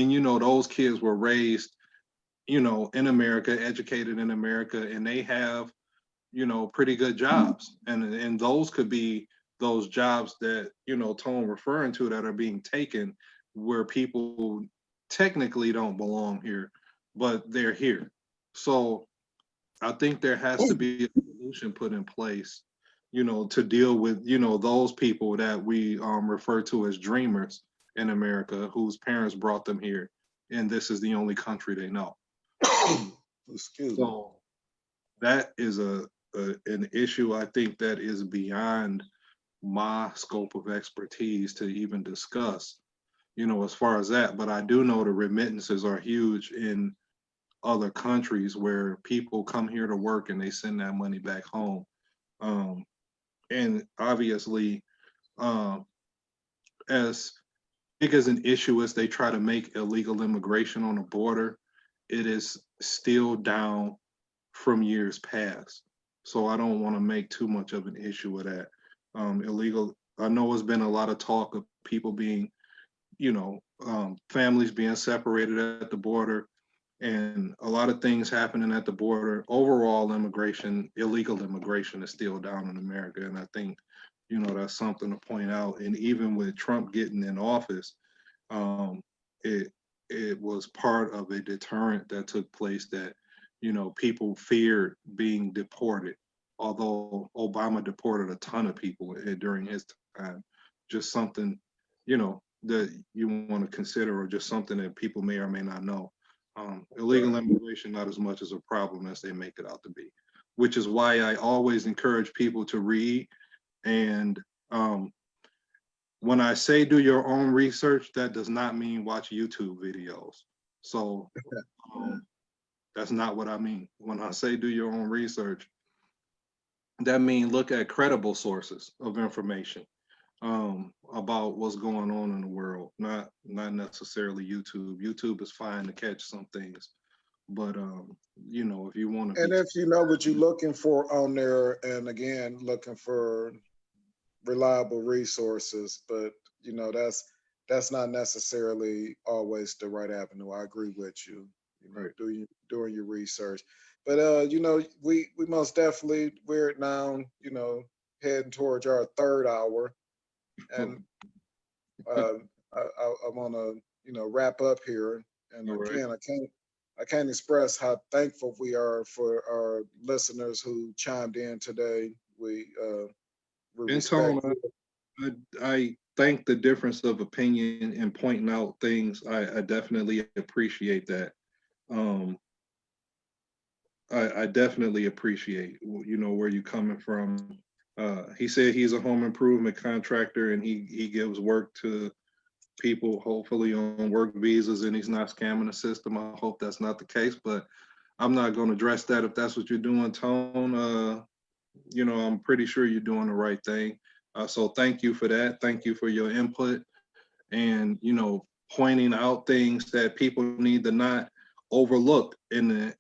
those kids were raised, in America, educated in America, and they have pretty good jobs, and those could be those jobs that Tone referring to that are being taken where people technically don't belong here, but they're here. So I think there has to be a solution put in place, to deal with, those people that we refer to as dreamers in America, whose parents brought them here, and this is the only country they know. Excuse me. So that is an issue I think that is beyond my scope of expertise to even discuss, as far as that. But I do know the remittances are huge in other countries where people come here to work and they send that money back home. Um, and obviously, um, as big as an issue as they try to make illegal immigration on the border, it is still down from years past. So I don't want to make too much of an issue with that. Illegal, I know there's been a lot of talk of people being, families being separated at the border and a lot of things happening at the border. Overall immigration, illegal immigration is still down in America. And I think, that's something to point out. And even with Trump getting in office, um, it it was part of a deterrent that took place that people feared being deported. Although Obama deported a ton of people during his time, just something that you want to consider, or just something that people may or may not know. Illegal Right. immigration not as much as a problem as they make it out to be, which is why I always encourage people to read and um, when I say do your own research, that does not mean watch YouTube videos. So um, that's not what I mean. When I say do your own research, that means look at credible sources of information about what's going on in the world, not necessarily YouTube. YouTube is fine to catch some things, but if you want to And be, if you know what you're looking for on there, and again, looking for reliable resources, but that's not necessarily always the right avenue. I agree with you. right. Doing your research, but we most definitely we're now heading towards our third hour, All and uh, I want to wrap up here. And right. again, I can't express how thankful we are for our listeners who chimed in today. We And respect Tone, I think the difference of opinion and pointing out things, I definitely appreciate that. Um, I definitely appreciate, where you coming from. He said he's a home improvement contractor and he gives work to people, hopefully on work visas, and he's not scamming the system. I hope that's not the case, but I'm not going to address that if that's what you're doing, Tone. I'm pretty sure you're doing the right thing. So thank you for that. Thank you for your input and pointing out things that people need to not overlook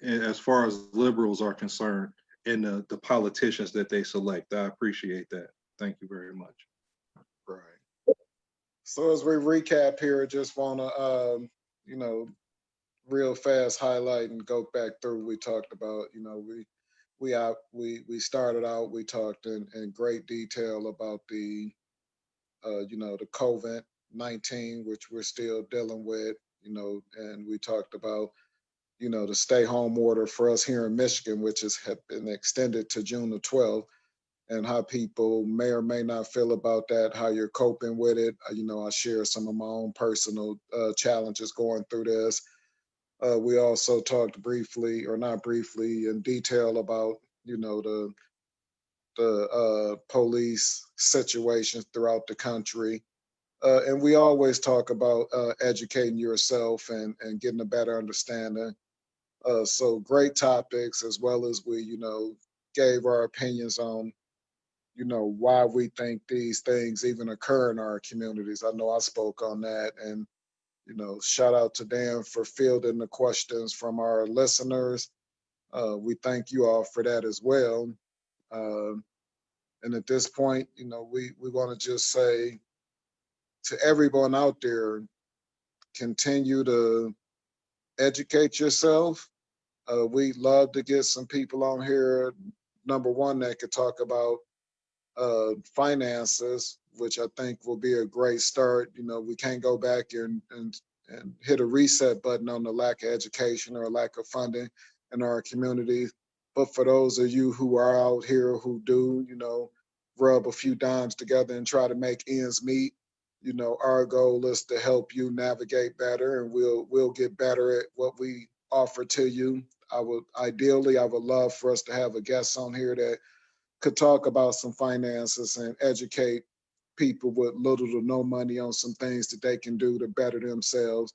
as far as liberals are concerned and the politicians that they select. I appreciate that. Thank you very much. right. So as we recap here, just want to you know real fast highlight and go back through. We talked about, we started out. We talked in great detail about the the COVID-19, which we're still dealing with. And we talked about the stay home order for us here in Michigan, which has been extended to June the 12th, and how people may or may not feel about that, how you're coping with it. I share some of my own personal challenges going through this. We also talked briefly, or not briefly, in detail about the police situations throughout the country. And we always talk about educating yourself and getting a better understanding. So great topics, as well as we, gave our opinions on, why we think these things even occur in our communities. I know I spoke on that, and shout out to Dan for fielding the questions from our listeners. We thank you all for that as well. Uh, and at this point, we want to just say to everyone out there, continue to educate yourself. We'd love to get some people on here. Number one, that could talk about finances, which I think will be a great start. We can't go back and hit a reset button on the lack of education or lack of funding in our communities. But for those of you who are out here who do, rub a few dimes together and try to make ends meet, our goal is to help you navigate better, and we'll get better at what we offer to you. I would love for us to have a guest on here that could talk about some finances and educate people with little to no money on some things that they can do to better themselves.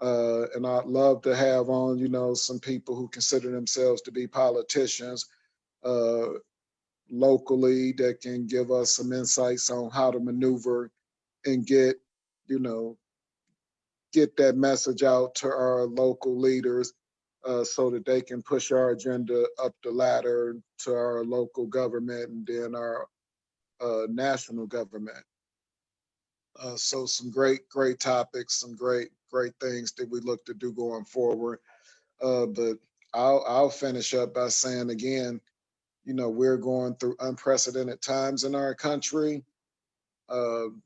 And I'd love to have on, some people who consider themselves to be politicians uh, locally that can give us some insights on how to maneuver and you know, get that message out to our local leaders so that they can push our agenda up the ladder to our local government and then our national government. So some great topics, some great things that we look to do going forward. But I'll finish up by saying again, we're going through unprecedented times in our country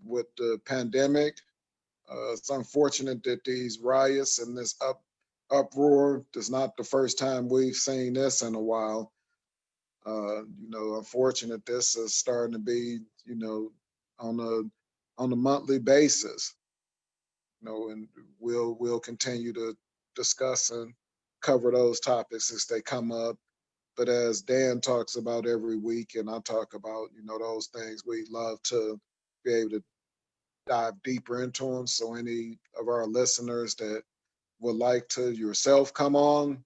with the pandemic. It's unfortunate that these riots and this uproar is not the first time we've seen this in a while. Unfortunate this is starting to be, on a monthly basis. And we'll continue to discuss and cover those topics as they come up. But as Dan talks about every week, and I talk about, those things, we love to be able to dive deeper into them. So any of our listeners that would like to yourself come on,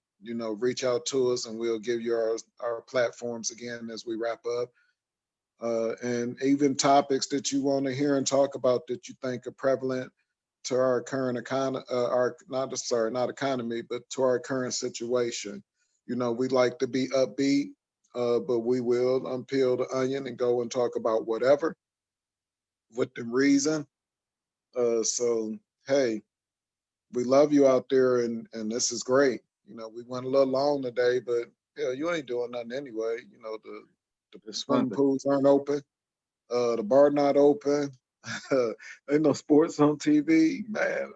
reach out to us and we'll give you our platforms again as we wrap up. And even topics that you want to hear and talk about that you think are prevalent to our current economy, not economy, but to our current situation. We like to be upbeat, but we will unpeel the onion and go and talk about whatever with the reason. So, hey, we love you out there, and this is great. We went a little long today, but yeah, you ain't doing nothing anyway. The It's fun. swimming pools aren't open, the bar not open. Ain't no sports on TV, man.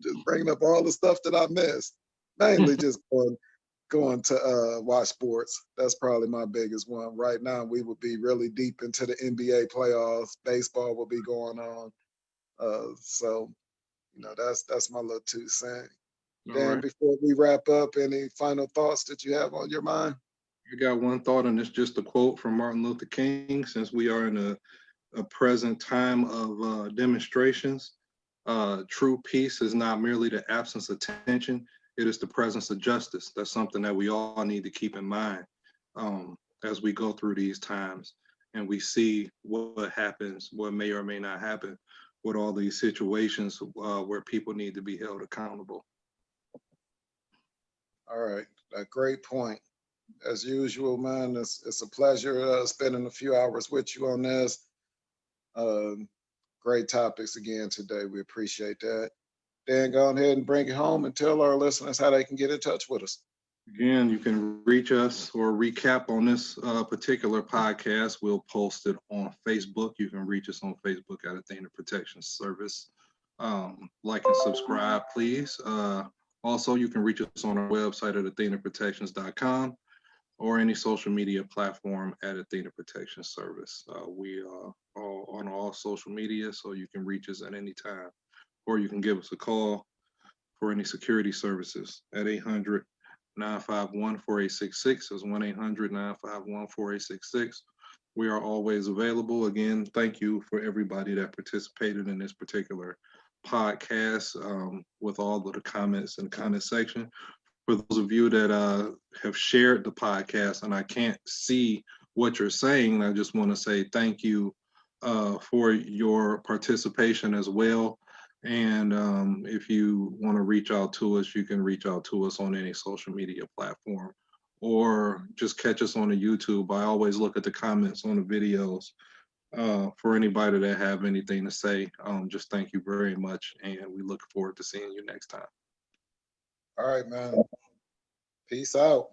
Just bringing up all the stuff that I missed. Mainly just going to watch sports. That's probably my biggest one. Right now, we would be really deep into the NBA playoffs. Baseball will be going on. So that's my little 2 cents. All Dan, right. before we wrap up, any final thoughts that you have on your mind? I got one thought, and it's just a quote from Martin Luther King. Since we are in a present time of demonstrations, true peace is not merely the absence of tension, it is the presence of justice. That's something that we all need to keep in mind as we go through these times and we see what happens, what may or may not happen with all these situations where people need to be held accountable. All right, a great point. As usual, man, it's a pleasure spending a few hours with you on this. Um, Great topics again today. We appreciate that. Dan, go ahead and bring it home and tell our listeners how they can get in touch with us. Again, you can reach us or recap on this particular podcast. We'll post it on Facebook. You can reach us on Facebook at Athena Protection Service. Like and subscribe, please. Also, you can reach us on our website at athenaprotections.com or any social media platform at Athena Protection Service. We are on all social media, so you can reach us at any time, or you can give us a call for any security services at 800-951-4866. That's 1-800-951-4866. We are always available. Again, thank you for everybody that participated in this particular podcast with all of the comments in the comment section. For those of you that have shared the podcast and I can't see what you're saying, I just want to say thank you for your participation as well. And if you want to reach out to us, you can reach out to us on any social media platform or just catch us on the YouTube. I always look at the comments on the videos. For anybody that have anything to say, just thank you very much. And we look forward to seeing you next time. All right, man. Peace out.